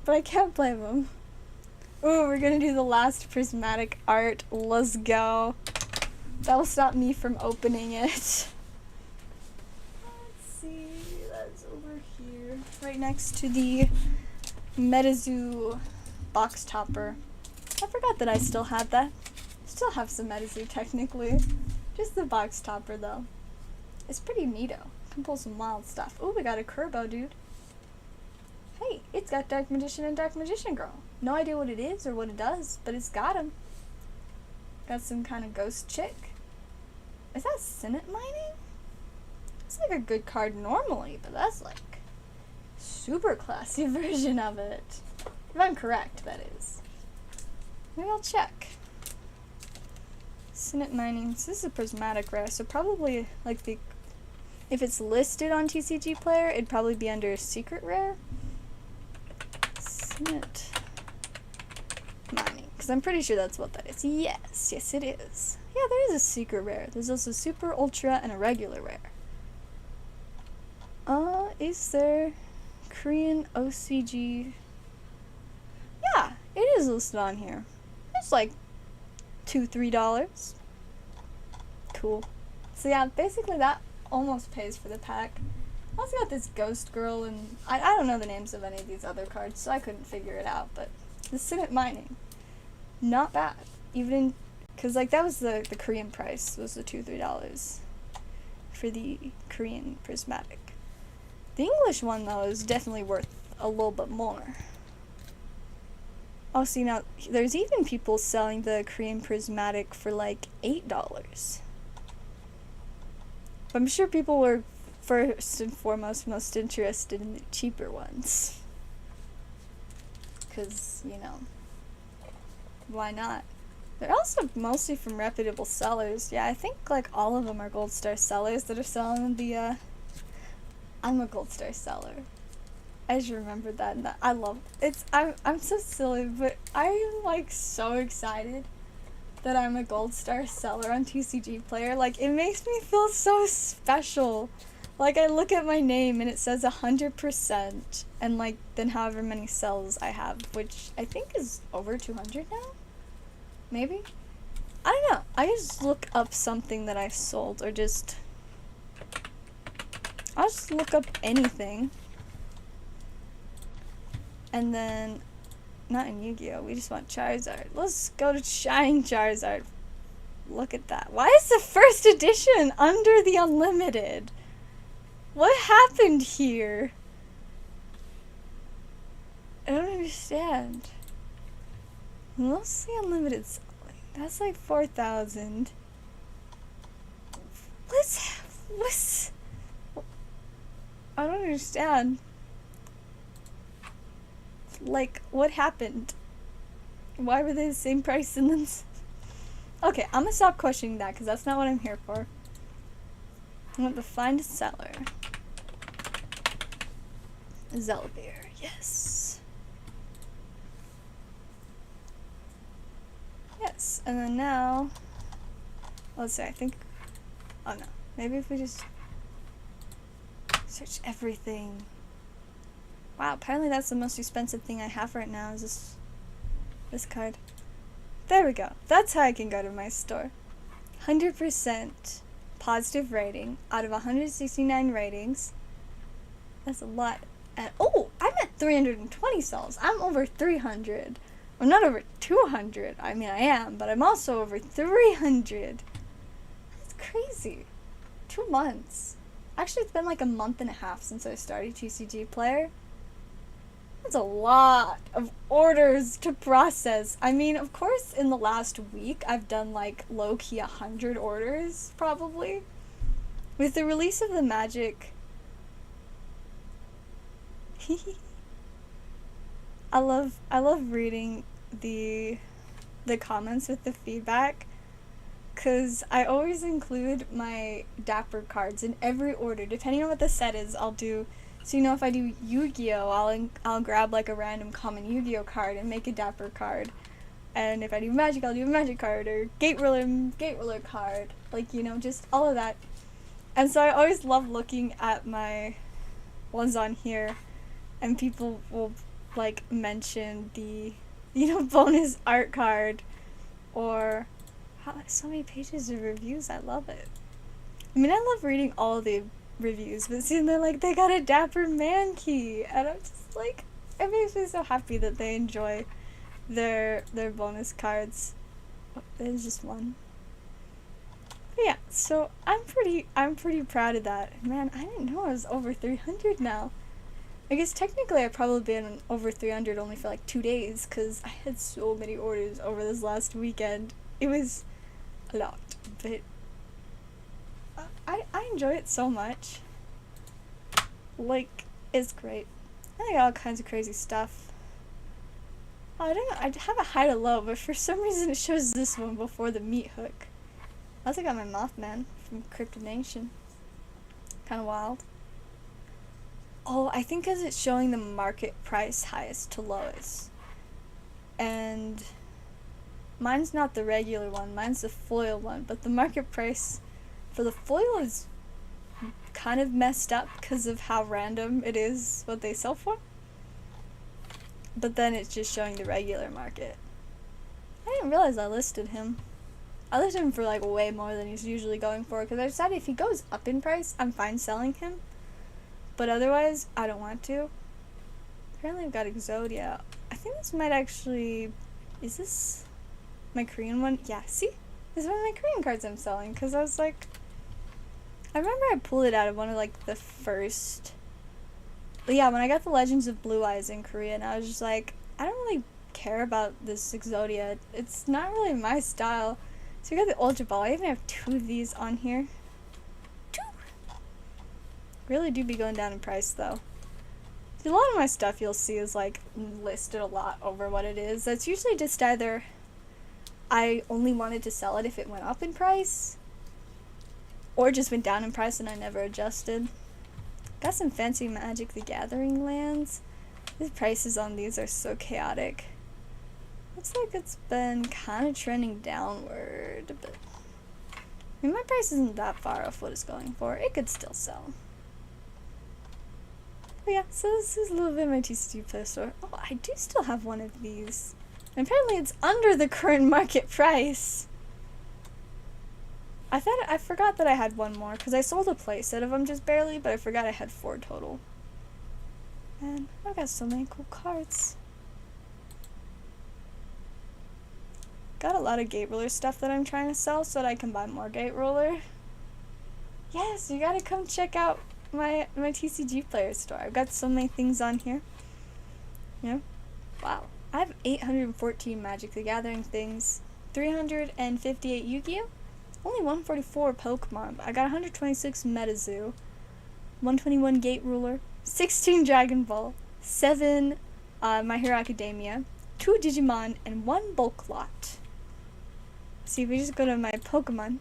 but I can't blame them. Ooh, we're gonna do the last prismatic art. Let's go. That will stop me from opening it. Let's see, that's over here. Right next to the Metazoo box topper. I forgot that I still had that. Still have some Metazoo technically. Just the box topper though. It's pretty neato. Can pull some wild stuff. Ooh, we got a Kerbo, dude. Hey, it's got Dark Magician and Dark Magician Girl. No idea what it is or what it does, but it's got them. Got some kind of ghost chick. Is that Sinnet Mining? It's like a good card normally, but that's like super classy version of it. If I'm correct, that is. Maybe I'll check. Sinnet Mining. So this is a prismatic rare, so probably like the, if it's listed on TCG Player, it'd probably be under secret rare. Sinnet Mining, because I'm pretty sure that's what that is. Yes, yes it is. Yeah, there is a secret rare. There's also super, ultra, and a regular rare. Is there Korean OCG? Yeah, it is listed on here. It's like $2-3. Cool. So yeah, basically that almost pays for the pack. I also got this Ghost Girl, and I don't know the names of any of these other cards, so I couldn't figure it out, but the Sinnet Mining, not bad. Even, because like that was the Korean price, was the $2-3 for the Korean prismatic. The English one, though, is definitely worth a little bit more. Oh, see, now, there's even people selling the Korean prismatic for, like, $8. I'm sure people were, first and foremost, most interested in the cheaper ones. because, you know, why not? They're also mostly from reputable sellers. Yeah, I think like all of them are Gold Star sellers that are selling the, I'm a Gold Star seller. I just remembered that, and that I love it's. I'm so silly, but I am like so excited that I'm a Gold Star seller on TCG Player. Like, it makes me feel so special. Like, I look at my name and it says 100%, and like then however many cells I have, which I think is over 200 now. Maybe? I don't know. I just look up something that I sold, or I'll just look up anything. And then, not in Yu-Gi-Oh! We just want Charizard. Let's go to Shining Charizard. Look at that. Why is the first edition under the Unlimited? What happened here? I don't understand. What's the Unlimited selling? That's like 4,000. What's... I don't understand. Like, what happened? Why were they the same price and then... Okay, I'm gonna stop questioning that because that's not what I'm here for. I want to find a seller. Zellaveire, yes. Yes, and then now... Let's see, I think... Oh no, maybe if we just... Search everything. Wow, apparently that's the most expensive thing I have right now is this card. There we go. That's how I can go to my store. 100% positive rating out of 169 ratings. That's a lot. Oh, I'm at 320 cells. I'm over 300. I'm not over 200. I mean, I am, but I'm also over 300. That's crazy. 2 months. Actually, it's been like a month and a half since I started TCG Player. That's a lot of orders to process. I mean, of course, in the last week, I've done like low-key 100 orders, probably. With the release of the Magic... I love reading the comments with the feedback, because I always include my Dapper cards in every order. Depending on what the set is, I'll do... So, you know, if I do Yu-Gi-Oh, I'll grab like a random common Yu-Gi-Oh card and make a Dapper card. And if I do Magic, I'll do a Magic card, or Gate Ruler card. Like, you know, just all of that. And so I always love looking at my ones on here, and people will like mention the, you know, bonus art card, or so many pages of reviews. I love it. I mean, I love reading all of the reviews, but seeing they're like, they got a Dapper Mankey, and I'm just like, it makes me so happy that they enjoy their bonus cards. Oh, there's just one. But yeah, so I'm pretty proud of that. Man, I didn't know I was over 300 now. I guess technically I've probably been over 300 only for like 2 days, because I had so many orders over this last weekend. It was a lot, but I enjoy it so much. Like, it's great. I got all kinds of crazy stuff. Oh, I don't know, I have a high to low, but for some reason it shows this one before the meat hook. I also got my Mothman from Crypto Nation. Kinda wild. Oh, I think because it's showing the market price highest to lowest. And mine's not the regular one, mine's the foil one, but the market price for the foil is kind of messed up because of how random it is what they sell for. But then it's just showing the regular market. I didn't realize I listed him. I listed him for like way more than he's usually going for, because I decided if he goes up in price, I'm fine selling him. But otherwise, I don't want to. Apparently I've got Exodia. I think this might actually... Is this my Korean one? Yeah, see? This is one of my Korean cards I'm selling, because I was like... I remember I pulled it out of one of like the first... But yeah, when I got the Legends of Blue Eyes in Korea, and I was just like, I don't really care about this Exodia. It's not really my style. So we got the Ultra Ball. I even have 2 of these on here. 2! Really do be going down in price though. A lot of my stuff you'll see is like listed a lot over what it is. That's usually just either I only wanted to sell it if it went up in price, or just went down in price and I never adjusted. Got some fancy Magic the Gathering lands. The prices on these are so chaotic. Looks like it's been kind of trending downward, but I mean, my price isn't that far off what it's going for. It could still sell. But yeah, so this is a little bit of my TCG Play Store. Oh, I do still have one of these. And apparently it's under the current market price. I forgot that I had one more, because I sold a playset of them just barely, but I forgot I had 4 total. And I've got so many cool cards. Got a lot of Gate Ruler stuff that I'm trying to sell so that I can buy more Gate Ruler. Yes, you gotta come check out my TCG Player Store. I've got so many things on here. Yeah. Wow. I have 814 Magic the Gathering things, 358 Yu-Gi-Oh! Only 144 Pokemon, but I got 126 MetaZoo, 121 Gate Ruler, 16 Dragon Ball, 7 My Hero Academia, 2 Digimon, and 1 Bulk Lot. See, if we just go to my Pokemon,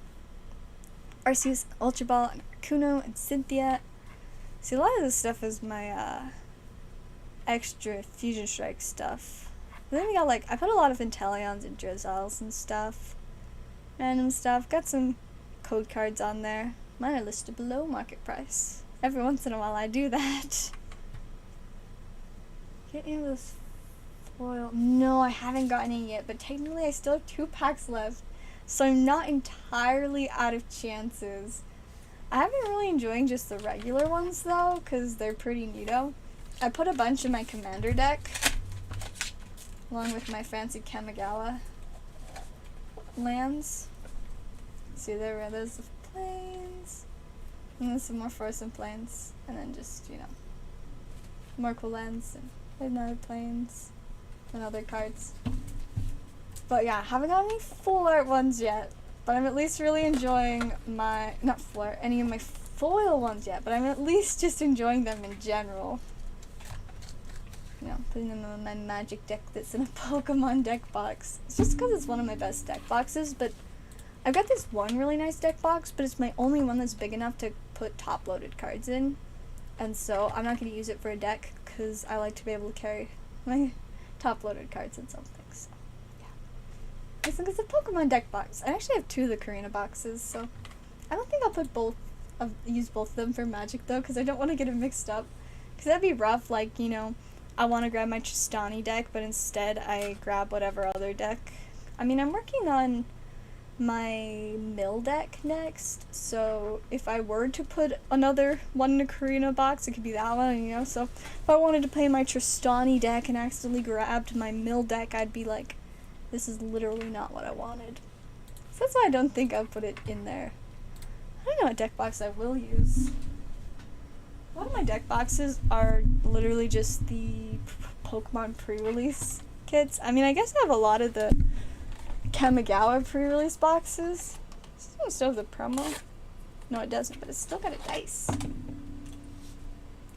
Arceus, Ultra Ball, and Arcuno, and Cynthia. See, a lot of this stuff is my extra Fusion Strike stuff. And then we got, like, I put a lot of Inteleons and Drizzles and stuff. Random stuff. Got some code cards on there. Mine are listed below market price. Every once in a while I do that. Get any of this foil? No, I haven't gotten it yet, but technically I still have 2 packs left. So I'm not entirely out of chances. I have been really enjoying just the regular ones though, because they're pretty neato. I put a bunch in my commander deck, along with my fancy Kamigawa lands. See, there's the plains, and then some more frozen plains, and then just, you know, more cool lands, and another plains, and other cards. But yeah, haven't got any full art ones yet, but I'm at least really enjoying my, not full art, any of my foil ones yet, but I'm at least just enjoying them in general. You know, putting them in my Magic deck that's in a Pokemon deck box. It's just because it's one of my best deck boxes, but I've got this one really nice deck box, but it's my only one that's big enough to put top-loaded cards in, and so I'm not going to use it for a deck, because I like to be able to carry my top-loaded cards in something, so yeah. I think it's a Pokemon deck box. I actually have 2 of the Karina boxes, so I don't think I'll put use both of them for Magic, though, because I don't want to get it mixed up, because that'd be rough, like, you know, I want to grab my Tristani deck, but instead I grab whatever other deck. I mean, I'm working on my mill deck next, so if I were to put another one in a Karina box, it could be that one, you know, so if I wanted to play my Tristani deck and accidentally grabbed my mill deck, I'd be like, this is literally not what I wanted. So that's why I don't think I'll put it in there. I don't know what deck box I will use. A lot of my deck boxes are literally just the Pokemon pre-release kits. I mean, I guess I have a lot of the Kamigawa pre-release boxes. This one still has a promo. No, it doesn't, but it's still got a dice.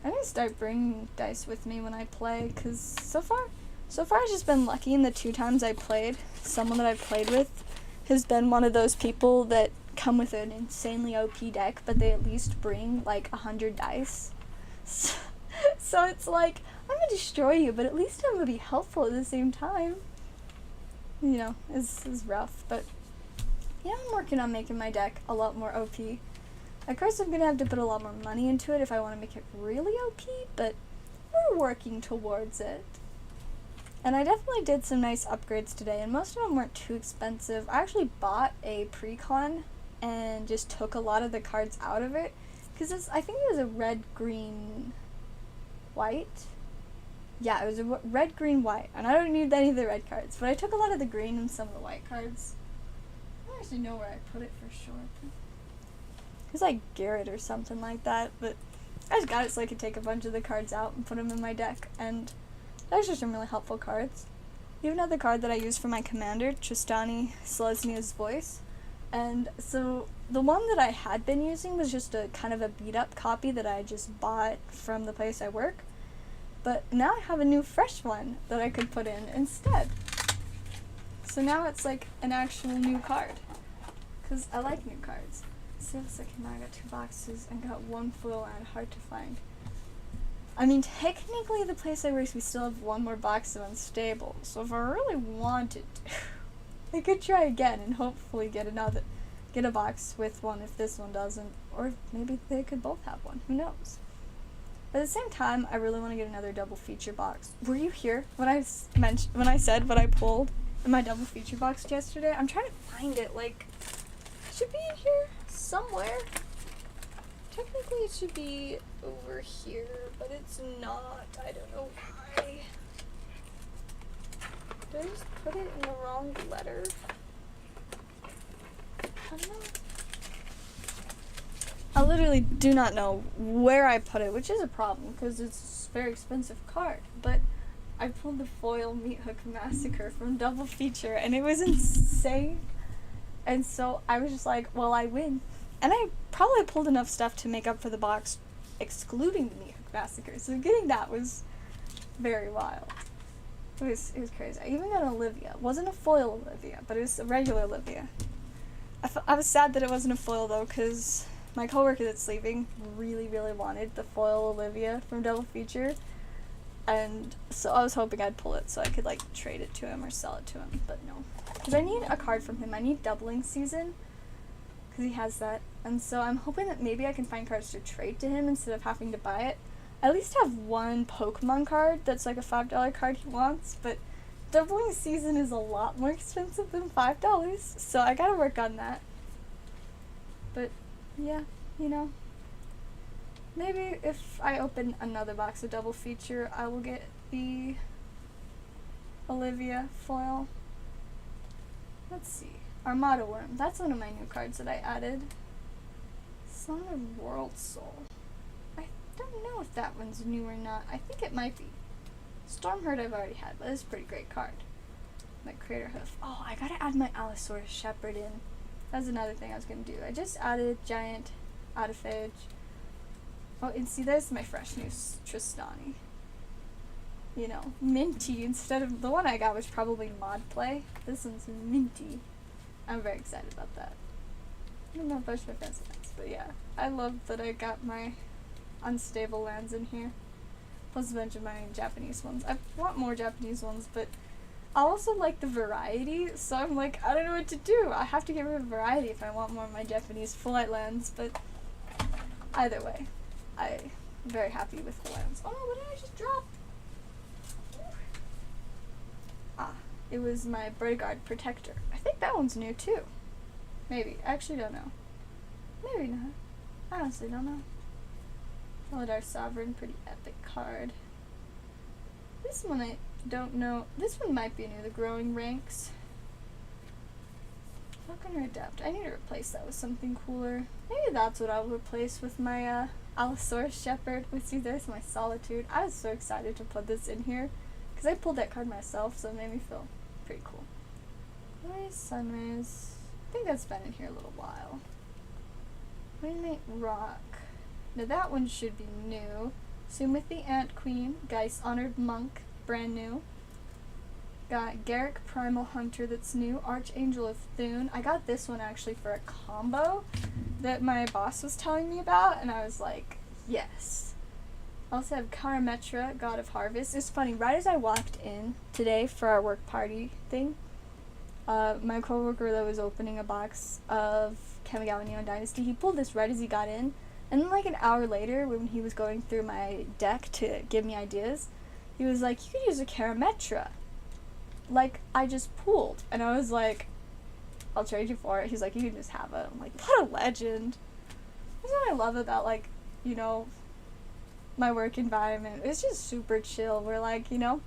I need to start bringing dice with me when I play, because so far I've just been lucky in the 2 times I played. Someone that I played with has been one of those people that come with an insanely OP deck, but they at least bring like 100 dice. So it's like, I'm gonna destroy you, but at least I'm gonna be helpful at the same time. You know, it's rough, but yeah, I'm working on making my deck a lot more OP. Of course, I'm gonna have to put a lot more money into it if I want to make it really OP, but we're working towards it. And I definitely did some nice upgrades today, and most of them weren't too expensive. I actually bought a pre-con and just took a lot of the cards out of it, because I think it was a red, green, white. Yeah, it was a red, green, white, and I don't need any of the red cards, but I took a lot of the green and some of the white cards. I don't actually know where I put it for sure. It was like Garrett or something like that, but I just got it so I could take a bunch of the cards out and put them in my deck, and those are some really helpful cards. Even another card that I use for my commander, Tristani Selesnia's Voice. And so the one that I had been using was just a kind of a beat up copy that I just bought from the place I work. But now I have a new fresh one that I could put in instead. So now it's like an actual new card. Because I like new cards. See, it's like now I got 2 boxes and got 1 foil and hard to find. I mean, technically the place I work, we still have 1 more box of unstable. So if I really wanted to, I could try again and hopefully get a box with one if this one doesn't. Or maybe they could both have one. Who knows? But at the same time, I really want to get another double feature box. Were you here when I said what I pulled in my double feature box yesterday? I'm trying to find it. Like, it should be in here somewhere. Technically, it should be over here, but it's not. I don't know why. Did I just put it in the wrong letter? I don't know. I literally do not know where I put it, which is a problem because it's a very expensive card. But I pulled the foil Meat Hook Massacre from Double Feature and it was insane. And so I was just like, well, I win. And I probably pulled enough stuff to make up for the box excluding the Meat Hook Massacre. So getting that was very wild. It was crazy. I even got an Olivia. It wasn't a foil Olivia, but it was a regular Olivia. I was sad that it wasn't a foil though, because my coworker that's leaving really, really wanted the foil Olivia from Double Feature, and so I was hoping I'd pull it so I could like trade it to him or sell it to him, but no. Because I need a card from him. I need Doubling Season, because he has that, and so I'm hoping that maybe I can find cards to trade to him instead of having to buy it. I at least have 1 Pokemon card that's like a $5 card he wants, but Doubling Season is a lot more expensive than $5, so I gotta work on that. But yeah, you know, maybe if I open another box of Double Feature, I will get the Olivia foil. Let's see. Armada Worm. That's one of my new cards that I added. Song of World Soul. I don't know if that one's new or not. I think it might be. Stormherd I've already had, but it's a pretty great card. My Crater Hoof. Oh, I gotta add my Allosaurus Shepherd in. That's another thing I was gonna do. I just added Giant Autophage. Oh, and see, there's my fresh new Tristani. You know, minty instead of the one I got was probably mod play. This one's minty. I'm very excited about that. I don't know if I should have fancy lands, but yeah. I love that I got my unstable lands in here. Plus a bunch of my Japanese ones. I want more Japanese ones, but I also like the variety, so I'm like, I don't know what to do. I have to get rid of variety if I want more of my Japanese full-light lands, but either way, I'm very happy with the lands. Oh no, what did I just drop? Ah, it was my Vanguard Protector. I think that one's new too. Maybe. I actually don't know. Maybe not. I honestly don't know. Felidar Sovereign, pretty epic card. This one I don't know. This one might be new, the Growing Ranks. Falconer Adept. I need to replace that with something cooler. Maybe that's what I'll replace with my Allosaurus Shepherd. But see, there's my Solitude. I was so excited to put this in here because I pulled that card myself, so it made me feel pretty cool. Where's Sunrays? I think that's been in here a little while. Waynight Rock. Now that one should be new. Sumith the Ant Queen, Geist Honored Monk, brand new. Got Garrick Primal Hunter, that's new. Archangel of Thune. I got this one actually for a combo that my boss was telling me about, and I was like, yes. I also have Karametra, God of Harvest. It's funny, right as I walked in today for our work party thing, my coworker that was opening a box of Kamigawa Neon Dynasty, he pulled this right as he got in. And then like an hour later, when he was going through my deck to give me ideas, he was like, you could use a Karametra. Like, I just pulled. And I was like, I'll trade you for it. He's like, you can just have it. I'm like, what a legend. That's what I love about, like, you know, my work environment. It's just super chill. We're like, you know,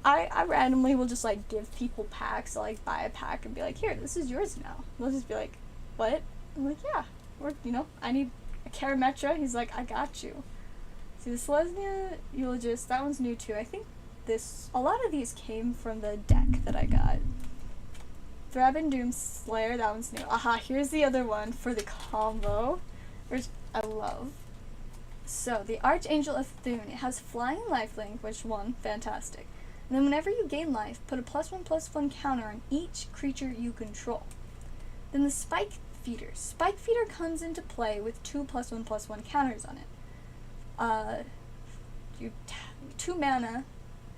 I randomly will just, like, give people packs. I'll, like, buy a pack and be like, here, this is yours now. They'll just be like, what? I'm like, yeah. Or, you know, I need a Karametra. He's like, I got you. See, the Selesnya Eulogist, that one's new too. I think a lot of these came from the deck that I got. Thraben Doom Slayer, that one's new. Aha, here's the other one for the combo, which I love. So, the Archangel of Thune, it has flying and lifelink, which one, fantastic. And then whenever you gain life, put a +1/+1 counter on each creature you control. Then the Spike Feeder. Spike Feeder comes into play with 2 +1/+1 counters on it. 2 mana,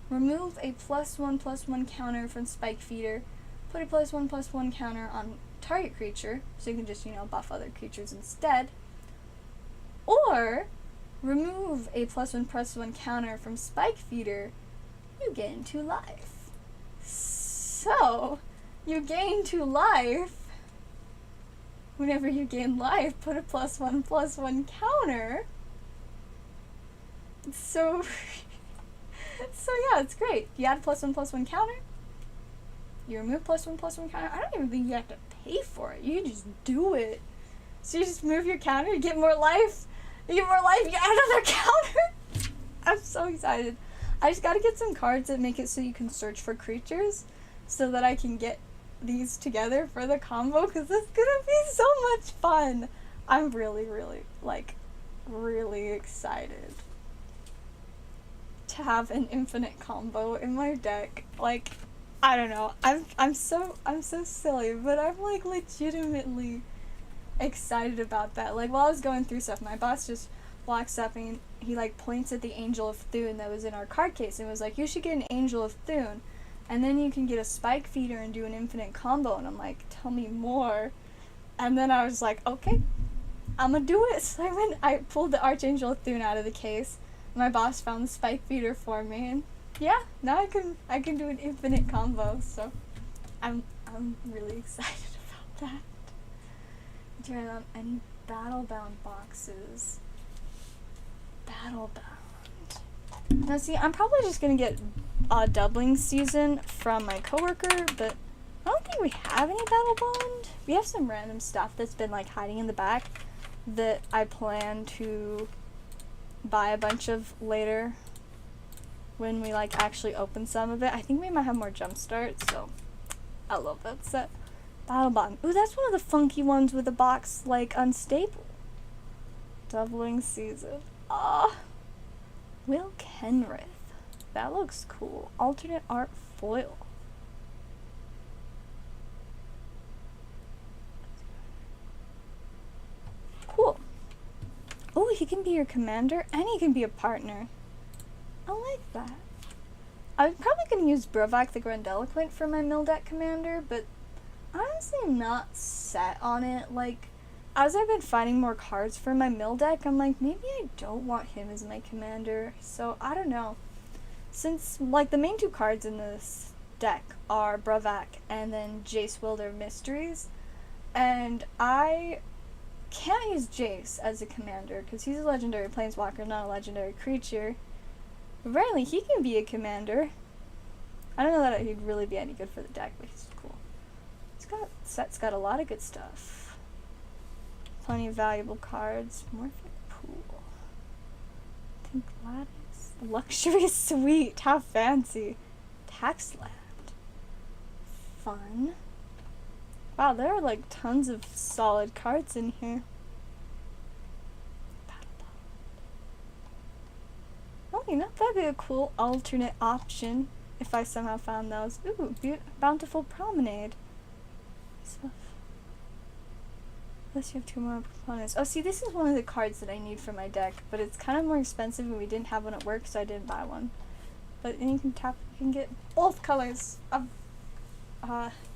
remove a +1/+1 counter from Spike Feeder, put a +1/+1 counter on target creature, so you can just, buff other creatures instead. Or, remove a +1/+1 counter from Spike Feeder, you gain 2 life. So, you gain 2 life. Whenever you gain life, put a +1/+1 counter. So yeah, it's great. You add +1/+1 counter. You remove +1/+1 counter. I don't even think you have to pay for it. You can just do it. So you just move your counter, you get more life. You get more life, you add another counter. I'm so excited. I just gotta get some cards that make it so you can search for creatures so that I can get these together for the combo, because it's gonna be so much fun. I'm really, really excited to have an infinite combo in my deck. Like, I don't know. I'm so silly, but I'm like legitimately excited about that. Like, while I was going through stuff, my boss just walks up and he like points at the Angel of Thune that was in our card case and was like, you should get an Angel of Thune, and then you can get a Spike Feeder and do an infinite combo. And I'm like, tell me more. And then I was like, okay, I'm gonna do it. So I pulled the Archangel of Thune out of the case. My boss found the Spike Feeder for me, and yeah, now I can do an infinite combo. So I'm really excited about that. Turn on any battle-bound boxes. Battle-bound. Now see, I'm probably just gonna get a doubling season from my coworker, but I don't think we have any battle-bound. We have some random stuff that's been like hiding in the back that I plan to buy a bunch of later when we like actually open some of it. I think we might have more jumpstart, so I love that set. Battle Bond. Ooh, that's one of the funky ones with the box like unstable. Doubling season. Ah, Will Kenrith. That looks cool. Alternate art foil. Cool. Oh, he can be your commander and he can be a partner. I like that. I'm probably going to use Brovak the Grandiloquent for my mill deck commander, but honestly I'm not set on it. Like, as I've been finding more cards for my mill deck, I'm like, maybe I don't want him as my commander. So, I don't know. Since, like, the main 2 cards in this deck are Brovak and then Jace Wilder Mysteries, and I can't use Jace as a commander because he's a legendary planeswalker, not a legendary creature. Apparently he can be a commander. I don't know that he'd really be any good for the deck, but he's cool. Set's got a lot of good stuff. Plenty of valuable cards. Morphic Pool. Think Lattice. Luxury Suite. How fancy. Taxland. Fun. Wow, there are like tons of solid cards in here. Oh, you know, that'd be a cool alternate option if I somehow found those. Ooh, Bountiful Promenade. Stuff. Unless you have 2 more proponents. Oh, see, this is one of the cards that I need for my deck, but it's kind of more expensive and we didn't have one at work, so I didn't buy one. But then you can get both colors of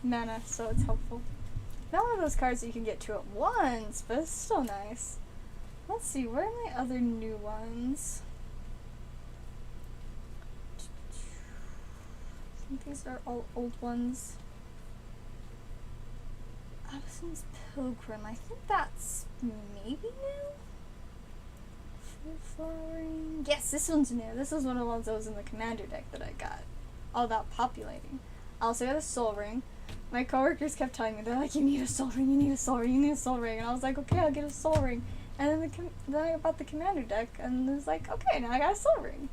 mana, so it's helpful. Not one of those cards that you can get 2 at once, but it's still nice. Let's see, where are my other new ones? I think these are all old ones. Addison's Pilgrim, I think that's maybe new? Full Flowering. Yes, this one's new. This is one of the ones that was in the commander deck that I got. All about populating. I also got a Soul Ring. My coworkers kept telling me, they're like, you need a Soul Ring, you need a Soul Ring, you need a Soul Ring. And I was like, okay, I'll get a Soul Ring. And then I bought the commander deck, and it was like, okay, now I got a Soul Ring.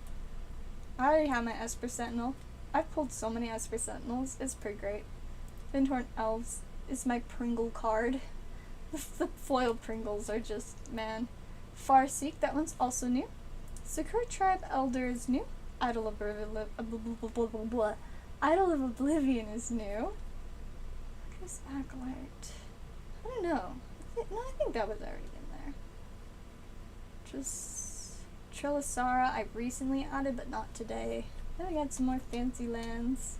I already have my Esper Sentinel. I've pulled so many Esper Sentinels. It's pretty great. Vintorn Elves is my Pringle card. The foil Pringles are just, man, Farseek, that one's also new. Sakura Tribe Elder is new. Idol of Oblivion is new. Chris Acolyte. I don't know. No, I think that was already in there. Just Trilisara I recently added, but not today. Then we got some more fancy lands.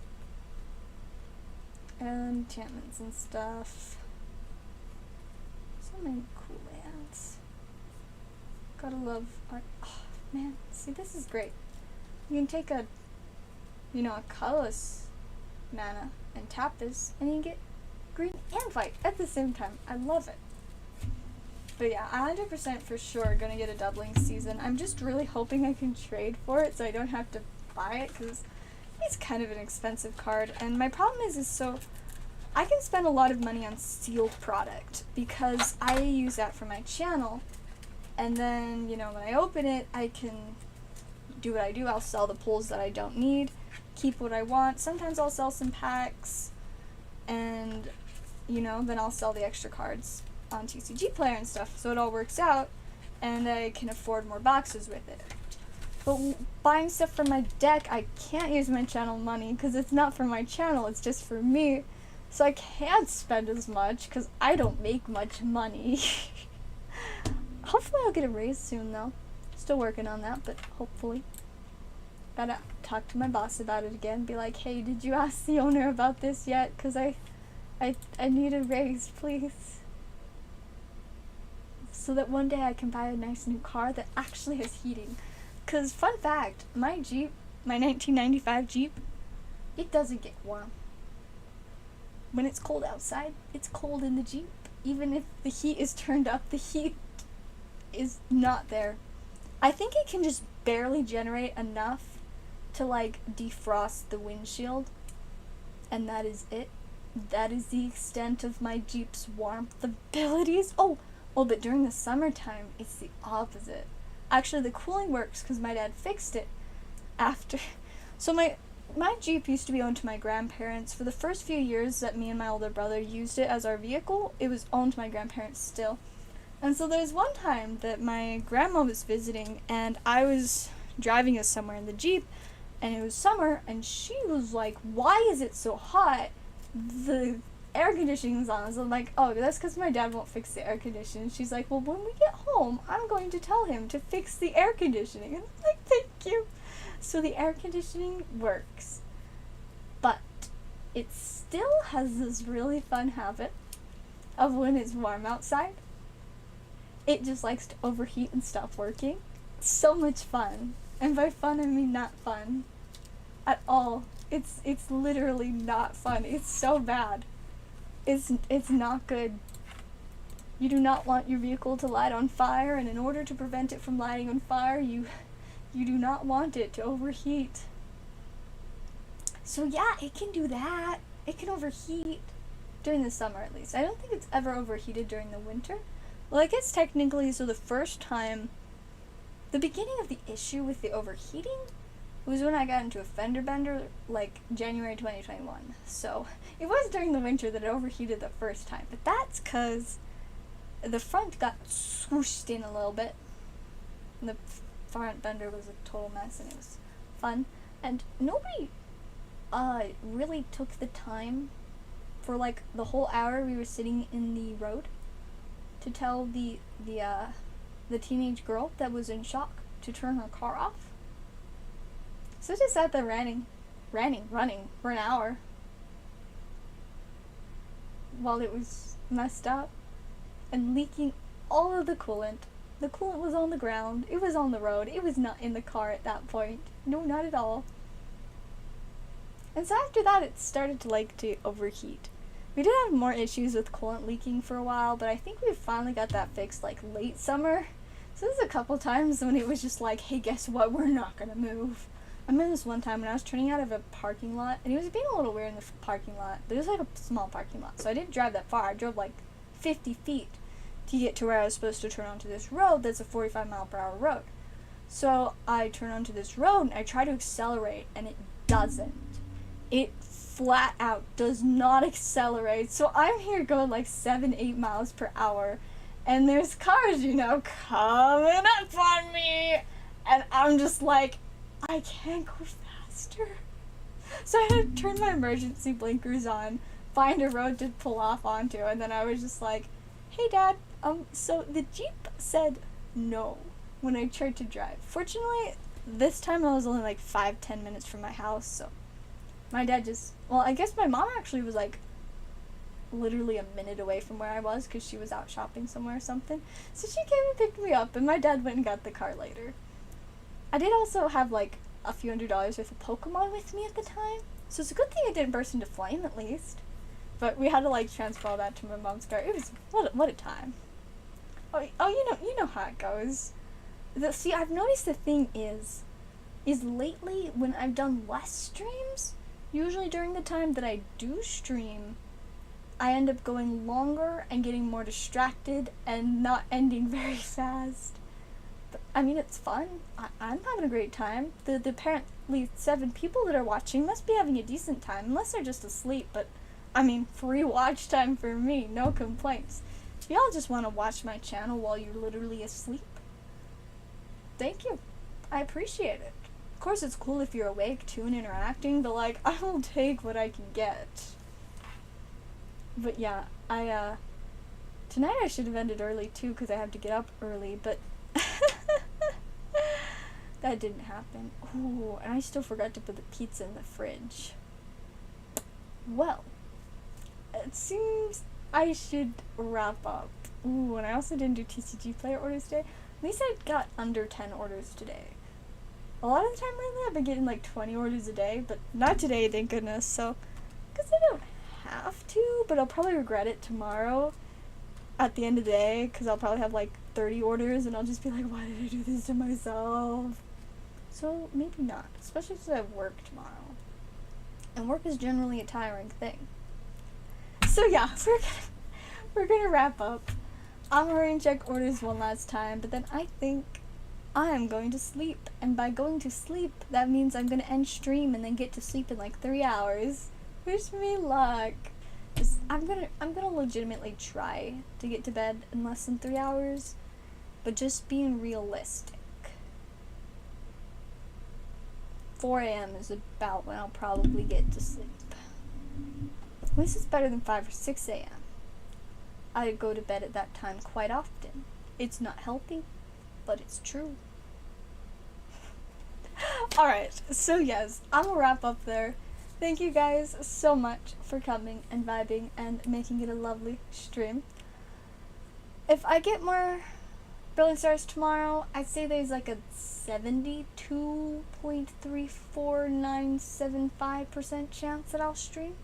And enchantments and stuff. So many cool lands. Gotta love art. Oh, man. See, this is great. You can take a colorless mana and tap this, and you can get green and white at the same time. I love it. But yeah, 100% for sure gonna get a doubling season. I'm just really hoping I can trade for it so I don't have to buy it, because it's kind of an expensive card. And my problem is so I can spend a lot of money on sealed product because I use that for my channel. And then, when I open it, I can do what I do. I'll sell the pulls that I don't need, keep what I want. Sometimes I'll sell some packs, and, then I'll sell the extra cards on TCG Player and stuff. So it all works out, and I can afford more boxes with it. But buying stuff from my deck, I can't use my channel money because it's not for my channel, it's just for me. So I can't spend as much because I don't make much money. Hopefully I'll get a raise soon though. Still working on that, but hopefully. Gotta talk to my boss about it again. Be like, hey, did you ask the owner about this yet? Because I need a raise, please. So that one day I can buy a nice new car that actually has heating. Because, fun fact, my Jeep, my 1995 Jeep, it doesn't get warm. When it's cold outside, it's cold in the Jeep. Even if the heat is turned up, the heat is not there. I think it can just barely generate enough to, defrost the windshield. And that is it. That is the extent of my Jeep's warmth abilities. Oh, but during the summertime, it's the opposite. Actually, the cooling works because my dad fixed it after. So my Jeep used to be owned to my grandparents. For the first few years that me and my older brother used it as our vehicle, it was owned to my grandparents still. And so there's one time that my grandma was visiting, and I was driving us somewhere in the Jeep, and it was summer, and she was like, why is it so hot? The air conditioning's on. So I'm like, oh, that's because my dad won't fix the air conditioning. She's like, well, when we get home, I'm going to tell him to fix the air conditioning. And I'm like, thank you. So the air conditioning works, but it still has this really fun habit of when it's warm outside, it just likes to overheat and stop working. It's so much fun. And by fun, I mean not fun at all. It's literally not fun. It's so bad. It's not good. You do not want your vehicle to light on fire, and in order to prevent it from lighting on fire, you do not want it to overheat. So yeah, it can do that. It can overheat during the summer at least. I don't think it's ever overheated during the winter. Well, I guess technically, so the first time, the beginning of the issue with the overheating was when I got into a fender bender, January 2021. So it was during the winter that it overheated the first time, but that's because the front got swooshed in a little bit. And the front bender was a total mess, and it was fun. And nobody really took the time for the whole hour we were sitting in the road to tell the teenage girl that was in shock to turn her car off. So I just sat there running for an hour while it was messed up and leaking all of the coolant. The coolant was on the ground. It was on the road. It was not in the car at that point. No, not at all. And so after that, it started to overheat. We did have more issues with coolant leaking for a while, but I think we finally got that fixed late summer. So there's a couple times when it was just hey, guess what? We're not gonna move. I remember this one time when I was turning out of a parking lot, and it was being a little weird in the parking lot, but it was a small parking lot, so I didn't drive that far. I drove 50 feet to get to where I was supposed to turn onto this road that's a 45-mile-per-hour road. So I turn onto this road, and I try to accelerate, and it doesn't. It flat out does not accelerate. So I'm here going 7-8 miles per hour, And there's cars, you know, coming up on me. And I'm just like, I can't go faster. So I had to turn my emergency blinkers on, find a road to pull off onto, and then I was just like, hey Dad, so the Jeep said no when I tried to drive. Fortunately, this time I was only like 5-10 minutes from my house, so my dad just, well, I guess my mom actually was like literally a minute away from where I was because she was out shopping somewhere or something. So she came and picked me up, and my dad went and got the car later. I did also have like a few $100s worth of Pokémon with me at the time, so it's a good thing I didn't burst into flame at least. But we had to like transfer all that to my mom's car. It was what a time. Oh, you know how it goes. See, I've noticed the thing is lately when I've done less streams, usually during the time that I do stream, I end up going longer and getting more distracted and not ending very fast. But, I mean, it's fun. I'm having a great time. The apparently 7 people that are watching must be having a decent time, unless they're just asleep, but, I mean, free watch time for me, no complaints. If y'all just want to watch my channel while you're literally asleep, thank you. I appreciate it. Of course, it's cool if you're awake too and interacting, but, like, I will take what I can get. But yeah, tonight I should have ended early too because I have to get up early, but that didn't happen. Ooh, and I still forgot to put the pizza in the fridge. Well, it seems I should wrap up. Ooh, and I also didn't do TCG player orders today. At least I got under 10 orders today. A lot of the time lately I've been getting like 20 orders a day, but not today, thank goodness. So, because I don't have to, but I'll probably regret it tomorrow at the end of the day because I'll probably have like 30 orders and I'll just be like, why did I do this to myself? So maybe not, especially since I have work tomorrow, and work is generally a tiring thing. So yeah, we're gonna wrap up. I'm going to check orders one last time, but then I think I am going to sleep, and by going to sleep that means I'm gonna end stream and then get to sleep in like 3 hours. Wish me luck. I'm gonna legitimately try to get to bed in less than 3 hours, but just being realistic. 4 a.m. is about when I'll probably get to sleep. At least it's better than 5 or 6 a.m. I go to bed at that time quite often. It's not healthy, but it's true. Alright, so yes, I'm gonna wrap up there. Thank you guys so much for coming and vibing and making it a lovely stream. If I get more Brilliant Stars tomorrow, I'd say there's like a 72.34975% chance that I'll stream.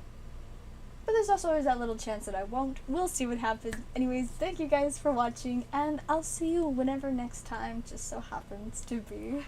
But there's also always that little chance that I won't. We'll see what happens. Anyways, thank you guys for watching, and I'll see you whenever next time just so happens to be.